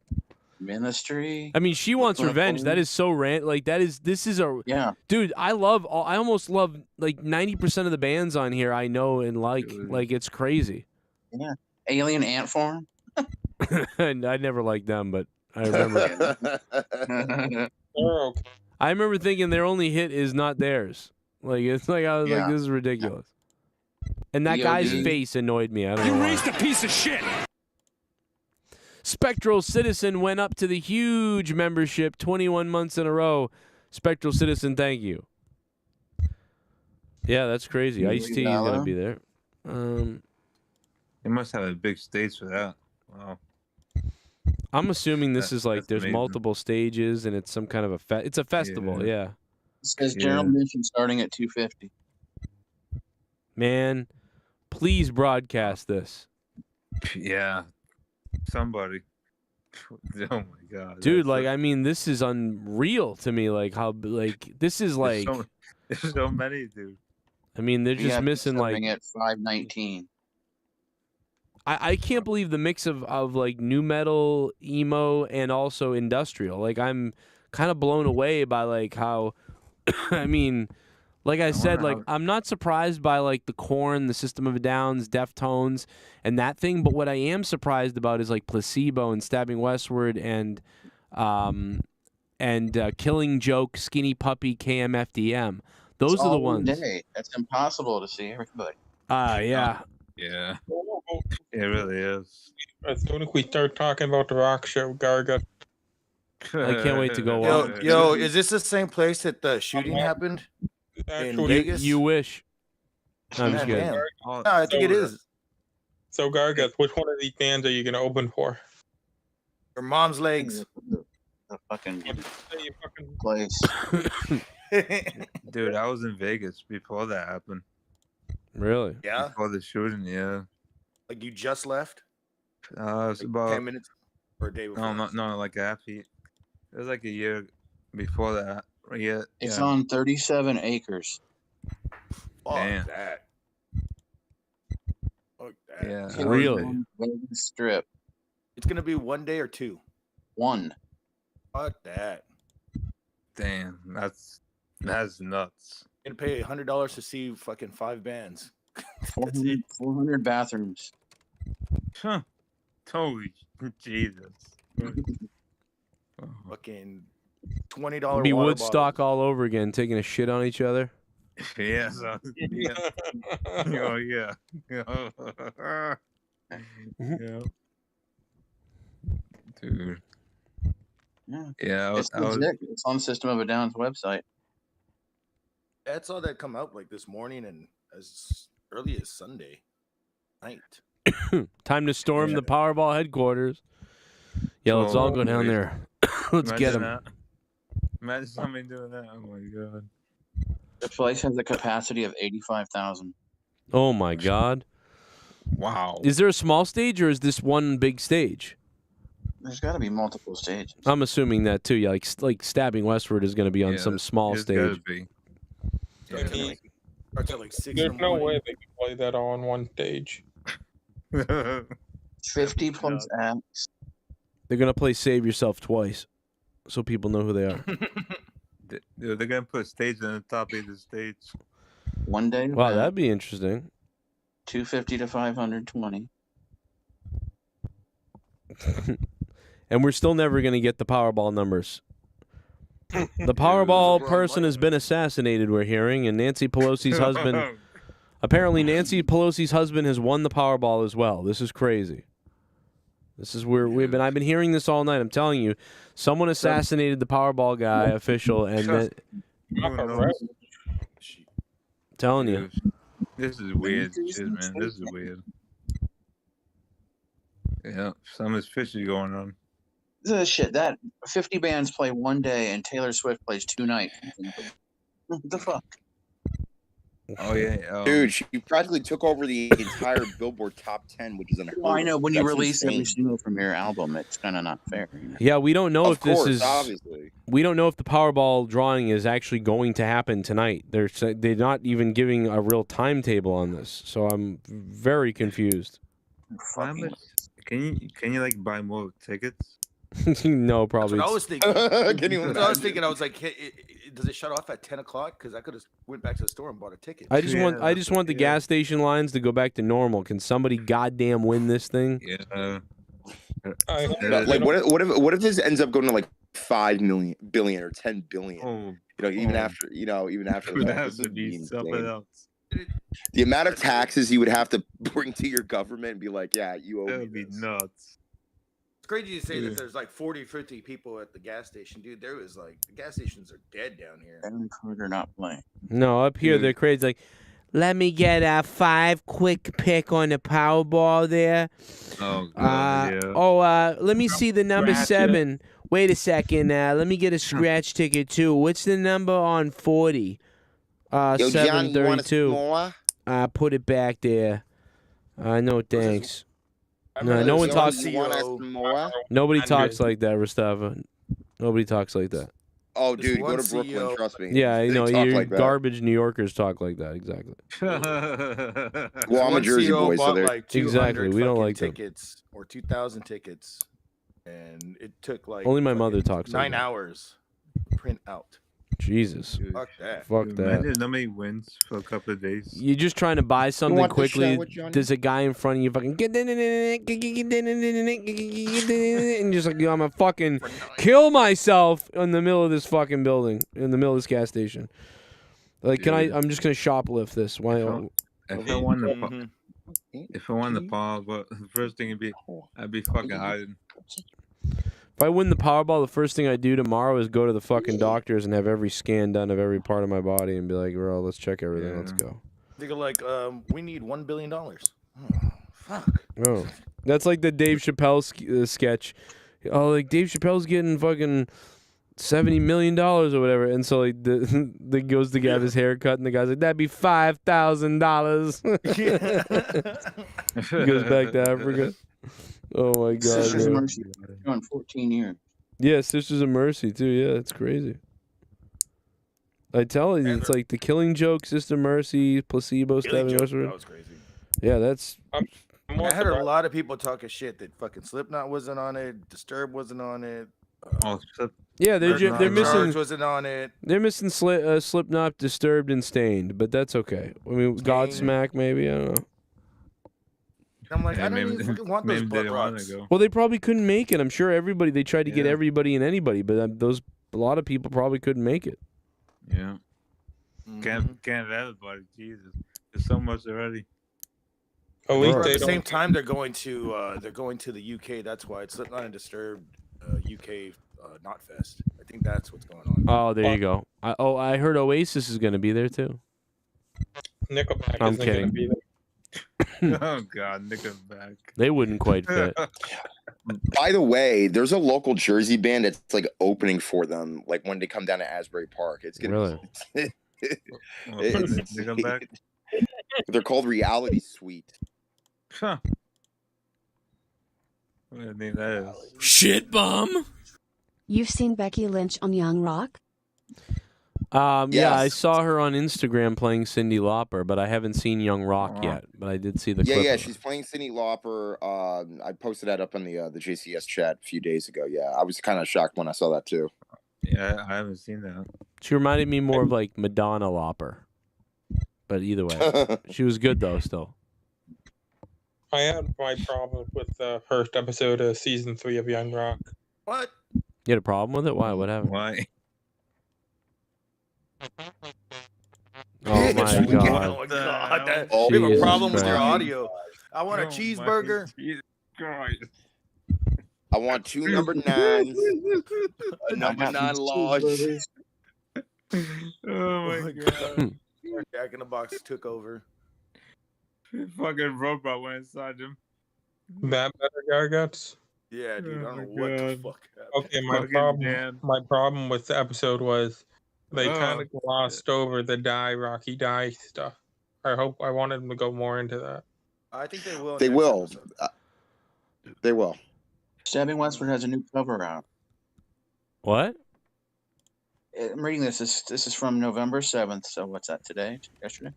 Ministry. I mean, She Wants Revenge. That is so like this is a dude. I almost love like 90% of the bands on here I know and like it's crazy. Yeah. Alien Ant Farm. And I never liked them, but I remember. I remember thinking their only hit is not theirs. Like it's like I was like, this is ridiculous. And that guy's face annoyed me. I don't know. You raised a piece of shit. Spectral Citizen went up to the huge membership 21 months in a row. Spectral Citizen, thank you. Yeah, that's crazy. Ice-T is going to be there. They must have a big stage for that. Wow. I'm assuming this is like that's there's amazing. multiple stages and it's some kind of a it's a festival, yeah. It says general admission starting at $250. Man, please broadcast this. Yeah. Somebody. Oh my god. Dude, like I mean this is unreal to me, like how like this is like There's so many, dude. I mean they're just missing like at $519. I can't believe the mix of like new metal, emo, and also industrial. Like I'm kind of blown away by like how I mean, like I said, like I'm not surprised by like the Korn, the System of a Downs, Deftones, and that thing. But what I am surprised about is like Placebo and Stabbing Westward and Killing Joke, Skinny Puppy, KMFDM. Those It's are the all one ones. day. That's impossible to see everybody. Yeah. Yeah. It really is. As soon as we start talking about the rock show, Garga. I can't wait to go watch. Yo, is this the same place that the shooting happened in Vegas? You wish. I'm just kidding. Damn. No, I think it is. So, Garga, which one of these bands are you going to open for? Your mom's legs. The fucking place. Dude, I was in Vegas before that happened. Really? Yeah. Before the shooting, yeah. Like you just left? It's about 10 minutes or a day before. No, like a half year. It was like a year before that. Yeah. It's on 37 acres. Fuck Damn. that. Fuck that. Yeah. Really? Vegas Strip. It's gonna be 1 day or 2. 1. Fuck that. Damn, that's nuts. Gonna pay $100 to see fucking 5 bands. 400 bathrooms. Huh. Holy Jesus. Fucking $20 Be water Woodstock all over again, taking a shit on each other. Yeah, so, yeah. Oh, yeah. Yeah. Dude. Yeah, It's legit. It's on System of a Down's website. I saw that come out like this morning and as early as Sunday night. Time to storm the Powerball headquarters. Yeah, let's all go down there. Let's get them. Imagine somebody doing that. Oh my god. The place has a capacity of 85,000. Oh my god. Wow. Is there a small stage or is this one big stage? There's got to be multiple stages. I'm assuming that too. Yeah, like Stabbing Westward is going to be on some small It's stage. gotta be. Starts at like 6 in There's the no morning. way they can play that all on one stage. 50 plus acts. They're going to play Save Yourself twice, so people know who they are. They're gonna put stage on the top of the stage. One day. Wow, that'd be interesting. 250 to 520. And we're still never going to get the Powerball numbers. The Powerball person has been assassinated, we're hearing, and Nancy Pelosi's husband... Apparently, Nancy Pelosi's husband has won the Powerball as well. This is crazy. This is where I've been hearing this all night. I'm telling you, someone assassinated the Powerball guy, official, and then... Telling you. This is weird shit, man. This is weird. Yeah, something's fishy going on. This is shit. That 50 bands play one day and Taylor Swift plays 2 nights. What the fuck? Oh yeah, dude, she practically took over the entire Billboard top 10, which is an. Well, I know when you release every single from your album, it's kind of not fair. Yeah, we don't know if this is. Obviously. We don't know if the Powerball drawing is actually going to happen tonight. They're not even giving a real timetable on this, so I'm very confused. Can you like buy more tickets? No, probably. That's what I was thinking. I was like, hey, does it shut off at 10 o'clock? Because I could have went back to the store and bought a ticket. I just want the gas station lines to go back to normal. Can somebody goddamn win this thing? Yeah. Like what if this ends up going to like 5 billion or 10 billion? Even after that would be something else. The amount of taxes he would have to bring to your government and be like, yeah, you owe me. That would be nuts. It's crazy to say that there's like 40, 50 people at the gas station, dude. There was like the gas stations are dead down here. And they're not playing. No, up here they're crazy. Like, let me get a 5 quick pick on the Powerball there. Oh, let me see the number 7. Wait a second. Let me get a scratch ticket too. What's the number on 40? Yo, John, you want 732. Put it back there. No, thanks. No, no one talks. Nobody talks like that, Rastava. Nobody talks like that. Oh, dude, go to Brooklyn. Trust me. Yeah, They you know, talk you like that. garbage New Yorkers talk like that. Exactly. Well, I'm a Jersey boy, so they're like exactly. We don't like them. tickets or 2,000 tickets, and it took like Only my mother talks like 9 that. hours to print out. Jesus. Fuck that. Fuck Imagine that. nobody wins for a couple of days. You're just trying to buy something want the quickly. show with Johnny? There's a guy in front of you fucking and just like, I'm gonna fucking kill myself in the middle of this fucking building, in the middle of this gas station. Like, I'm just gonna shoplift this. Why? If I won the Powerball, the first thing I'd be fucking hiding. If I win the Powerball, the first thing I do tomorrow is go to the fucking doctors and have every scan done of every part of my body and be like, bro, let's check everything. Let's go. They go like, we need $1 billion. Oh, fuck. Oh, that's like the Dave Chappelle sketch. Oh, like Dave Chappelle's getting fucking $70 million or whatever, and so like the goes to get his hair cut, and the guy's like, that'd be $5,000. He goes back to Africa. Oh my god. Sisters of man. Mercy. Going 14 years. Yeah, Sisters of Mercy too. Yeah, it's crazy. I tell you, it's like The Killing Joke, Sister Mercy, Placebo, Stabbing Westward. That was crazy. Yeah, that's. I heard a lot of people talking shit that fucking Slipknot wasn't on it, Disturbed wasn't on it. Yeah, they're missing. Charge wasn't on it. They're missing Slipknot, Disturbed, and Stained, but that's okay. I mean, Godsmack maybe. I don't know. I'm like, I don't even fucking want those butt rods. Well, they probably couldn't make it. I'm sure they tried to get everybody and anybody, but a lot of people probably couldn't make it. Yeah. Can't everybody. Jesus, there's so much already. At least at the same time, they're going to the UK. That's why it's Slipknot and Disturbed UK Knotfest. I think that's what's going on. Oh, there you go. I heard Oasis is going to be there too. Nickelback I'm isn't kidding. going to be there. Oh God, Nickelback. They wouldn't quite fit. By the way, there's a local Jersey band that's like opening for them, like when they come down to Asbury Park. It's gonna be. Nickelback? They're called Reality Suite. Huh. What do you think that is? Shit bum. You've seen Becky Lynch on Young Rock? Yeah, I saw her on Instagram playing Cyndi Lauper, but I haven't seen Young Rock yet. But I did see the clip. Yeah, of she's playing Cyndi Lauper. I posted that up on the JCS chat a few days ago. Yeah, I was kind of shocked when I saw that too. Yeah, I haven't seen that. She reminded me more of like Madonna Lauper. But either way, she was good though still. I had my problem with the first episode of season 3 of Young Rock. What? You had a problem with it? Why? What happened? Why? Oh my god! Oh my god! Oh, we have a Jesus problem with your Christ. audio. I want a cheeseburger. I want 2 number 9s, a number 9 large. Oh my god! Jack in the Box took over. Fucking robot went inside him. That better, Garguts? Yeah, dude. I don't know Oh what the God. fuck happened. Okay, Dan. my problem with the episode was they kind Oh, of glossed over the Rocky Die stuff. I wanted them to go more into that. I think they will. They next will. episode. They will. Stabbing Westward has a new cover out. What? I'm reading this. This is from November 7th. So what's that today? Yesterday?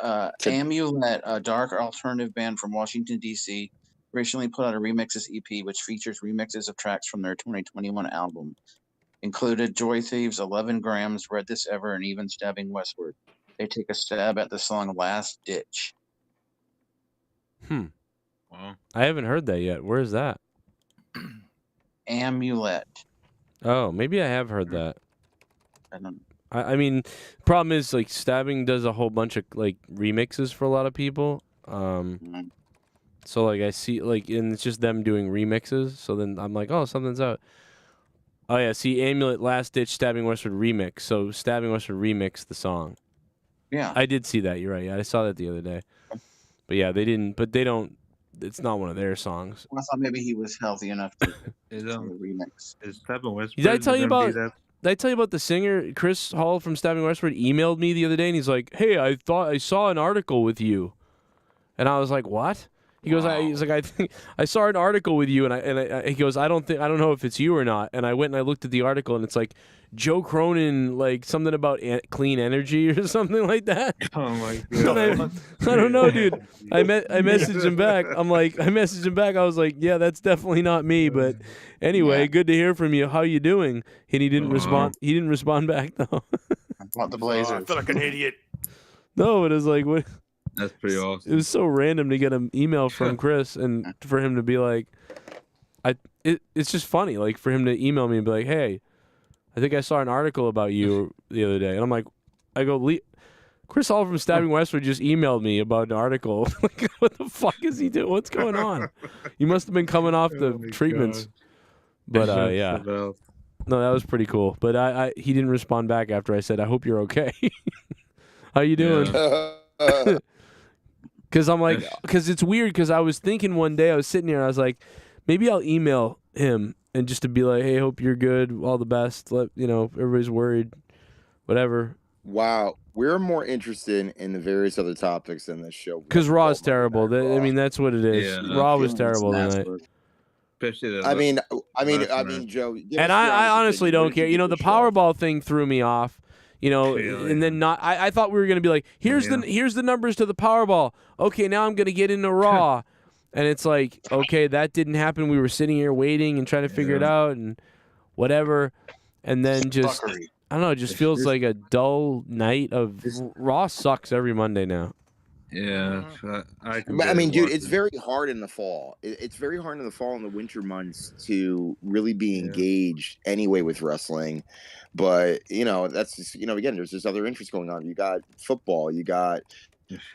Amulet, a dark alternative band from Washington, D.C., recently put out a remixes EP, which features remixes of tracks from their 2021 album. Included Joy Thieves, 11 Grams, Read This Ever, and even Stabbing Westward. They take a stab at the song Last Ditch. Wow. I haven't heard that yet. Where is that? Amulet. Oh, maybe I have heard that. I don't. I mean, problem is like Stabbing does a whole bunch of like remixes for a lot of people. So like I see like and it's just them doing remixes. So then I'm like, oh, something's out. Oh yeah, see Amulet Last Ditch Stabbing Westward remix. So Stabbing Westward remixed the song. Yeah. I did see that. You're right. Yeah, I saw that the other day. But yeah, they didn't. But they don't. It's not one of their songs. I thought maybe he was healthy enough to do a remix. Is Stabbing Westward? Did I tell you gonna be about? Did I tell you about the singer Chris Hall from Stabbing Westward emailed me the other day and he's like, "Hey, I thought I saw an article with you," and I was like, "What?" He goes, "He's like, I think I saw an article with you," and he goes, "I don't know if it's you or not." And I went and I looked at the article and it's like Joe Cronin, like something about clean energy or something like that. Oh my god! I don't know, dude. I messaged him back. I messaged him back. I was like, "Yeah, that's definitely not me." But anyway, good to hear from you. How you doing? And he didn't respond. He didn't respond back though. Want the Blazers? I feel like an idiot. No, it was like what. That's pretty awesome. It was so random to get an email from Chris and for him to be like, it's just funny, like for him to email me and be like, "Hey, I think I saw an article about you the other day," and I'm like, Chris Hall from Stabbing Westward just emailed me about an article. Like, what the fuck is he doing? What's going on? You must have been coming off the treatments. God. But yeah, no, that was pretty cool. But he didn't respond back after I said, "I hope you're okay." How you doing? Yeah. Because I'm like, because it's weird. Because I was thinking one day, I was sitting here, and I was like, maybe I'll email him and just to be like, "Hey, hope you're good, all the best." Everybody's worried, whatever. Wow, we're more interested in the various other topics in this show. Because Raw is terrible. I mean, that's what it is. Yeah. Raw was terrible tonight. Especially I mean, Joe. give And us your I honest honestly opinion. What don't did you care. You know, the think of Powerball thing threw me off. And then not. I thought we were gonna be like, here's the numbers to the Powerball. Okay, now I'm gonna get into Raw. And it's like, okay, that didn't happen. We were sitting here waiting and trying to figure it out and whatever. And then just, Fuckery. I don't know, it just feels like a dull night of Raw sucks every Monday now. Yeah, I can. But I mean, barely dude, watch it's it. very hard in the fall. It's very hard in the fall and the winter months to really be engaged anyway with wrestling. But you know, that's just, you know, again, there's this other interest going on. You got football, you got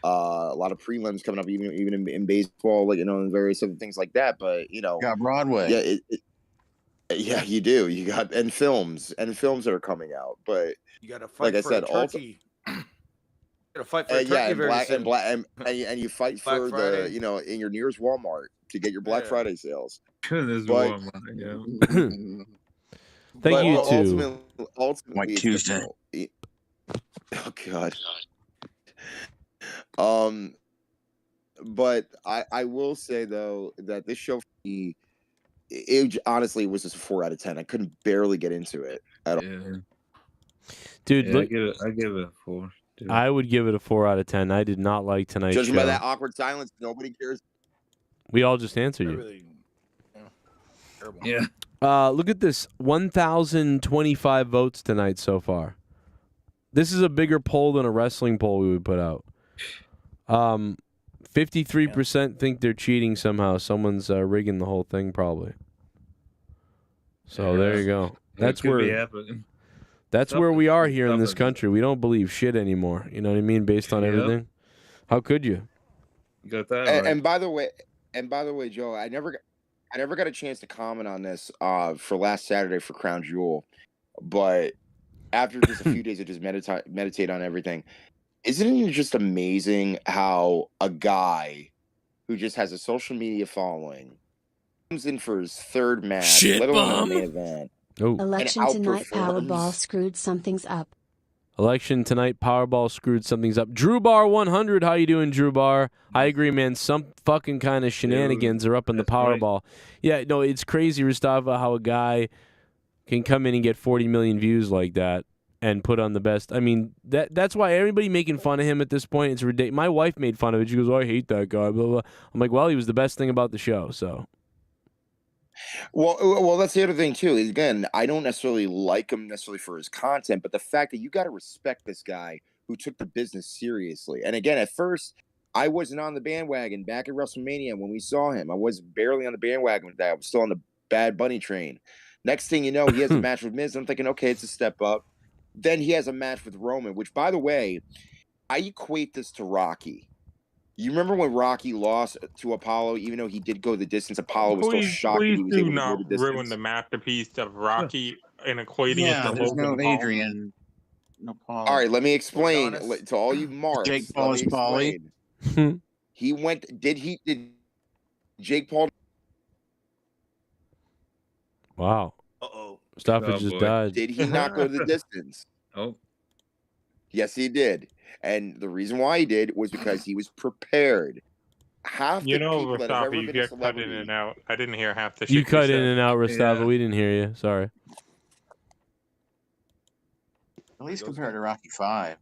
a lot of prelims coming up, even in baseball, like, you know, and various other things like that. But you know, Got Broadway. yeah, yeah, you do. You got and films that are coming out. But You got to fight like I for said, a turkey. You got to fight for a turkey yeah, and very soon. and you fight Black for Friday. the, you know, in your nearest Walmart to get your Black Friday sales. This But- Walmart, yeah. Thank but you, too. ultimately, White it's Tuesday. difficult. Oh God. But I will say though that this show for me, it honestly was just a 4 out of 10. I couldn't barely get into it at all. Yeah. Dude, Yeah, look, I give it a 4. Dude. I would give it a 4 out of 10. I did not like tonight's Judging show. by that awkward silence, nobody cares. We all just answered you. Really, terrible. Yeah. Look at this. 1,025 votes tonight so far. This is a bigger poll than a wrestling poll we would put out. 53% think they're cheating somehow. Someone's rigging the whole thing probably. So there you go. That's could be where happening. that's where we are here in this something. country. We don't believe shit anymore. You know what I mean? Based on Yep. everything. How could you? You got that And, right. and by the way, Joe, I never got a chance to comment on this for last Saturday for Crown Jewel, but after just a few days of just meditate on everything, isn't it just amazing how a guy who just has a social media following comes in for his third match, Shit let alone bomb. a main event, Oh. Election and tonight, outperforms- Powerball screwed something's up. Election tonight, Powerball screwed something's up. Drew Bar 100, how you doing, Drew Bar? I agree, man. Some fucking kind of shenanigans are up in the that's right. Powerball. Yeah, no, it's crazy, Rustava, how a guy can come in and get 40 million views like that and put on the best. I mean, that's why everybody making fun of him at this point. It's ridiculous. My wife made fun of it. She goes, "Oh, I hate that guy." Blah, blah. I'm like, well, he was the best thing about the show. So Well, that's the other thing too. Again, I don't necessarily like him necessarily for his content, but the fact that you got to respect this guy who took the business seriously. And again, at first, I wasn't on the bandwagon back at WrestleMania when we saw him. I was barely on the bandwagon with that. I was still on the Bad Bunny train. Next thing you know, he has a match with Miz. I'm thinking, okay, it's a step up. Then he has a match with Roman, which, by the way, I equate this to Rocky. You remember when Rocky lost to Apollo, even though he did go the distance? Apollo was still shocked that he Please was do able to not go the distance. ruin the masterpiece of Rocky and equating Yeah, it to there's Logan no Paul. Adrian. No Paul. All right, let me explain Adonis. to all you marks. Jake let Paul me is Paulie. explain. He went. Did Jake Paul? wow, Uh-oh. Mustafa Oh, just boy. died. Did he not go the distance? Oh, Yes, he did. And the reason why he did was because he was prepared. Half You the know, people that have Mustafa, ever you been a get cut in celebrity. and out. I didn't hear half the shit You cut in said. and out, Rustava. Yeah. We didn't hear you. Sorry. At least compared to Rocky 5.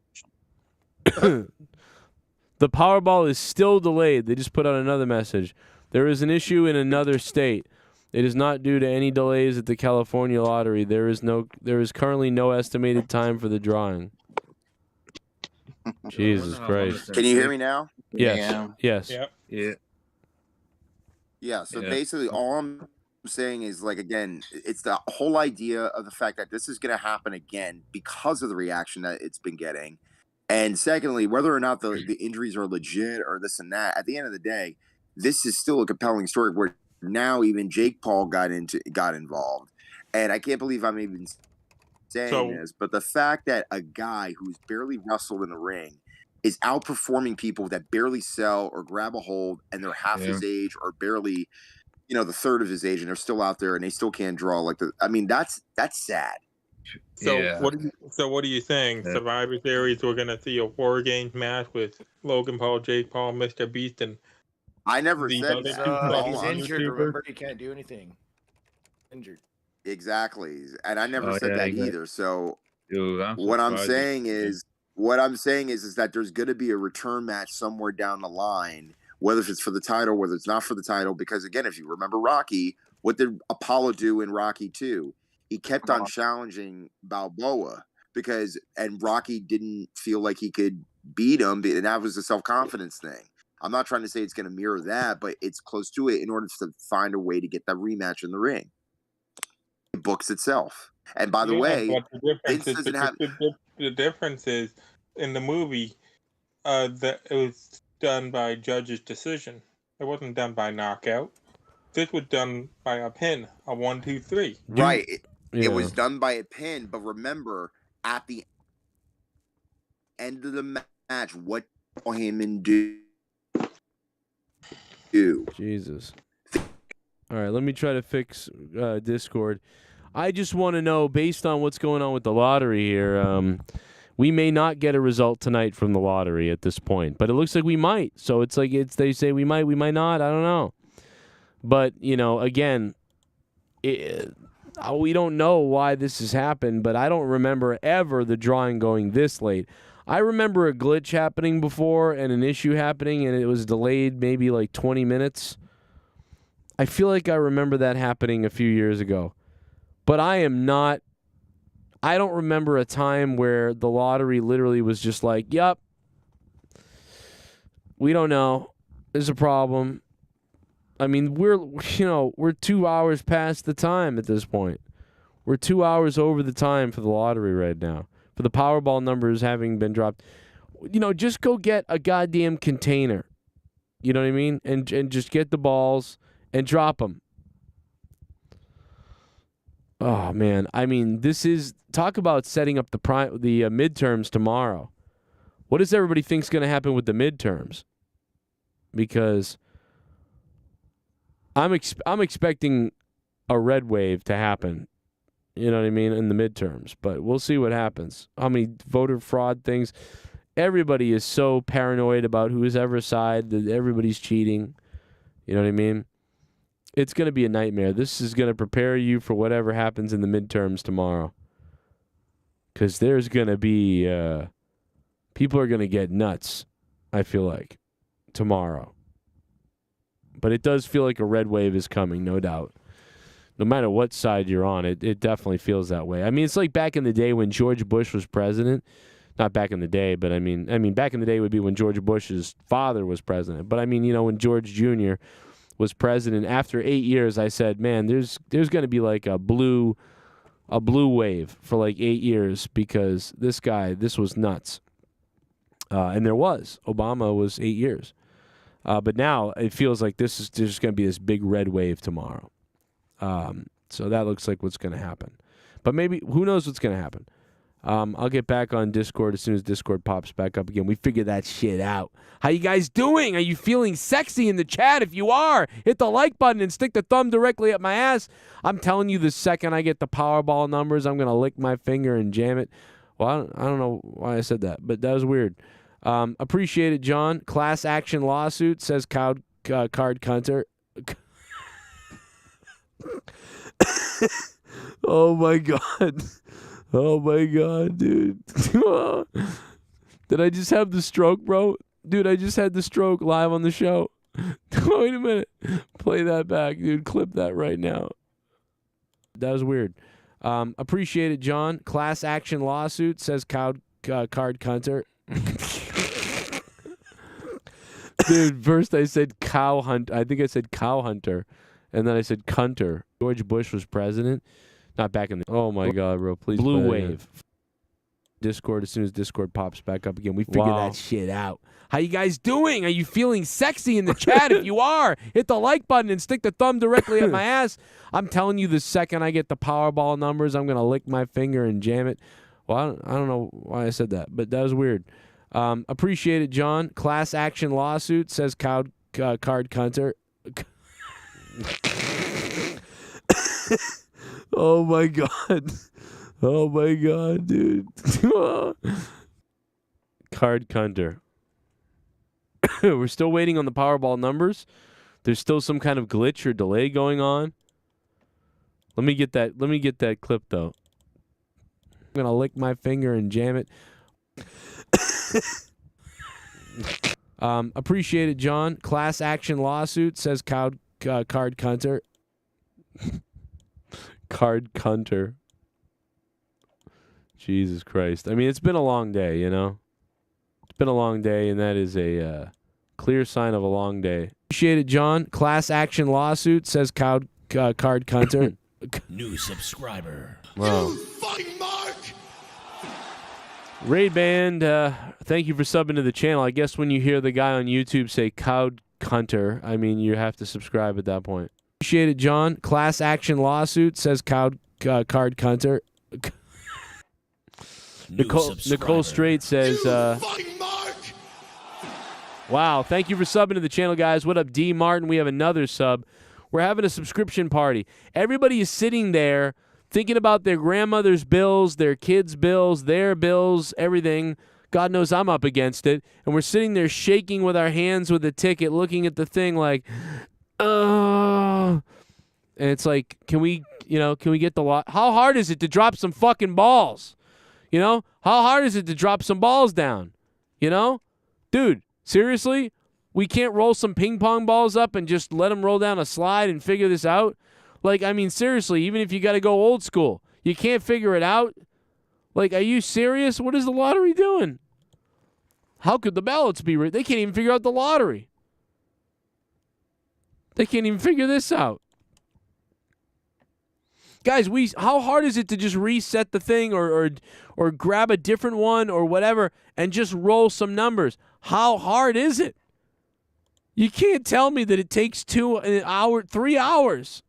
The Powerball is still delayed. They just put out another message. There is an issue in another state. It is not due to any delays at the California lottery. There is currently no estimated time for the drawing. Jesus Christ. Can you hear me now? Yes. Yeah. Yes. Yep. yeah. Yeah. So Yeah. basically, all I'm saying is, like, again, it's the whole idea of the fact that this is going to happen again because of the reaction that it's been getting. And secondly, whether or not the injuries are legit or this and that, at the end of the day, this is still a compelling story where now even Jake Paul got involved. And I can't believe I'm even saying this, but the fact that a guy who's barely wrestled in the ring is outperforming people that barely sell or grab a hold and they're half his age or barely, the third of his age, and they're still out there and they still can't draw that's sad. So what are you saying? Yeah. Survivor Series, we're gonna see a War Games match with Logan Paul, Jake Paul, Mr. Beast, and I never the said other that. two He's on injured. YouTuber? Remember, he can't do anything. Injured. Exactly. And I never Oh, said yeah, that exactly. either. So Dude, I'm what I'm surprised. saying is that there's going to be a return match somewhere down the line whether it's for the title, whether it's not for the title. Because again, if you remember Rocky, what did Apollo do in Rocky 2? He kept on challenging Balboa and Rocky didn't feel like he could beat him, and that was a self-confidence thing. I'm not trying to say it's going to mirror that, but it's close to it in order to find a way to get that rematch in the ring. It books itself. And by the way, the difference is in the movie that it was done by judge's decision. It wasn't done by knockout. This was done by a pin, a 1, 2, 3. Right. It was done by a pin, but remember, at the end of the match, what him do? Jesus. All right, let me try to fix Discord. I just want to know, based on what's going on with the lottery here, we may not get a result tonight from the lottery at this point, but it looks like we might. So it's like they say we might not. I don't know. But, again, we don't know why this has happened, but I don't remember ever the drawing going this late. I remember a glitch happening before and an issue happening, and it was delayed maybe like 20 minutes. I feel like I remember that happening a few years ago. But I don't remember a time where the lottery literally was just like, yep, we don't know. There's a problem. I mean, we're 2 hours past the time at this point. We're 2 hours over the time for the lottery right now. For the Powerball numbers having been dropped. Just go get a goddamn container. You know what I mean? And just get the balls and drop them. Oh, man. I mean, talk about setting up the midterms tomorrow. What does everybody think's going to happen with the midterms? Because I'm expecting a red wave to happen. You know what I mean? In the midterms. But we'll see what happens. How many voter fraud things. Everybody is so paranoid about whoever's side that everybody's cheating. You know what I mean? It's going to be a nightmare. This is going to prepare you for whatever happens in the midterms tomorrow. Because there's going to be... people are going to get nuts, I feel like, tomorrow. But it does feel like a red wave is coming, no doubt. No matter what side you're on, it definitely feels that way. I mean, it's like back in the day when George Bush was president. Not back in the day, but I mean, back in the day would be when George Bush's father was president. But I mean, when George Jr. was president, after 8 years, I said, man, there's going to be like a blue wave for like 8 years because this was nuts. And there was. Obama was 8 years. But now it feels like there's going to be this big red wave tomorrow. So that looks like what's going to happen. But maybe, who knows what's going to happen. I'll get back on Discord as soon as Discord pops back up again. We figure that shit out. How you guys doing? Are you feeling sexy in the chat? If you are, hit the like button and stick the thumb directly up my ass. I'm telling you, the second I get the Powerball numbers, I'm going to lick my finger and jam it. Well, I don't know why I said that, but that was weird. Appreciate it, John. Class action lawsuit, says card cunter. Oh, my God. Oh, my God, dude. Did I just have the stroke, bro? Dude, I just had the stroke live on the show. Wait a minute. Play that back, dude. Clip that right now. That was weird. Appreciate it, John. Class action lawsuit, says card cunter. Dude, first I said cow hunt. I think I said cow hunter. And then I said cunter. George Bush was president. Not back in the... Oh, my God, bro. Please. Blue wave. Discord, as soon as Discord pops back up again. We figure that shit out. How you guys doing? Are you feeling sexy in the chat? If you are, hit the like button and stick the thumb directly up my ass. I'm telling you, the second I get the Powerball numbers, I'm going to lick my finger and jam it. Well, I don't know why I said that, but that was weird. Appreciate it, John. Class action lawsuit, says card cunter. Oh, my God. Oh, my God, dude. Card cunter. We're still waiting on the Powerball numbers. There's still some kind of glitch or delay going on. Let me get that clip, though. I'm going to lick my finger and jam it. Appreciate it, John. Class action lawsuit, says Card Cunter. Card Cunter. Jesus Christ. I mean, it's been a long day, you know? It's been a long day, and that is a clear sign of a long day. Appreciate it, John. Class action lawsuit, says Card Cunter. New subscriber. Wow. Raid Band, thank you for subbing to the channel. I guess when you hear the guy on YouTube say Card Cunter, I mean, you have to subscribe at that point. Appreciate it, John. Class action lawsuit, says Card Cunter. Nicole Strait says, wow, thank you for subbing to the channel, guys. What up, D. Martin? We have another sub. We're having a subscription party. Everybody is sitting there thinking about their grandmother's bills, their kids' bills, their bills, everything. God knows I'm up against it. And we're sitting there shaking with our hands with the ticket, looking at the thing like, oh. And it's like, can we get the lot? How hard is it to drop some fucking balls? You know? How hard is it to drop some balls down? You know? Dude, seriously? We can't roll some ping pong balls up and just let them roll down a slide and figure this out? Like, I mean, seriously, even if you got to go old school, you can't figure it out? Like, are you serious? What is the lottery doing? How could the ballots be They can't even figure out the lottery. They can't even figure this out. Guys, how hard is it to just reset the thing or grab a different one or whatever and just roll some numbers? How hard is it? You can't tell me that it takes 3 hours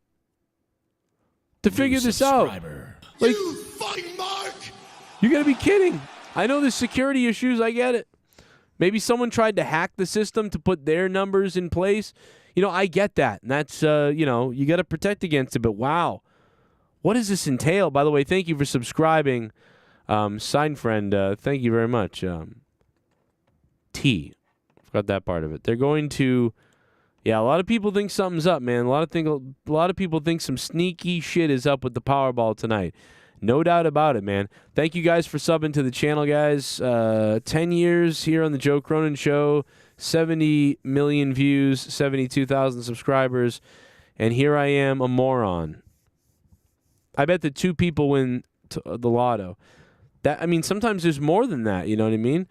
to figure this out. Like, you gotta be kidding. I know there's security issues. I get it. Maybe someone tried to hack the system to put their numbers in place. You know, I get that. And that's, you got to protect against it. But wow. What does this entail? By the way, thank you for subscribing. Sign friend, thank you very much. T. Forgot that part of it. They're going to, a lot of people think something's up, man. A lot of people think some sneaky shit is up with the Powerball tonight. No doubt about it, man. Thank you guys for subbing to the channel, guys. 10 years here on the Joe Cronin Show. 70 million views, 72,000 subscribers. And here I am, a moron. I bet that 2 people win the lotto. I mean, sometimes there's more than that, you know what I mean?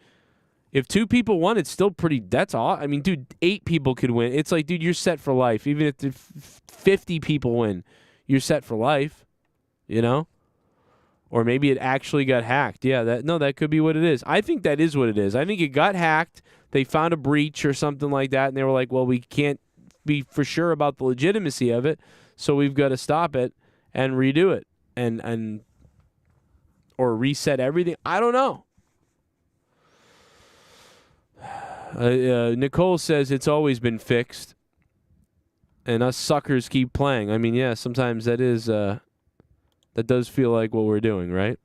If 2 people won, it's still pretty, that's all. I mean, dude, 8 people could win. It's like, dude, you're set for life. Even if 50 people win, you're set for life, you know? Or maybe it actually got hacked. Yeah, that could be what it is. I think that is what it is. I think it got hacked. They found a breach or something like that, and they were like, well, we can't be for sure about the legitimacy of it, so we've got to stop it and redo it or reset everything. I don't know. Nicole says it's always been fixed, and us suckers keep playing. I mean, yeah, sometimes that is that does feel like what we're doing, right?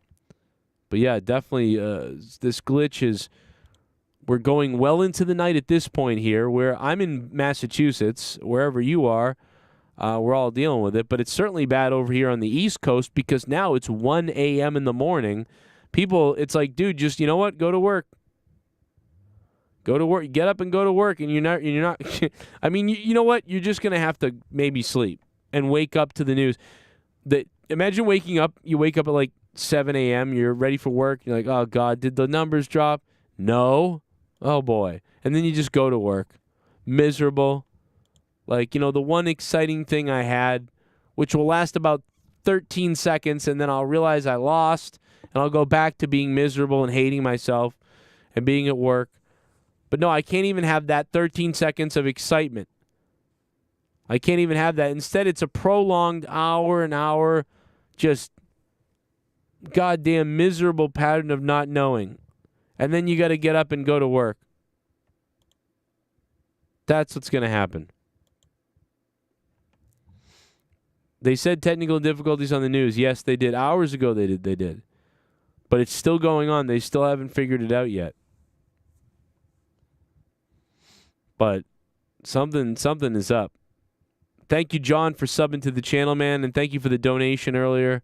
But yeah, definitely this glitch is. We're going well into the night at this point here, where I'm in Massachusetts, wherever you are. We're all dealing with it, but it's certainly bad over here on the East Coast because now it's 1 a.m. in the morning. People, it's like, dude, just, you know what? Go to work. Go to work. Get up and go to work, and you're not. I mean, you know what? You're just gonna have to maybe sleep and wake up to the news. Imagine waking up. You wake up at like 7 a.m. You're ready for work. You're like, oh God, did the numbers drop? No. Oh boy. And then you just go to work, miserable. Like, the one exciting thing I had, which will last about 13 seconds, and then I'll realize I lost, and I'll go back to being miserable and hating myself and being at work. But no, I can't even have that 13 seconds of excitement. I can't even have that. Instead, it's a prolonged hour, just goddamn miserable pattern of not knowing. And then you got to get up and go to work. That's what's going to happen. They said technical difficulties on the news. Yes, they did. Hours ago they did. But it's still going on. They still haven't figured it out yet. But something is up. Thank you, John, for subbing to the channel, man, and thank you for the donation earlier.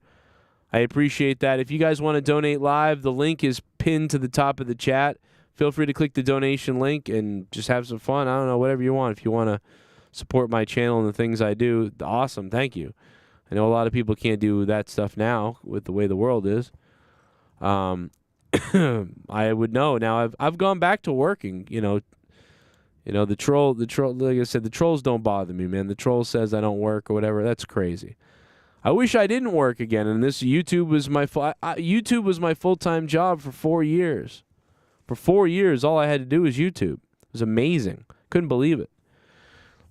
I appreciate that. If you guys want to donate live, the link is pinned to the top of the chat. feel free to click the donation link and just have some fun. I don't know, whatever you want. If you want to support my channel and the things I do, awesome. Thank you. I know a lot of people can't do that stuff now with the way the world is. I would know now. I've gone back to working. You know, the troll. Like I said, the trolls don't bother me, man. The troll says I don't work or whatever. That's crazy. I wish I didn't work again. And this YouTube was my full-time job for 4 years. For 4 years, all I had to do was YouTube. It was amazing. Couldn't believe it.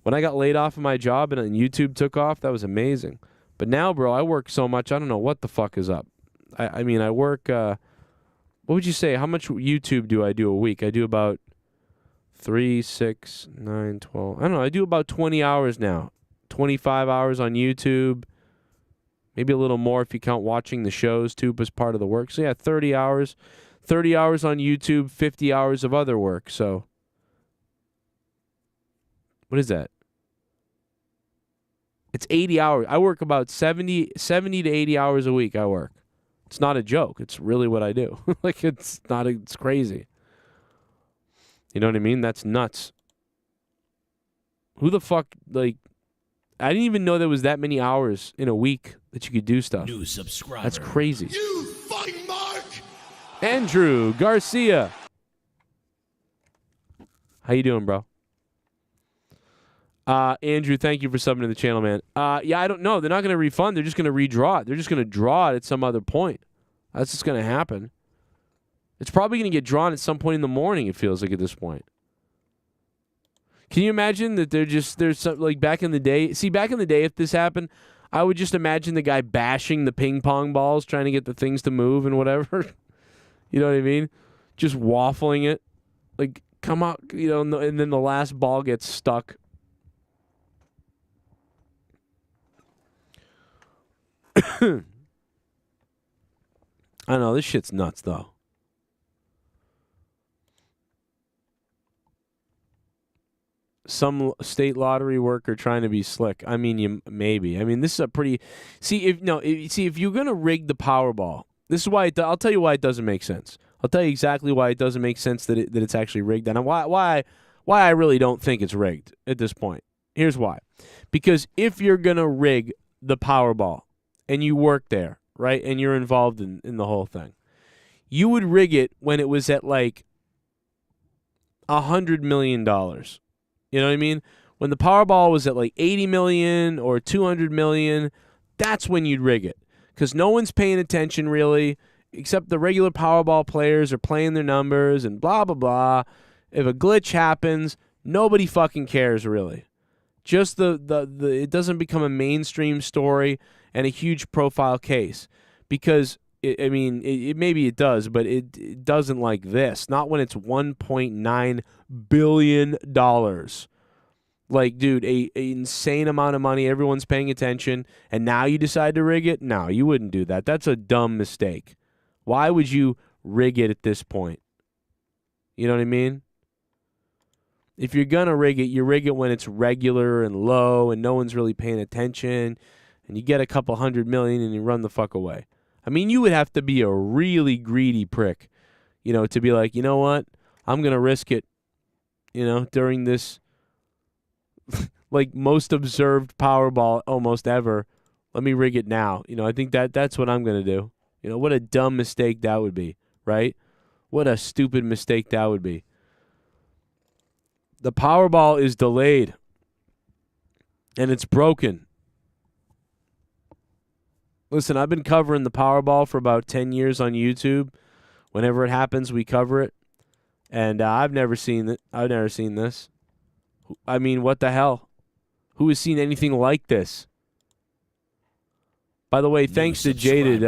When I got laid off of my job and YouTube took off, that was amazing. But now, bro, I work so much, I don't know what the fuck is up. I mean, I work, what would you say? How much YouTube do I do a week? I do about 3, 6, 9, 12. I don't know. I do about 20 hours now. 25 hours on YouTube. Maybe a little more if you count watching the shows, too, as part of the work. So, yeah, 30 hours. 30 hours on YouTube, 50 hours of other work. So, what is that? It's 80 hours. I work about 70 to 80 hours a week I work. It's not a joke. It's really what I do. Like, it's crazy. You know what I mean? That's nuts. Who the fuck, like, I didn't even know there was that many hours in a week that you could do stuff. New subscriber. That's crazy. You fucking mark! Andrew Garcia. How you doing, bro? Andrew, thank you for subbing to the channel, man. Yeah, I don't know. They're not going to refund. They're just going to redraw it. They're just going to draw it at some other point. That's just going to happen. It's probably going to get drawn at some point in the morning, it feels like, at this point. Can you imagine that there's some, like, back in the day? See, back in the day, if this happened, I would just imagine the guy bashing the ping pong balls, trying to get the things to move and whatever. You know what I mean? Just waffling it. Like, come out, and then the last ball gets stuck. I don't know. This shit's nuts, though. Some state lottery worker trying to be slick. I mean, maybe. I mean, this is a pretty. See, if you're gonna rig the Powerball, this is why. I'll tell you why it doesn't make sense. I'll tell you exactly why it doesn't make sense that it's actually rigged, and why I really don't think it's rigged at this point. Here's why. Because if you're gonna rig the Powerball, and you work there, right, and you're involved in the whole thing, you would rig it when it was at like $100 million. You know what I mean? When the Powerball was at like 80 million or 200 million, that's when you'd rig it. Because no one's paying attention really, except the regular Powerball players are playing their numbers and blah, blah, blah. If a glitch happens, nobody fucking cares really. Just it doesn't become a mainstream story and a huge profile case. Because, maybe it does, but it doesn't like this. Not when it's $1.9 billion. Like, dude, a insane amount of money. Everyone's paying attention. And now you decide to rig it? No, you wouldn't do that. That's a dumb mistake. Why would you rig it at this point? You know what I mean? If you're going to rig it, you rig it when it's regular and low and no one's really paying attention. And you get a couple $100 million and you run the fuck away. I mean, you would have to be a really greedy prick, to be like, you know what? I'm going to risk it, during this, like, most observed Powerball almost ever. Let me rig it now. I think that's what I'm going to do. What a dumb mistake that would be, right? What a stupid mistake that would be. The Powerball is delayed, and it's broken. Listen, I've been covering the Powerball for about 10 years on YouTube. Whenever it happens, we cover it. And I've never seen it. I've never seen this. I mean, what the hell? Who has seen anything like this? By the way, thanks to Jaded,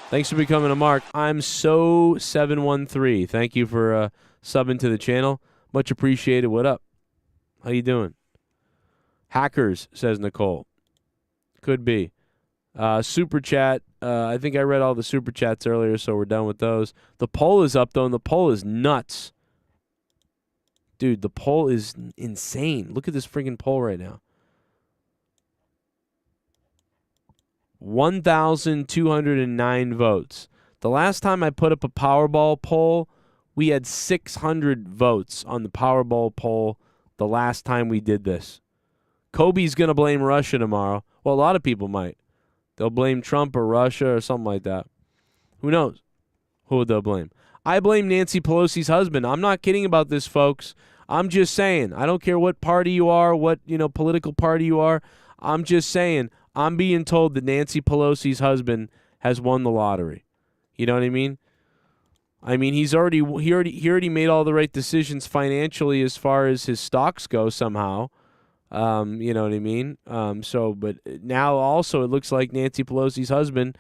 thanks for becoming a mark. I'm so 713. Thank you for subbing to the channel. Much appreciated. What up? How you doing? Hackers, says Nicole. Could be. Super chat. I think I read all the super chats earlier, so we're done with those. The poll is up, though, and the poll is nuts. Dude, the poll is insane. Look at this freaking poll right now. 1,209 votes. The last time I put up a Powerball poll, we had 600 votes on the Powerball poll the last time we did this. Kobe's going to blame Russia tomorrow. Well, a lot of people might. They'll blame Trump or Russia or something like that. Who knows who they'll blame? I blame Nancy Pelosi's husband. I'm not kidding about this, folks. I'm just saying. I don't care what party you are, what political party you are. I'm just saying. I'm being told that Nancy Pelosi's husband has won the lottery. You know what I mean? I mean, he already made all the right decisions financially as far as his stocks go somehow. You know what I mean? But now also it looks like Nancy Pelosi's husband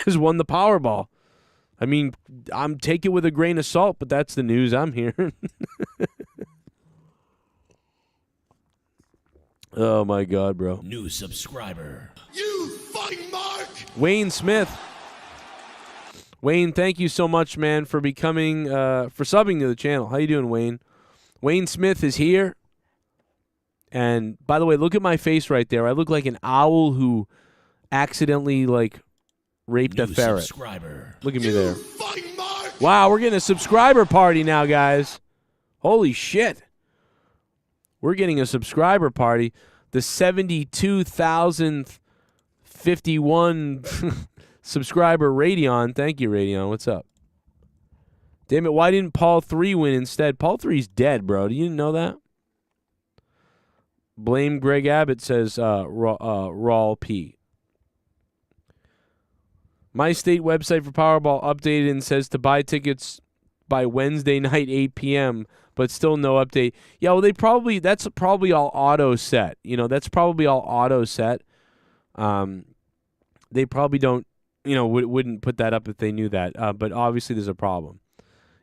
has won the Powerball. I mean, I'm take it with a grain of salt, but that's the news I'm hearing. Oh my God, bro. New subscriber. You fucking Mark! Wayne Smith. Wayne, thank you so much, man, for becoming for subbing to the channel. How you doing, Wayne? Wayne Smith is here. And by the way, look at my face right there. I look like an owl who accidentally raped a ferret. Subscriber. Look at me there. Wow, we're getting a subscriber party now, guys. Holy shit. We're getting a subscriber party. The 72,000th 51 subscriber Radeon. Thank you, Radeon. What's up? Damn it, why didn't Paul 3 win instead? Paul 3's dead, bro. Do you know that? Blame Greg Abbott, says Raw P. My state website for Powerball updated and says to buy tickets by Wednesday night, 8 p.m., but still no update. Yeah, well, that's probably all auto set. That's probably all auto set. They probably don't, wouldn't put that up if they knew that. But obviously there's a problem.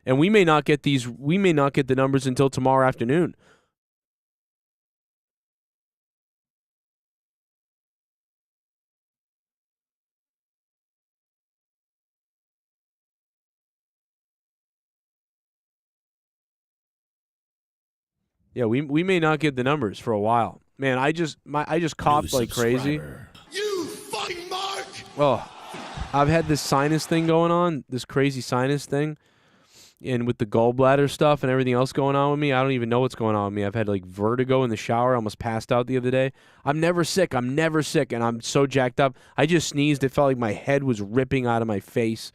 And we may not get the numbers until tomorrow afternoon. Yeah, we may not get the numbers for a while. Man, I just coughed like crazy. You fucking Mark! Oh, I've had this sinus thing going on, this crazy sinus thing, and with the gallbladder stuff and everything else going on with me, I don't even know what's going on with me. I've had vertigo in the shower. I almost passed out the other day. I'm never sick, and I'm so jacked up. I just sneezed. It felt like my head was ripping out of my face.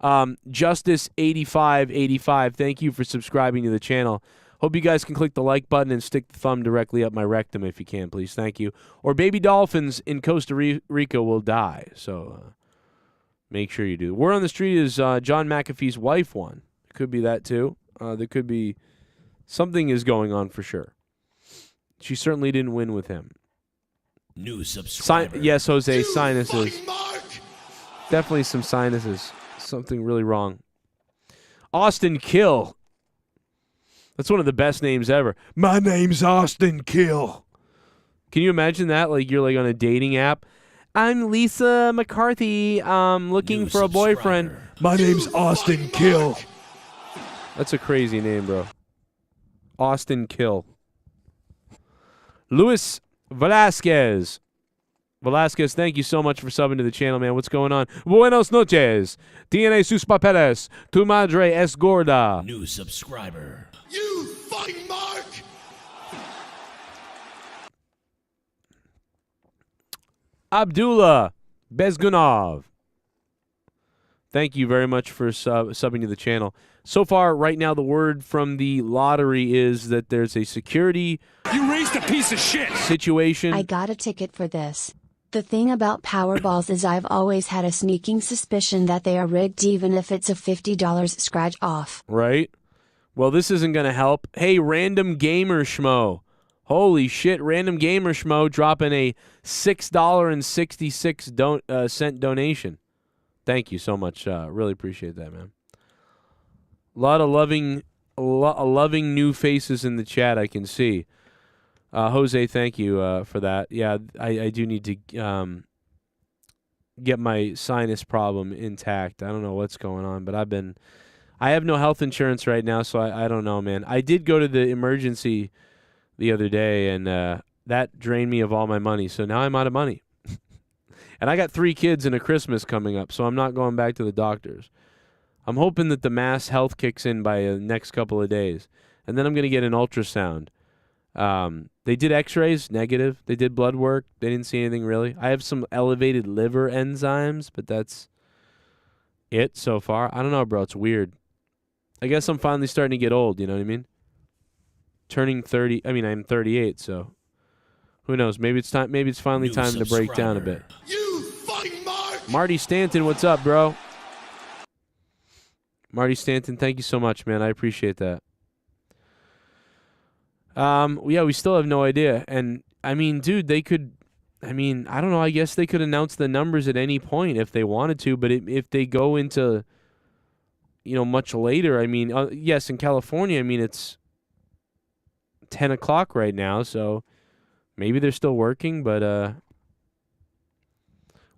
Justice8585, thank you for subscribing to the channel. Hope you guys can click the like button and stick the thumb directly up my rectum if you can, please. Thank you. Or baby dolphins in Costa Rica will die. So make sure you do. Word on the street is John McAfee's wife won. It could be that too. There could be something is going on for sure. She certainly didn't win with him. New subscriber. Yes, Jose, sinuses. Definitely some sinuses. Something really wrong. Austin Kill. That's one of the best names ever. My name's Austin Kill. Can you imagine that? You're on a dating app. I'm Lisa McCarthy. Looking for a boyfriend. My name's Austin Kill. That's a crazy name, bro. Austin Kill. Luis Velasquez. Velasquez, thank you so much for subbing to the channel, man. What's going on? Buenos noches. Tiene sus papeles. Tu madre es gorda. New subscriber. You fucking Mark! Abdullah Bezgunov. Thank you very much for subbing to the channel. So far, right now, the word from the lottery is that there's a security You raised a piece of shit situation. I got a ticket for this. The thing about Powerballs is I've always had a sneaking suspicion that they are rigged even if it's a $50 scratch off. Right? Well, this isn't going to help. Hey, Random Gamer Schmo. Holy shit, Random Gamer Schmo dropping a $6.66 donation. Thank you so much. Really appreciate that, man. A lot of loving new faces in the chat I can see. Jose, thank you for that. Yeah, I do need to get my sinus problem intact. I don't know what's going on, but I have no health insurance right now, so I don't know, man. I did go to the emergency the other day, and that drained me of all my money, so now I'm out of money. And I got 3 kids and a Christmas coming up, so I'm not going back to the doctors. I'm hoping that the mass health kicks in by the next couple of days. And then I'm going to get an ultrasound. They did x-rays, negative. They did blood work. They didn't see anything really. I have some elevated liver enzymes, but that's it so far. I don't know, bro. It's weird. I guess I'm finally starting to get old, you know what I mean? Turning 30. I mean, I'm 38, so who knows? Maybe it's time. Maybe it's finally time to break down a bit. You fucking Marty Stanton, what's up, bro? Marty Stanton, thank you so much, man. I appreciate that. Yeah, we still have no idea. And, I mean, dude, they could, I mean, I don't know. I guess they could announce the numbers at any point if they wanted to. But if they go into, you know, much later, I mean, yes, in California, I mean, it's 10 o'clock right now. So maybe they're still working. But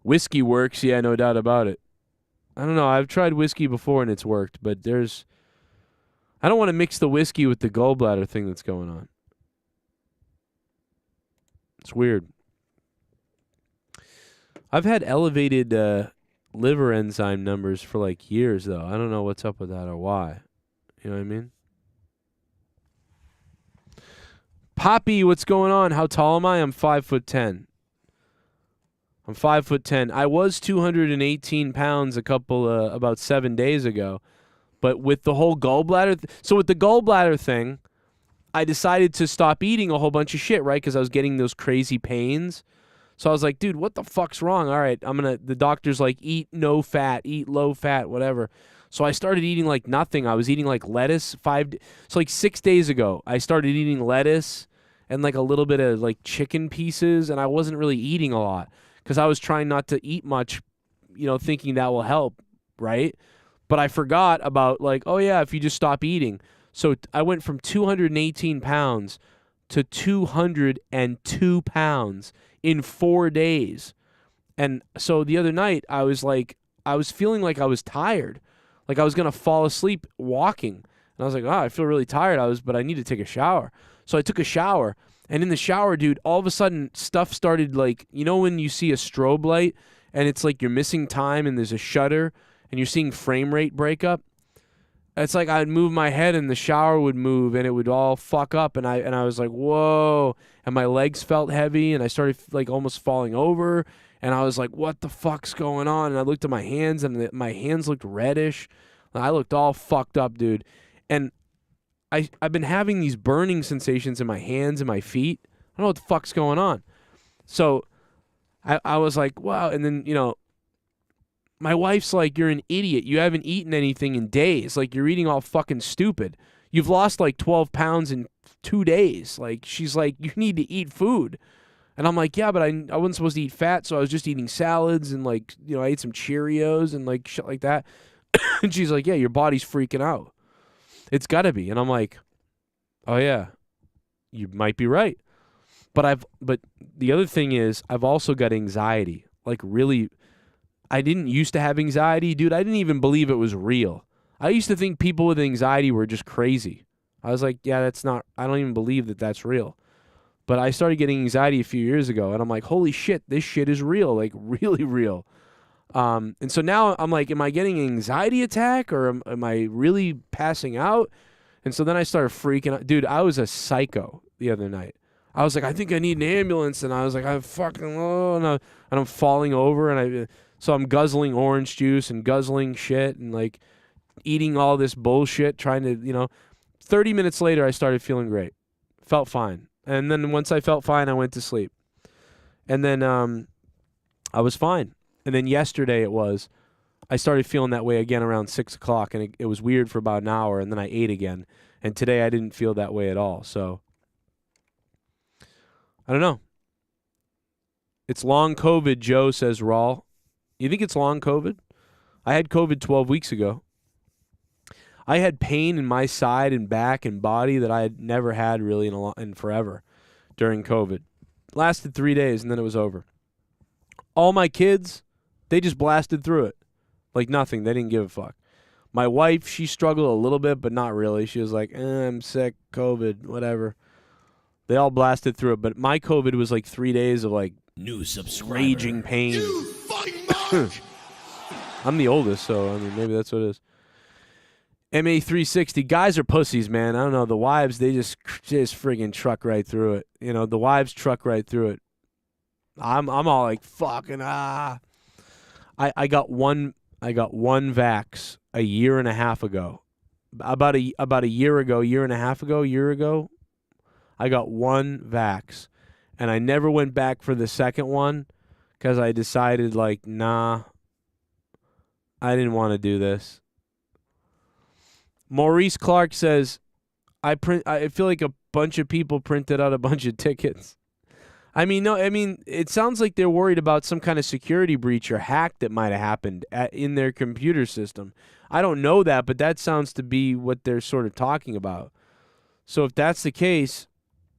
whiskey works. Yeah, no doubt about it. I don't know. I've tried whiskey before and it's worked. But I don't want to mix the whiskey with the gallbladder thing that's going on. It's weird. I've had elevated liver enzyme numbers for like years, though. I don't know what's up with that or why. You know what I mean? Poppy, what's going on? How tall am I? I'm 5'10". I'm 5'10". I was 218 pounds about 7 days ago. But with the whole gallbladder, so with the gallbladder thing, I decided to stop eating a whole bunch of shit, right? Because I was getting those crazy pains. So I was like, dude, what the fuck's wrong? All right, the doctor's like, eat no fat, eat low fat, whatever. So I started eating like nothing. I was eating like lettuce so like 6 days ago, I started eating lettuce and like a little bit of like chicken pieces, and I wasn't really eating a lot because I was trying not to eat much, you know, thinking that will help, right? But I forgot about like, oh yeah, if you just stop eating. So I went from 218 pounds to 202 pounds in 4 days. And so the other night I was feeling like I was tired. Like I was going to fall asleep walking. And I was like, I feel really tired. But I need to take a shower. So I took a shower. And in the shower, dude, all of a sudden stuff started like, you know when you see a strobe light and it's like you're missing time and there's a shutter and you're seeing frame rate break up? It's like I'd move my head and the shower would move and it would all fuck up, and I was like, whoa, and my legs felt heavy and I started like almost falling over, and I was like, what the fuck's going on? And I looked at my hands and my hands looked reddish. I looked all fucked up, dude. And I've been having these burning sensations in my hands and my feet. I don't know what the fuck's going on. So I was like, wow. And then, you know, my wife's like, you're an idiot. You haven't eaten anything in days. Like, you're eating all fucking stupid. You've lost like 12 pounds in 2 days. Like, she's like, you need to eat food. And I'm like, yeah, but I wasn't supposed to eat fat, so I was just eating salads and like, you know, I ate some Cheerios and like shit like that. And she's like, yeah, your body's freaking out. It's got to be. And I'm like, oh yeah, you might be right. But the other thing is I've also got anxiety. Like, really, I didn't used to have anxiety, dude. I didn't even believe it was real. I used to think people with anxiety were just crazy. I was like, yeah, I don't even believe that that's real. But I started getting anxiety a few years ago, and I'm like, holy shit, this shit is real, like really real. And so now I'm like, am I getting an anxiety attack, or am I really passing out? And so then I started freaking out. Dude, I was a psycho the other night. I was like, I think I need an ambulance, and I was like, I'm fucking, and I'm falling over, and so I'm guzzling orange juice and guzzling shit and like eating all this bullshit, trying to, you know, 30 minutes later, I started feeling great. Felt fine. And then once I felt fine, I went to sleep. And then I was fine. And then yesterday I started feeling that way again around 6 o'clock, and it was weird for about an hour, and then I ate again. And today I didn't feel that way at all. So I don't know. It's long COVID, Joe, says Raw. You think it's long COVID? I had COVID 12 weeks ago. I had pain in my side and back and body that I had never had really in forever during COVID. Lasted 3 days, and then it was over. All my kids, they just blasted through it. Like nothing. They didn't give a fuck. My wife, she struggled a little bit, but not really. She was like, I'm sick, COVID, whatever. They all blasted through it. But my COVID was like 3 days of like New subscriber. Raging pain. I'm the oldest, so I mean maybe that's what it is. MA360, guys are pussies, man. I don't know. The wives, they just friggin' truck right through it. You know, the wives truck right through it. I'm all like fucking I got one vax a year and a half ago. About a year ago, year and a half ago, I got one vax, and I never went back for the second one because I decided like, nah, I didn't want to do this. Maurice Clark says, I feel like a bunch of people printed out a bunch of tickets. I mean, it sounds like they're worried about some kind of security breach or hack that might have happened in their computer system. I don't know that, but that sounds to be what they're sort of talking about. So if that's the case,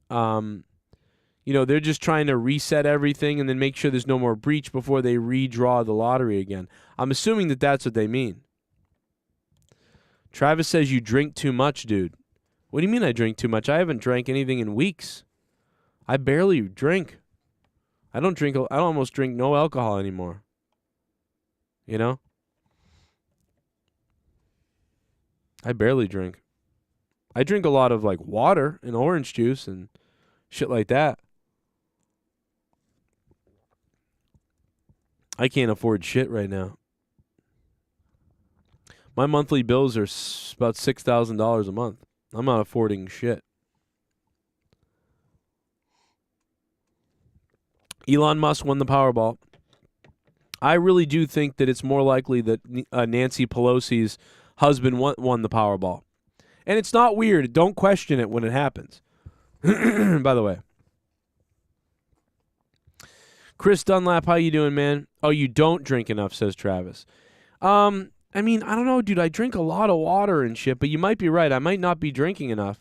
they're just trying to reset everything and then make sure there's no more breach before they redraw the lottery again. I'm assuming that that's what they mean. Travis says you drink too much, dude. What do you mean I drink too much? I haven't drank anything in weeks. I barely drink. I almost drink no alcohol anymore. You know? I barely drink. I drink a lot of like water and orange juice and shit like that. I can't afford shit right now. My monthly bills are about $6,000 a month. I'm not affording shit. Elon Musk won the Powerball. I really do think that it's more likely that Nancy Pelosi's husband won the Powerball. And it's not weird. Don't question it when it happens. By the way. Chris Dunlap, how you doing, man? Oh, you don't drink enough, says Travis. I mean, I don't know, dude. I drink a lot of water and shit, but you might be right. I might not be drinking enough.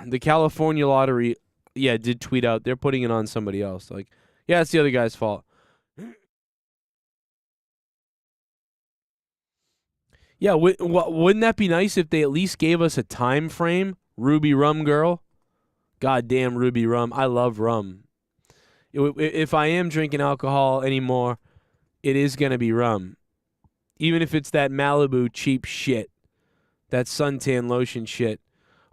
The California lottery, yeah, did tweet out. They're putting it on somebody else. Like, yeah, it's the other guy's fault. Yeah, wouldn't that be nice if they at least gave us a time frame? Ruby Rum Girl. Goddamn Ruby Rum. I love rum. If I am drinking alcohol anymore, it is going to be rum. Even if it's that Malibu cheap shit. That suntan lotion shit.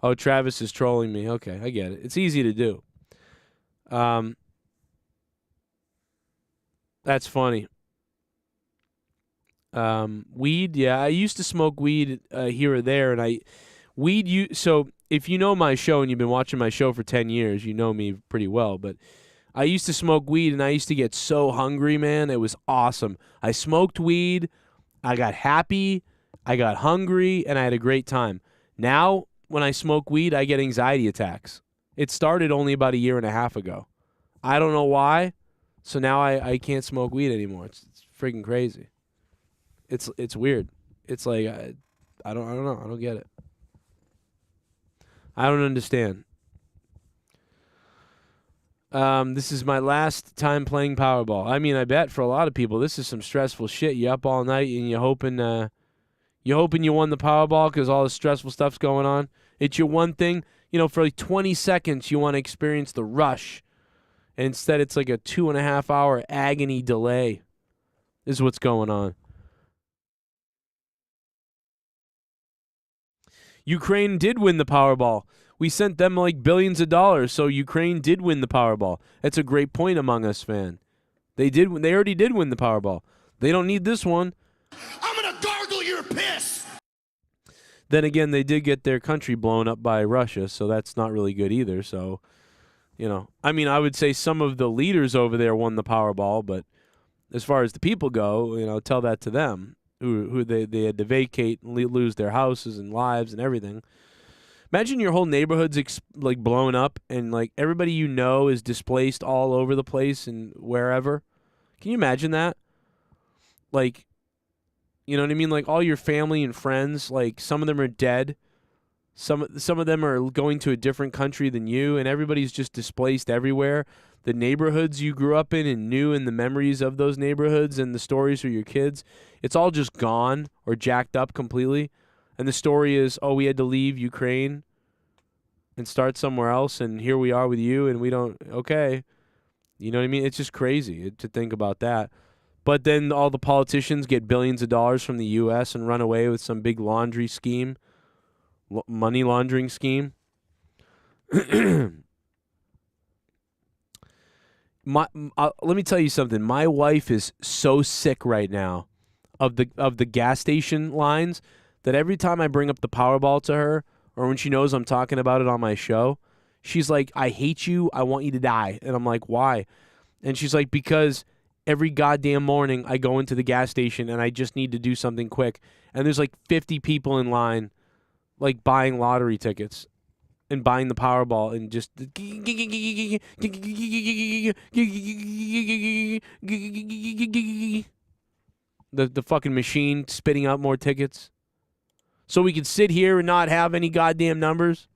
Oh, Travis is trolling me. Okay, I get it. It's easy to do. That's funny. Weed, yeah. I used to smoke weed here or there. And so if you know my show and you've been watching my show for 10 years, you know me pretty well. But I used to smoke weed, and I used to get so hungry, man. It was awesome. I smoked weed. I got happy. I got hungry, and I had a great time. Now, when I smoke weed, I get anxiety attacks. It started only about a year and a half ago. I don't know why. So now I can't smoke weed anymore. It's freaking crazy. It's weird. It's like I don't know. I don't get it. I don't understand. This is my last time playing Powerball. I mean, I bet for a lot of people, this is some stressful shit. You up all night and you're hoping you won the Powerball because all the stressful stuff's going on. It's your one thing. You know, for like 20 seconds, you want to experience the rush. And instead, it's like a 2.5 hour agony delay. This is what's going on. Ukraine did win the Powerball. We sent them like billions of dollars, so Ukraine did win the Powerball. That's a great point among us, fan. They already did win the Powerball. They don't need this one. I'm gonna gargle your piss! Then again, they did get their country blown up by Russia, so that's not really good either. So, you know, I mean, I would say some of the leaders over there won the Powerball, but as far as the people go, you know, tell that to them, who they had to vacate and lose their houses and lives and everything. Imagine your whole neighborhood's like blown up and like everybody you know is displaced all over the place and wherever. Can you imagine that? Like, you know what I mean? Like all your family and friends, like some of them are dead. Some of them are going to a different country than you, and everybody's just displaced everywhere. The neighborhoods you grew up in and knew, and the memories of those neighborhoods and the stories for your kids, it's all just gone or jacked up completely. And the story is, oh, we had to leave Ukraine. and start somewhere else, and here we are with you, and we don't, okay. You know what I mean? It's just crazy to think about that. But then all the politicians get billions of dollars from the U.S. and run away with some big laundry scheme, money laundering scheme. Let me tell you something. My wife is so sick right now of the gas station lines that every time I bring up the Powerball to her, or when she knows I'm talking about it on my show, she's like, I hate you. I want you to die. And I'm like, why? And she's like, because every goddamn morning I go into the gas station and I just need to do something quick. And there's like 50 people in line, like buying lottery tickets and buying the Powerball and just the fucking machine spitting out more tickets. So we could sit here and not have any goddamn numbers.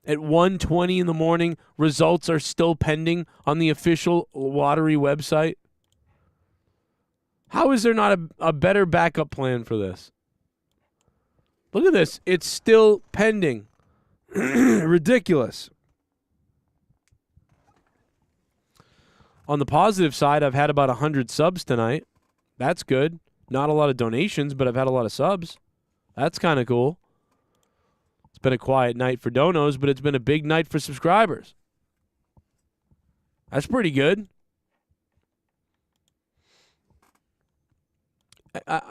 At 1:20 in the morning, results are still pending on the official lottery website. How is there not a better backup plan for this? Look at this. It's still pending. Ridiculous. On the positive side, I've had about 100 subs tonight. That's good. Not a lot of donations, but I've had a lot of subs. That's kind of cool. It's been a quiet night for donos, but it's been a big night for subscribers. That's pretty good.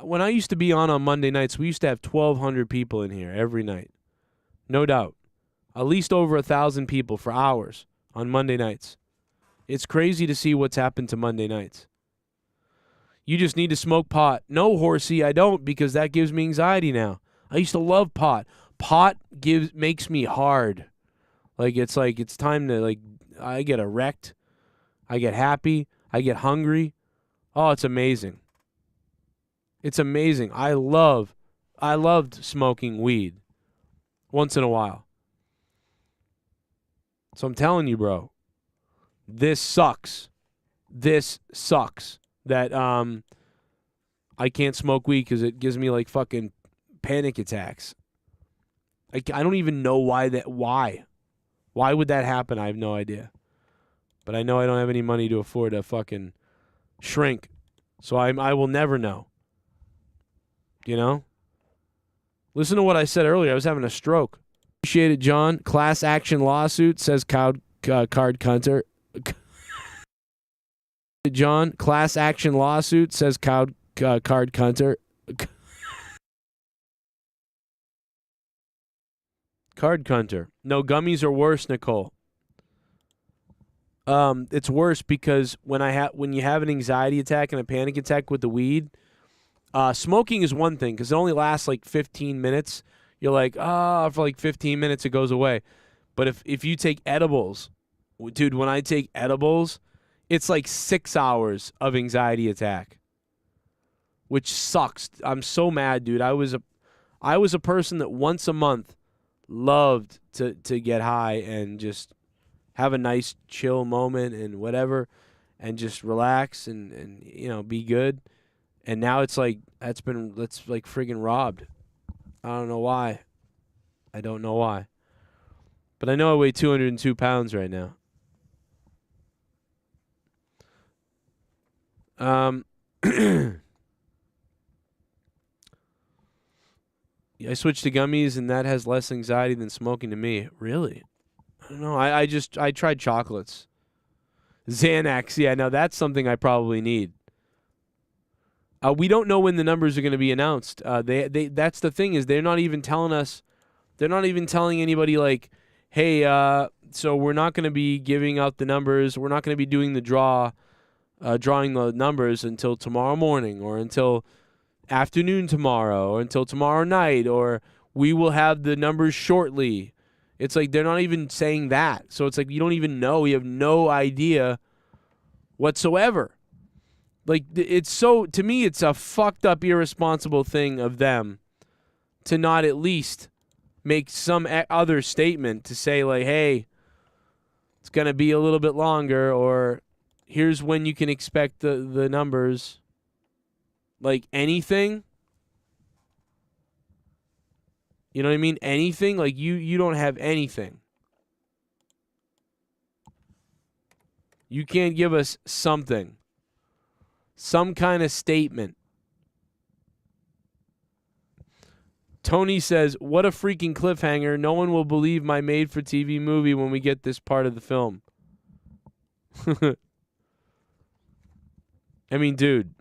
When I used to be on Monday nights, we used to have 1,200 people in here every night. No doubt. At least over 1,000 people for hours on Monday nights. It's crazy to see what's happened to Monday nights. You just need to smoke pot. No, horsey, I don't, because that gives me anxiety now. I used to love pot. Pot makes me hard. It's time to, I get erect. I get happy. I get hungry. Oh, it's amazing. It's amazing. I loved smoking weed once in a while. So I'm telling you, bro, this sucks. This sucks that I can't smoke weed because it gives me like fucking panic attacks. I don't even know why. Why would that happen? I have no idea. But I know I don't have any money to afford a fucking shrink. So I will never know. You know? Listen to what I said earlier. I was having a stroke. Appreciate it, John. Class action lawsuit, says card cunter. John, class action lawsuit, says card cunter. Card cunter. No, gummies are worse, Nicole. It's worse because when you have an anxiety attack and a panic attack with the weed, smoking is one thing because it only lasts like 15 minutes. You're like, for like 15 minutes it goes away. But if you take edibles, dude, when I take edibles, it's like 6 hours of anxiety attack, which sucks. I'm so mad, dude. I was a person that once a month loved to get high and just have a nice chill moment and whatever and just relax and be good. And now it's like that's like friggin' robbed. I don't know why. But I know I weigh 202 pounds right now. I switched to gummies, and that has less anxiety than smoking to me. Really? I don't know. I tried chocolates. Xanax. Yeah, now that's something I probably need. We don't know when the numbers are going to be announced. That's the thing is they're not even telling us. They're not even telling anybody like, hey, so we're not going to be giving out the numbers. We're not going to be doing the drawing the numbers until tomorrow morning or until afternoon tomorrow or until tomorrow night, or we will have the numbers shortly. It's like they're not even saying that. So it's like you don't even know. You have no idea whatsoever. Like, it's so, to me, it's a fucked up, irresponsible thing of them to not at least make some other statement to say, like, hey, it's going to be a little bit longer, or here's when you can expect the numbers. Like, anything. You know what I mean? Anything? Like, you don't have anything. You can't give us something. Some kind of statement. Tony says, what a freaking cliffhanger. No one will believe my made-for-TV movie when we get this part of the film. I mean, dude.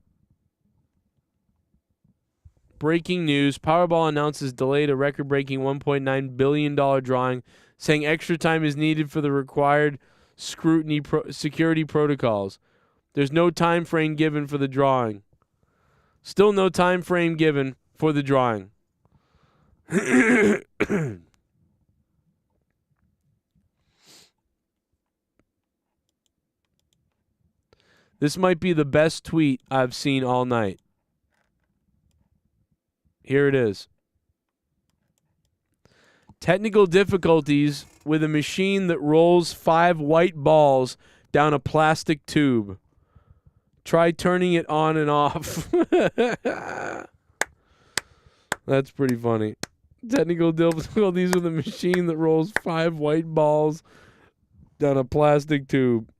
Breaking news. Powerball announces delayed a record-breaking $1.9 billion drawing, saying extra time is needed for the required security protocols. There's no time frame given for the drawing. Still no time frame given for the drawing. This might be the best tweet I've seen all night. Here it is. Technical difficulties with a machine that rolls 5 white balls down a plastic tube. Try turning it on and off. That's pretty funny. Technical difficulties with a machine that rolls 5 white balls down a plastic tube.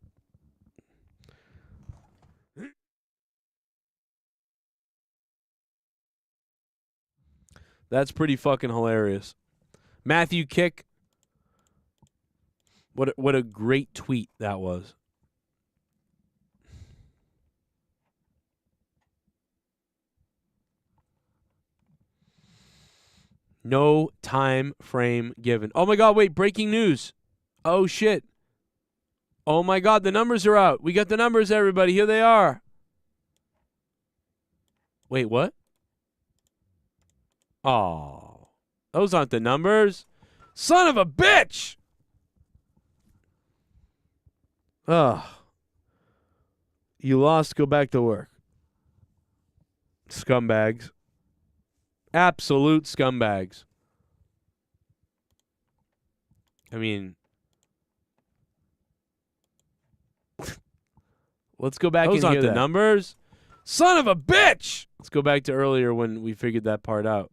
That's pretty fucking hilarious. Matthew Kick. What a great tweet that was. No time frame given. Oh my God, wait, breaking news. Oh shit. Oh my God, the numbers are out. We got the numbers, everybody. Here they are. Wait, what? Oh, those aren't the numbers. Son of a bitch! Ugh. You lost, go back to work. Scumbags. Absolute scumbags. I mean, let's go back and hear the numbers. Son of a bitch! Let's go back to earlier when we figured that part out.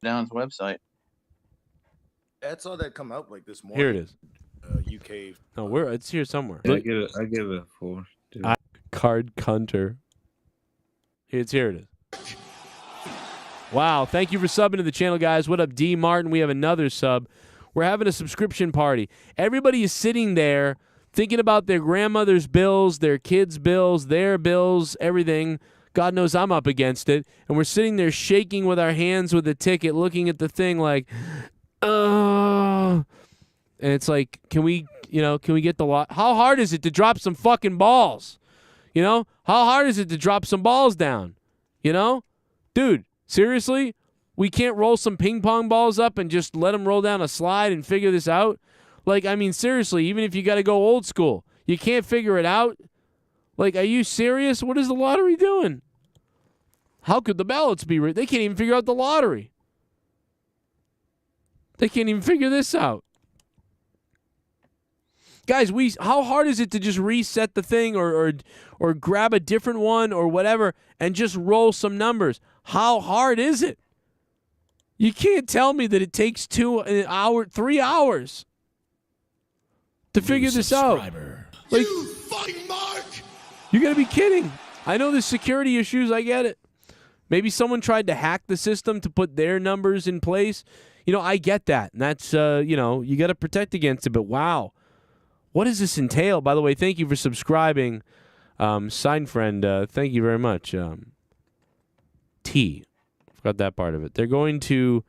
Down's website. That's all that come out like this morning. Here it is. UK. No, it's here somewhere. Yeah, I give it a 4. Card Cunter. Here it is. Wow, thank you for subbing to the channel, guys. What up, D. Martin? We have another sub. We're having a subscription party. Everybody is sitting there thinking about their grandmother's bills, their kids' bills, their bills, everything. God knows I'm up against it. And we're sitting there shaking with our hands with a ticket, looking at the thing like, oh. And it's like, can we get the lot? How hard is it to drop some fucking balls? You know? How hard is it to drop some balls down? You know? Dude, seriously? We can't roll some ping pong balls up and just let them roll down a slide and figure this out? Like, I mean, seriously, even if you got to go old school, you can't figure it out? Like, are you serious? What is the lottery doing? How could the ballots be rigged? They can't even figure out the lottery. They can't even figure this out. Guys, how hard is it to just reset the thing or grab a different one or whatever and just roll some numbers? How hard is it? You can't tell me that it takes 3 hours to figure this out. Like, you fucking mark! You gotta be kidding. I know there's security issues, I get it. Maybe someone tried to hack the system to put their numbers in place. You know, I get that. And that's, you gotta protect against it, but wow. What does this entail? By the way, thank you for subscribing. Sign friend, thank you very much. T. Forgot that part of it. They're going to...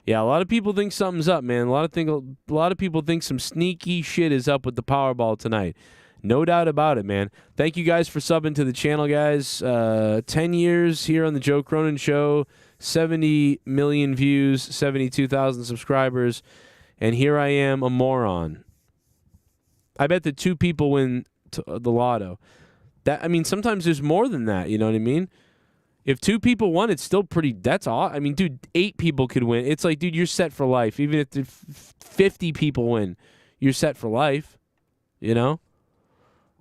Yeah, a lot of people think something's up, man. A lot of people think some sneaky shit is up with the Powerball tonight. No doubt about it, man. Thank you guys for subbing to the channel, guys. 10 years here on the Joe Cronin Show. 70 million views, 72,000 subscribers. And here I am, a moron. I bet that 2 people win the lotto. I mean, sometimes there's more than that, you know what I mean? If 2 people won, it's still pretty, that's all. I mean, dude, 8 people could win. It's like, dude, you're set for life. Even if 50 people win, you're set for life, you know?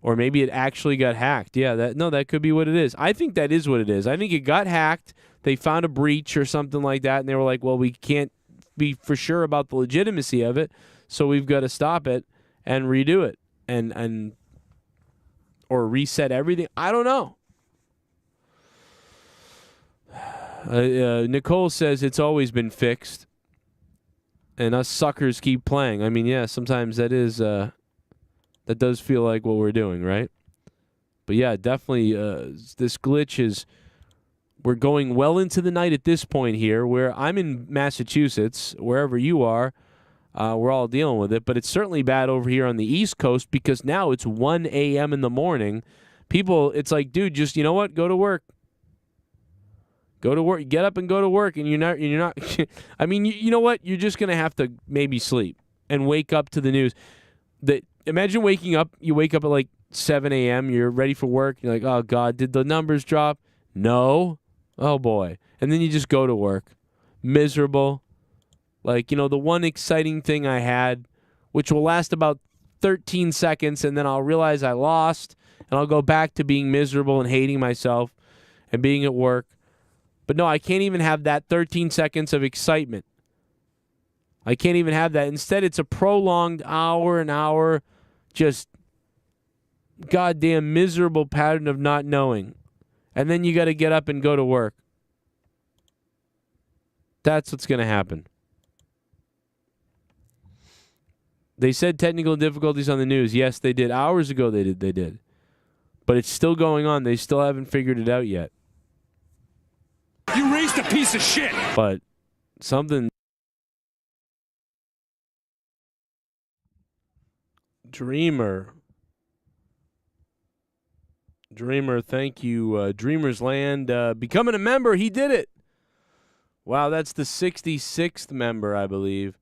Or maybe it actually got hacked. Yeah, that could be what it is. I think that is what it is. I think it got hacked. They found a breach or something like that, and they were like, well, we can't be for sure about the legitimacy of it, so we've got to stop it and redo it and or reset everything. I don't know. Nicole says it's always been fixed, and us suckers keep playing. I mean, yeah, sometimes that is that does feel like what we're doing, right? But yeah, definitely this glitch is, we're going well into the night at this point here, where I'm in Massachusetts, wherever you are, we're all dealing with it, but it's certainly bad over here on the East Coast because now it's 1 a.m. in the morning. People, it's like, dude, just, you know what? Go to work. Go to work. Get up and go to work, and you're not. I mean, you know what? You're just gonna have to maybe sleep and wake up to the news. Imagine waking up. You wake up at like 7 a.m. You're ready for work. You're like, oh God, did the numbers drop? No. Oh boy. And then you just go to work, miserable. Like, you know, the one exciting thing I had, which will last about 13 seconds, and then I'll realize I lost, and I'll go back to being miserable and hating myself and being at work. But no, I can't even have that 13 seconds of excitement. I can't even have that. Instead, it's a prolonged hour, just goddamn miserable pattern of not knowing. And then you got to get up and go to work. That's what's going to happen. They said technical difficulties on the news. Yes, they did. Hours ago they did. But it's still going on. They still haven't figured it out yet. You raised a piece of shit. But something... Dreamer, thank you. Dreamer's Land, becoming a member. He did it. Wow, that's the 66th member, I believe.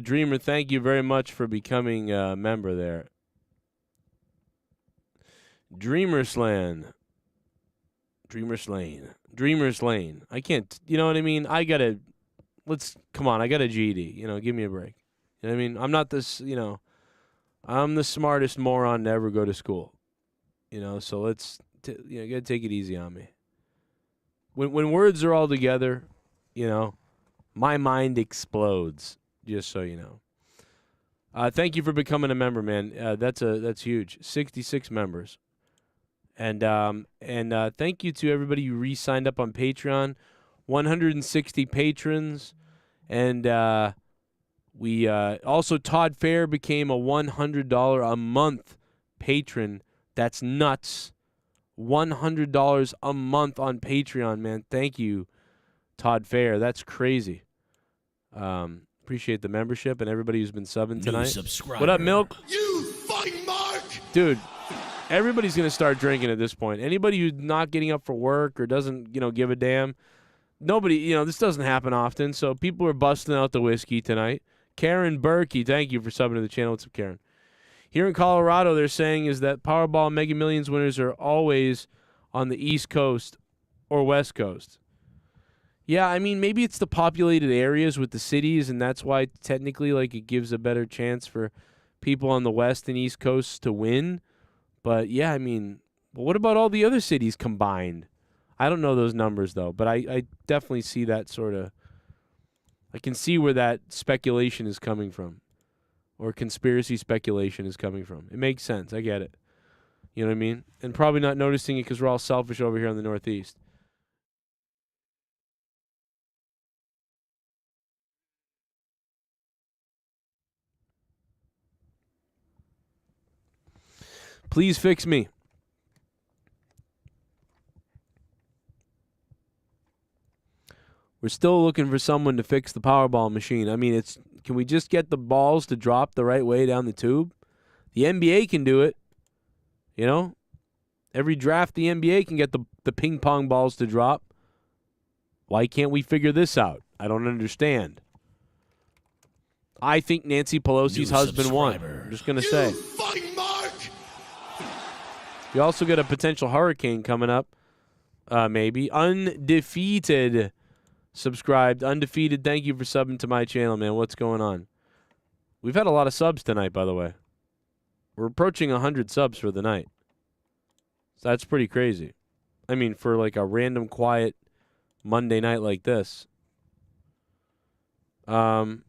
Dreamer, thank you very much for becoming a member there. Dreamer's Lane. I can't, you know what I mean? I got a GED, you know, give me a break. You know what I mean? I'm not this, you know, I'm the smartest moron to ever go to school. You know, so let's, you know, gotta take it easy on me. When words are all together, you know, my mind explodes, just so you know. Thank you for becoming a member, man. That's huge. 66 members. And thank you to everybody who re-signed up on Patreon. 160 patrons. And we also, Todd Fair became a $100 a month patron. That's nuts. $100 a month on Patreon, man. Thank you, Todd Fair. That's crazy. Appreciate the membership and everybody who's been subbing tonight. What up, Milk? You fucking Mark! Dude, everybody's going to start drinking at this point. Anybody who's not getting up for work or doesn't, you know, give a damn. Nobody, you know, this doesn't happen often, so people are busting out the whiskey tonight. Karen Berkey, thank you for subbing to the channel. What's up, Karen? Here in Colorado, they're saying is that Powerball Mega Millions winners are always on the East Coast or West Coast. Yeah, I mean, maybe it's the populated areas with the cities, and that's why technically, like, it gives a better chance for people on the West and East Coasts to win. But, yeah, I mean, but what about all the other cities combined? I don't know those numbers, though, but I definitely see that sort of... I can see where that speculation is coming from, or conspiracy speculation is coming from. It makes sense. I get it. You know what I mean? And probably not noticing it because we're all selfish over here in the Northeast. Please fix me. We're still looking for someone to fix the Powerball machine. I mean, can we just get the balls to drop the right way down the tube? The NBA can do it. You know? Every draft, the NBA can get the ping pong balls to drop. Why can't we figure this out? I don't understand. I think Nancy Pelosi's husband won. I'm just going to say. You also got a potential hurricane coming up. Maybe. Undefeated. Subscribed. Undefeated, thank you for subbing to my channel, man. What's going on? We've had a lot of subs tonight, by the way. We're approaching 100 subs for the night. So that's pretty crazy. I mean, for like a random quiet Monday night like this. But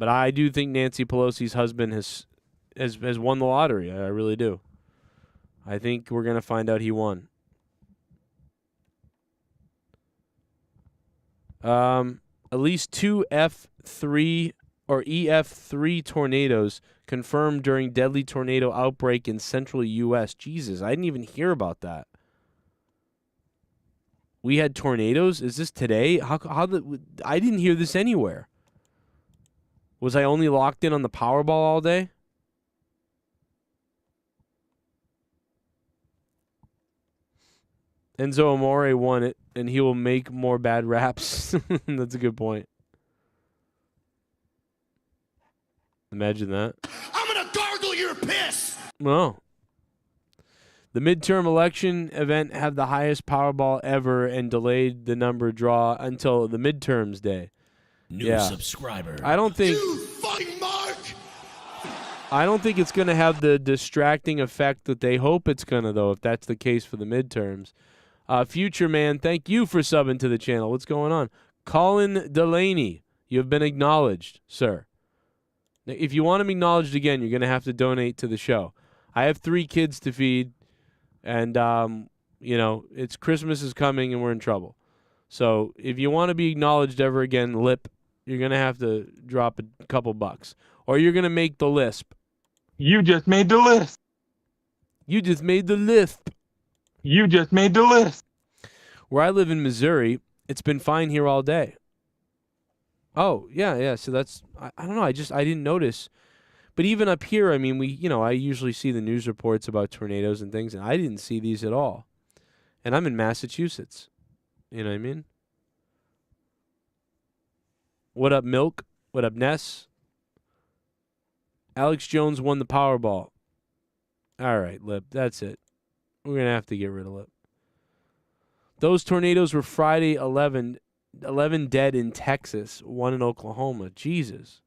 I do think Nancy Pelosi's husband has won the lottery. I really do. I think we're going to find out he won. At least 2 F3 or EF3 tornadoes confirmed during deadly tornado outbreak in central U.S. Jesus, I didn't even hear about that. We had tornadoes? Is this today? I didn't hear this anywhere. Was I only locked in on the Powerball all day? Enzo Amore won it, and he will make more bad raps. That's a good point. Imagine that. I'm gonna gargle your piss! Well, the midterm election event had the highest Powerball ever and delayed the number draw until the midterms day. New subscriber. I don't think... You fucking mark! I don't think it's going to have the distracting effect that they hope it's going to, though, if that's the case for the midterms. Future Man, thank you for subbing to the channel. What's going on? Colin Delaney, you have been acknowledged, sir. If you want to be acknowledged again, you're going to have to donate to the show. I have 3 kids to feed, and, it's Christmas is coming and we're in trouble. So if you want to be acknowledged ever again, Lip, you're going to have to drop a couple bucks. Or you're going to make the lisp. You just made the list. You just made the lisp. You just made the list. Where I live in Missouri, it's been fine here all day. Oh, yeah. So that's, I don't know. I didn't notice. But even up here, I mean, I usually see the news reports about tornadoes and things, and I didn't see these at all. And I'm in Massachusetts. You know what I mean? What up, Milk? What up, Ness? Alex Jones won the Powerball. All right, Lip, that's it. We're going to have to get rid of Lip. Those tornadoes were Friday 11 dead in Texas, 1 in Oklahoma. Jesus.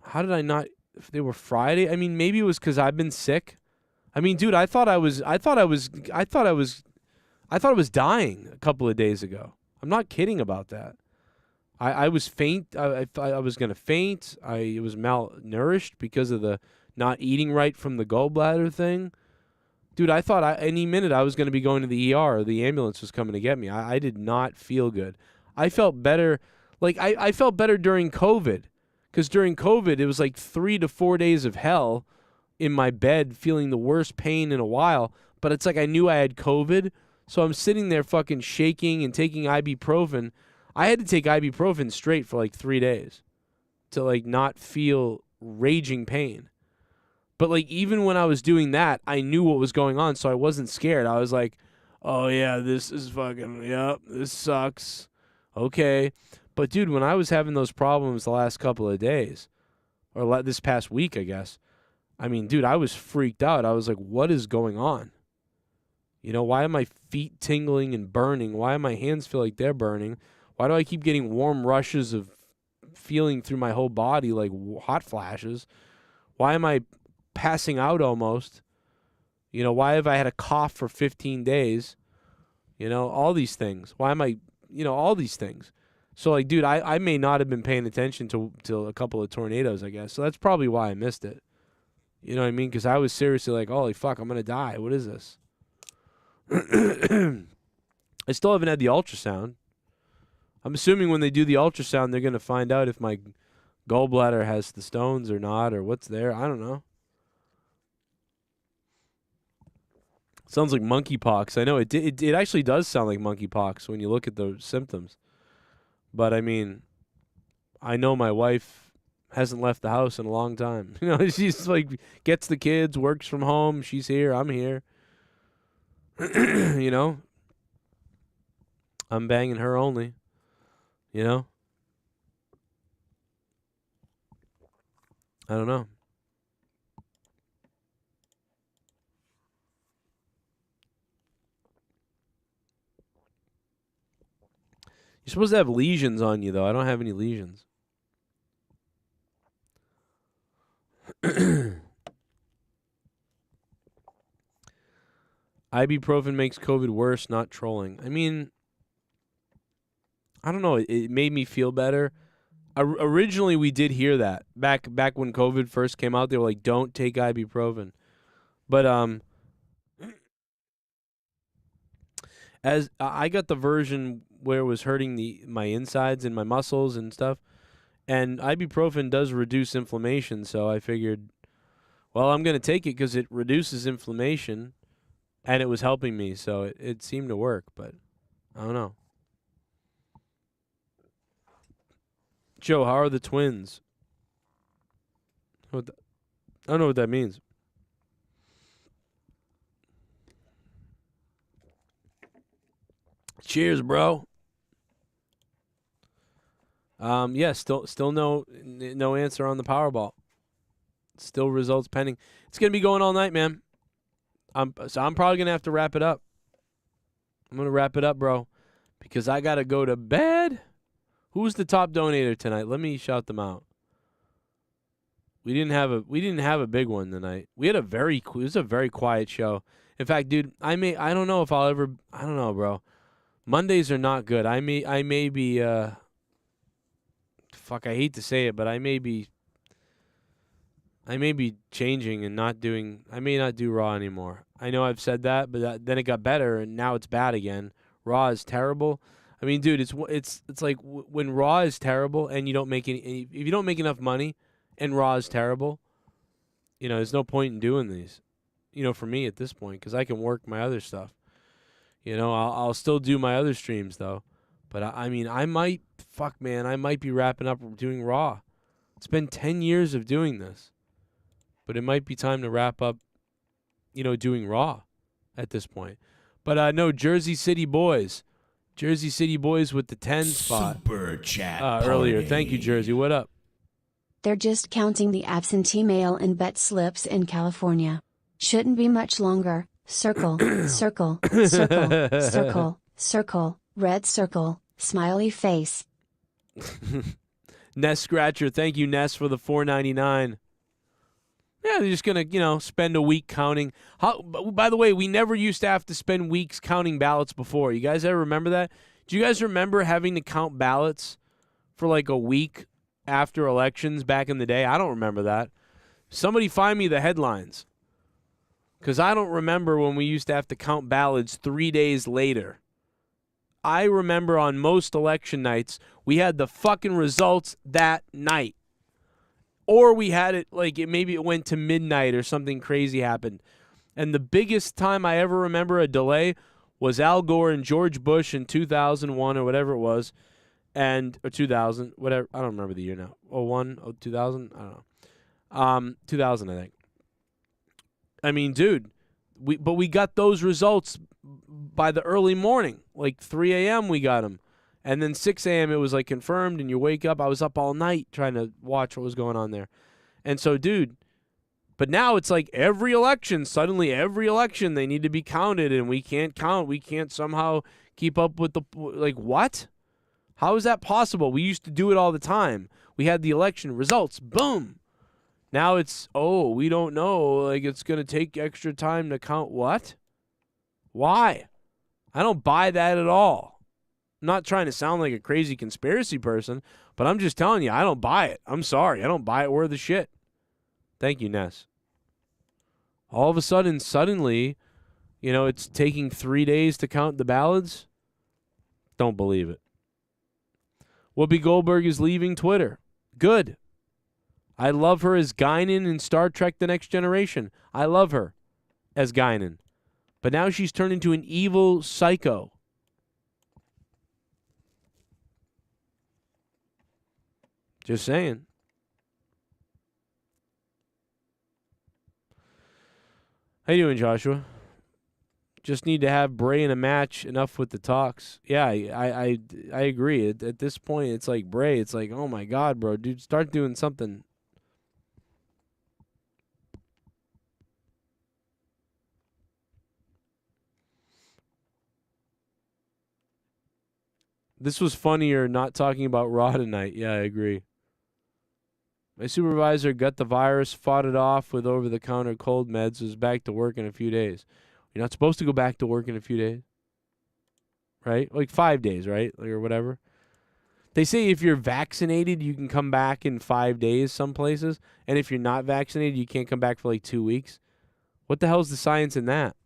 How did I not? If they were Friday? I mean, maybe it was because I've been sick. I mean, dude, I thought I was dying a couple of days ago. I'm not kidding about that. I was faint. I was gonna faint. I was malnourished because of the not eating right from the gallbladder thing. Dude, I thought any minute I was gonna be going to the ER. Or the ambulance was coming to get me. I did not feel good. I felt better. Like I felt better during COVID, because during COVID it was like 3 to 4 days of hell in my bed, feeling the worst pain in a while. But it's like I knew I had COVID, so I'm sitting there fucking shaking and taking ibuprofen. I had to take ibuprofen straight for like 3 days to like not feel raging pain. But like even when I was doing that, I knew what was going on, so I wasn't scared. I was like, oh yeah, this is fucking, yep, this sucks. Okay. But dude, when I was having those problems the last couple of days, or this past week, I guess, I mean, dude, I was freaked out. I was like, what is going on? You know, why are my feet tingling and burning? Why do my hands feel like they're burning? Why do I keep getting warm rushes of feeling through my whole body like hot flashes? Why am I passing out almost? You know, why have I had a cough for 15 days? You know, all these things. Why am I, all these things. So, like, dude, I may not have been paying attention to a couple of tornadoes, I guess. So that's probably why I missed it. You know what I mean? Because I was seriously like, holy fuck, I'm going to die. What is this? I still haven't had the ultrasound. I'm assuming when they do the ultrasound, they're going to find out if my gallbladder has the stones or not, or what's there. I don't know. Sounds like monkeypox. I know it actually does sound like monkeypox when you look at the symptoms. But I mean, I know my wife hasn't left the house in a long time. You know, she's like gets the kids, works from home. She's here. I'm here. You know, I'm banging her only. You know, I don't know. You're supposed to have lesions on you, though. I don't have any lesions. Ibuprofen makes COVID worse, not trolling. I mean, I don't know. It made me feel better. Originally, we did hear that. Back when COVID first came out, they were like, don't take ibuprofen. But as I got the version where it was hurting my insides and my muscles and stuff, and ibuprofen does reduce inflammation, so I figured, well, I'm going to take it because it reduces inflammation, and it was helping me, so it seemed to work, but I don't know. Joe, how are the twins? I don't know what that means. Cheers, bro. Yeah, still no answer on the Powerball. Still results pending. It's gonna be going all night, man. So I'm probably gonna have to wrap it up. I'm gonna wrap it up, bro, because I gotta go to bed. Who's the top donator tonight? Let me shout them out. We didn't have a big one tonight. It was a very quiet show. In fact, dude, I don't know if I'll ever. I don't know, bro. Mondays are not good. I may be. Fuck, I hate to say it, but I may be changing and not doing. I may not do Raw anymore. I know I've said that, but then it got better, and now it's bad again. Raw is terrible. I mean, dude, it's like when Raw is terrible and you don't make if you don't make enough money, and Raw is terrible, there's no point in doing these. For me at this point, because I can work my other stuff. I'll still do my other streams though, but I mean, I might be wrapping up doing Raw. It's been 10 years of doing this, but it might be time to wrap up, doing Raw at this point. But no, Jersey City Boys with the 10 spot. Super chat earlier. party. Thank you, Jersey. What up? They're just counting the absentee mail and bet slips in California. Shouldn't be much longer. Circle, circle, circle, circle, circle, red circle, smiley face. Ness Scratcher, thank you, Ness, for the $4.99. Yeah, they're just gonna, spend a week counting. By the way, we never used to have to spend weeks counting ballots before. You guys ever remember that? Do you guys remember having to count ballots for like a week after elections back in the day? I don't remember that. Somebody find me the headlines. Because I don't remember when we used to have to count ballots 3 days later. I remember on most election nights, we had the fucking results that night. Or we had it, maybe it went to midnight or something crazy happened. And the biggest time I ever remember a delay was Al Gore and George Bush in 2001 or whatever it was. Or 2000, whatever. I don't remember the year now. 01, 2000? I don't know. 2000, I think. I mean, dude, we got those results by the early morning, like 3 a.m. we got them. And then 6 a.m. it was confirmed, and you wake up. I was up all night trying to watch what was going on there. And so, dude, but now it's like suddenly every election, they need to be counted, and we can't count. We can't somehow keep up with what? How is that possible? We used to do it all the time. We had the election results, boom. Now it's, we don't know. It's going to take extra time to count what? Why? I don't buy that at all. I'm not trying to sound like a crazy conspiracy person, but I'm just telling you, I don't buy it. I'm sorry. I don't buy it worth a shit. Thank you, Ness. All of a sudden, suddenly, it's taking 3 days to count the ballots. Don't believe it. Whoopi Goldberg is leaving Twitter. Good. I love her as Guinan in Star Trek The Next Generation. I love her as Guinan. But now she's turned into an evil psycho. Just saying. How you doing, Joshua? Just need to have Bray in a match. Enough with the talks. Yeah, I agree. At this point, it's like Bray. It's like, oh my God, bro, dude, start doing something. This was funnier not talking about Raw tonight. Yeah, I agree. My supervisor got the virus, fought it off with over-the-counter cold meds, was back to work in a few days. You're not supposed to go back to work in a few days, right? Like 5 days, right? Like, or whatever. They say if you're vaccinated, you can come back in 5 days some places, and if you're not vaccinated, you can't come back for like 2 weeks. What the hell's the science in that?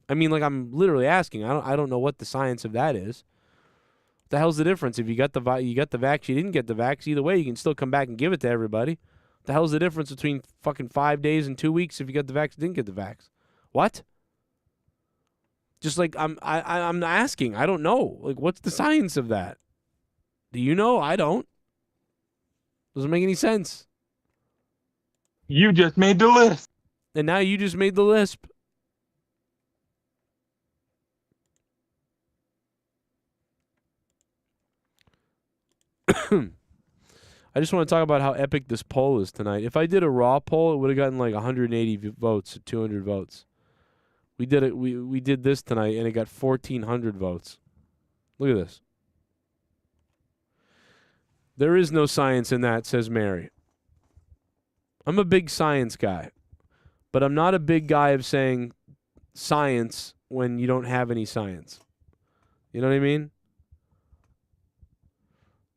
I mean, like, I'm literally asking. I don't know what the science of that is. The hell's the difference? If you got the vax, you didn't get the vax. Either way, you can still come back and give it to everybody. The hell's the difference between fucking 5 days and 2 weeks if you got the vax, didn't get the vax? What? Just like I'm asking. I don't know. Like, what's the science of that? Do you know? I don't. Doesn't make any sense. You just made the list. And now you just made the lisp. I just want to talk about how epic this poll is tonight. If I did a Raw poll, it would have gotten like 180 votes, 200 votes. We did it. We did this tonight, and it got 1,400 votes. Look at this. There is no science in that, says Mary. I'm a big science guy, but I'm not a big guy of saying science when you don't have any science. You know what I mean?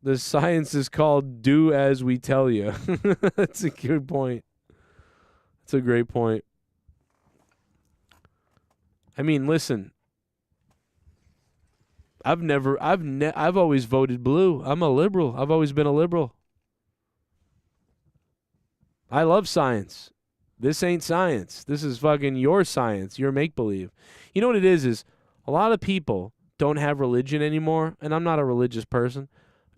The science is called do as we tell you. That's a good point. That's a great point. I mean, listen. I've always voted blue. I'm a liberal. I've always been a liberal. I love science. This ain't science. This is fucking your science, your make-believe. You know what it is a lot of people don't have religion anymore, and I'm not a religious person,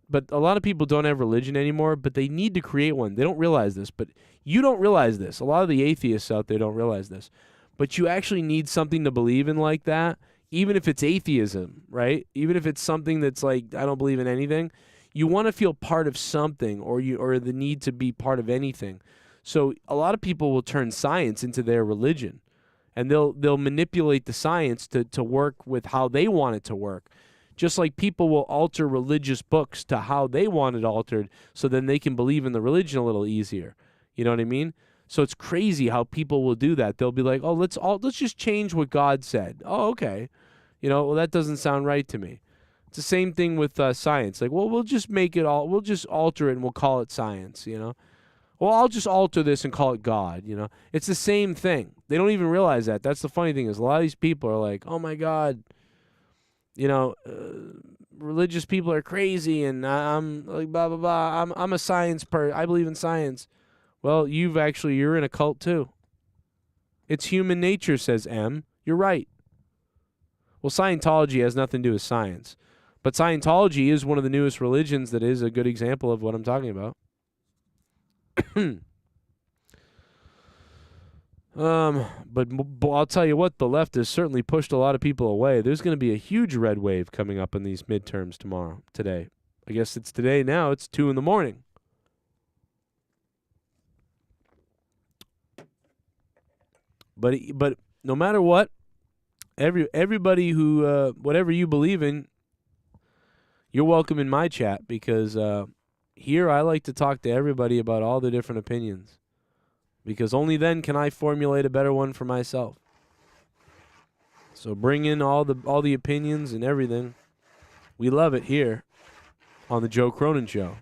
but a lot of people don't have religion anymore, but they need to create one. They don't realize this, but you don't realize this. A lot of the atheists out there don't realize this. But you actually need something to believe in like that, even if it's atheism, right? Even if it's something that's like, I don't believe in anything. You want to feel part of something or the need to be part of anything. So a lot of people will turn science into their religion, and they'll manipulate the science to work with how they want it to work. Just like people will alter religious books to how they want it altered so then they can believe in the religion a little easier. You know what I mean? So it's crazy how people will do that. They'll be like, "Oh, let's just change what God said." Oh, okay. You know, well, that doesn't sound right to me. It's the same thing with science. Like, well, we'll just alter it and we'll call it science, you know? Well, I'll just alter this and call it God, you know? It's the same thing. They don't even realize that. That's the funny thing is a lot of these people are like, "Oh my God, you know, religious people are crazy and I'm like blah, blah, blah. I'm a science person. I believe in science." Well, you're in a cult too. It's human nature, says M. You're right. Well, Scientology has nothing to do with science. But Scientology is one of the newest religions that is a good example of what I'm talking about. But I'll tell you what, the left has certainly pushed a lot of people away. There's going to be a huge red wave coming up in these midterms today. I guess it's today now. It's 2 a.m. But no matter what, everybody who whatever you believe in, you're welcome in my chat because here I like to talk to everybody about all the different opinions because only then can I formulate a better one for myself. So bring in all the opinions and everything. We love it here on the Joe Cronin Show.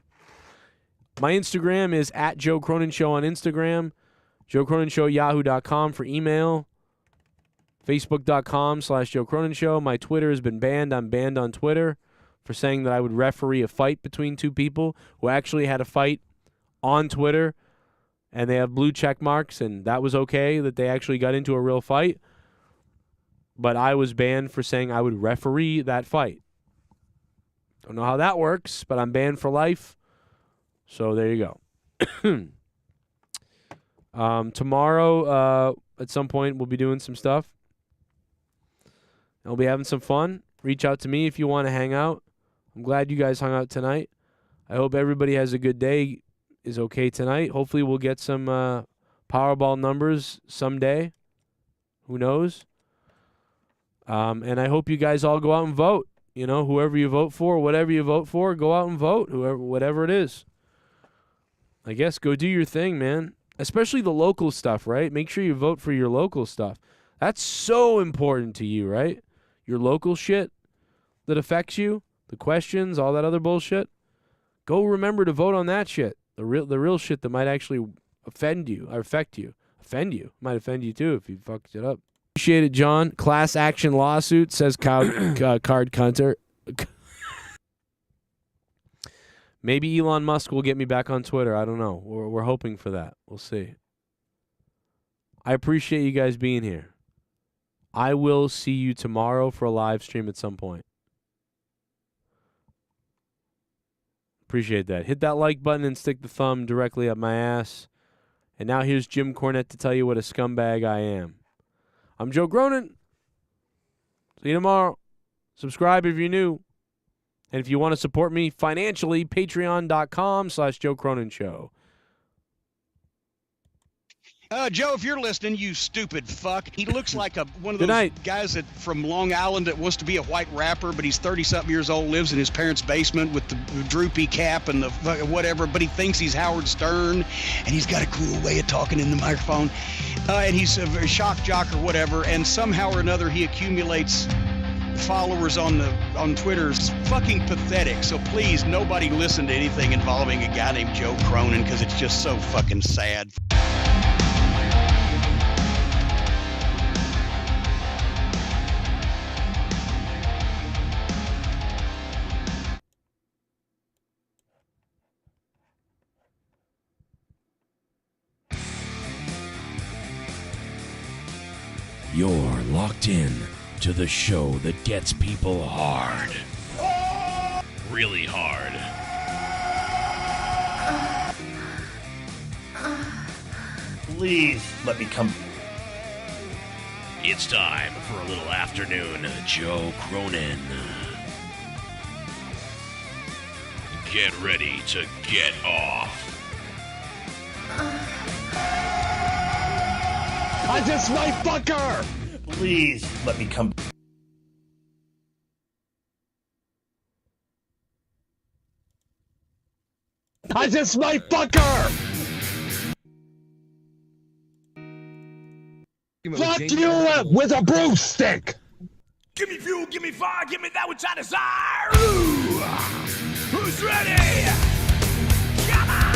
My Instagram is at Joe Cronin Show on Instagram. Joe Cronin Show, yahoo.com for email. Facebook.com/Joe Cronin Show. My Twitter has been banned. I'm banned on Twitter for saying that I would referee a fight between two people who actually had a fight on Twitter, and they have blue check marks, and that was okay that they actually got into a real fight. But I was banned for saying I would referee that fight. Don't know how that works, but I'm banned for life. So there you go. Tomorrow, at some point, we'll be doing some stuff. I'll be having some fun. Reach out to me if you want to hang out. I'm glad you guys hung out tonight. I hope everybody has a good day, is okay tonight. Hopefully we'll get some Powerball numbers someday. Who knows? And I hope you guys all go out and vote. You know, whoever you vote for, whatever you vote for, go out and vote. Whatever it is. I guess go do your thing, man. Especially the local stuff, right? Make sure you vote for your local stuff. That's so important to you, right? Your local shit that affects you, the questions, all that other bullshit. Go remember to vote on that shit. The real shit that might actually offend you or affect you. Offend you. Might offend you too if you fucked it up. Appreciate it, John. Class action lawsuit, says card cunter. Maybe Elon Musk will get me back on Twitter. I don't know. We're hoping for that. We'll see. I appreciate you guys being here. I will see you tomorrow for a live stream at some point. Appreciate that. Hit that like button and stick the thumb directly up my ass. And now here's Jim Cornette to tell you what a scumbag I am. I'm Joe Cronin. See you tomorrow. Subscribe if you're new. And if you want to support me financially, patreon.com/Joe Cronin Show. Joe, if you're listening, you stupid fuck. He looks like one of those guys that from Long Island that wants to be a white rapper, but he's 30-something years old, lives in his parents' basement with the droopy cap and the whatever, but he thinks he's Howard Stern, and he's got a cool way of talking in the microphone. And he's a shock jock or whatever, and somehow or another he accumulates followers on Twitter. It's fucking pathetic. So please, nobody listen to anything involving a guy named Joe Cronin, because it's just so fucking sad. You're locked in to the show that gets people hard. Really hard. Please let me come. It's time for a little afternoon Joe Cronin. Get ready to get off. I just might fuck her! Please let me come. I just might fuck her! Fuck you with a broomstick! Give me fuel, give me fire, give me that which I desire. Ooh. Who's ready? Come on!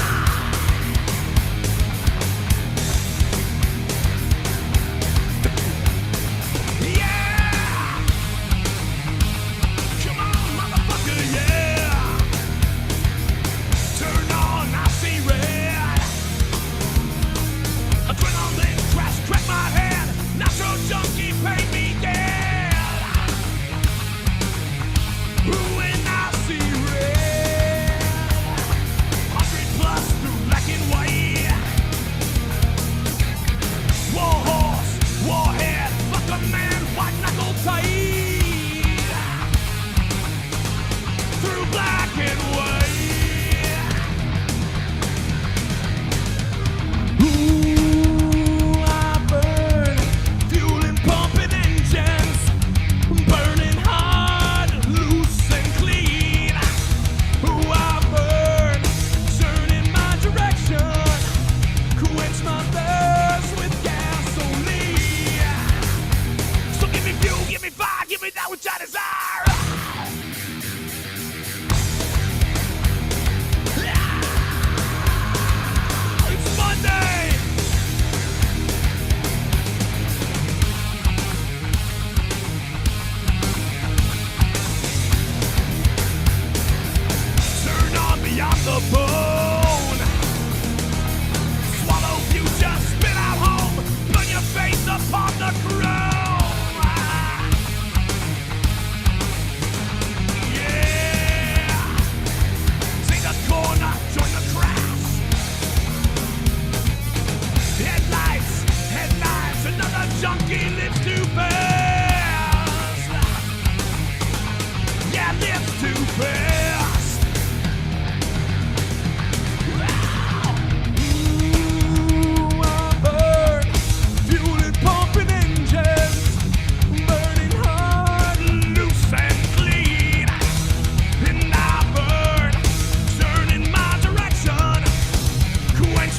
Yeah! Come on, motherfucker, yeah! Turn on, I see red. Adrenaline crash, crack my head. Natural junkie, pay me dead. When I see red.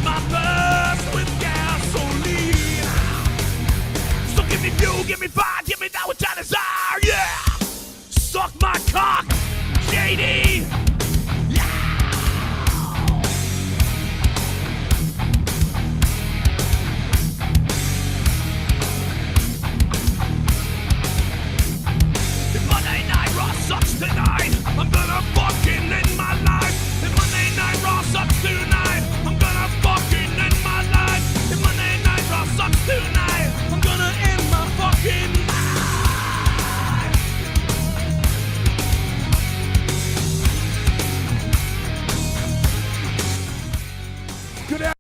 quench my thirst with gasoline. So give me fuel, give me fire, give me that which I desire, yeah! Suck my cock, JD! If Monday Night Raw sucks tonight, I'm gonna fucking end my life. If Monday Night Raw sucks tonight, I'm gonna fucking end my life. If Monday Night Raw sucks tonight, I'm gonna end my fucking life. Good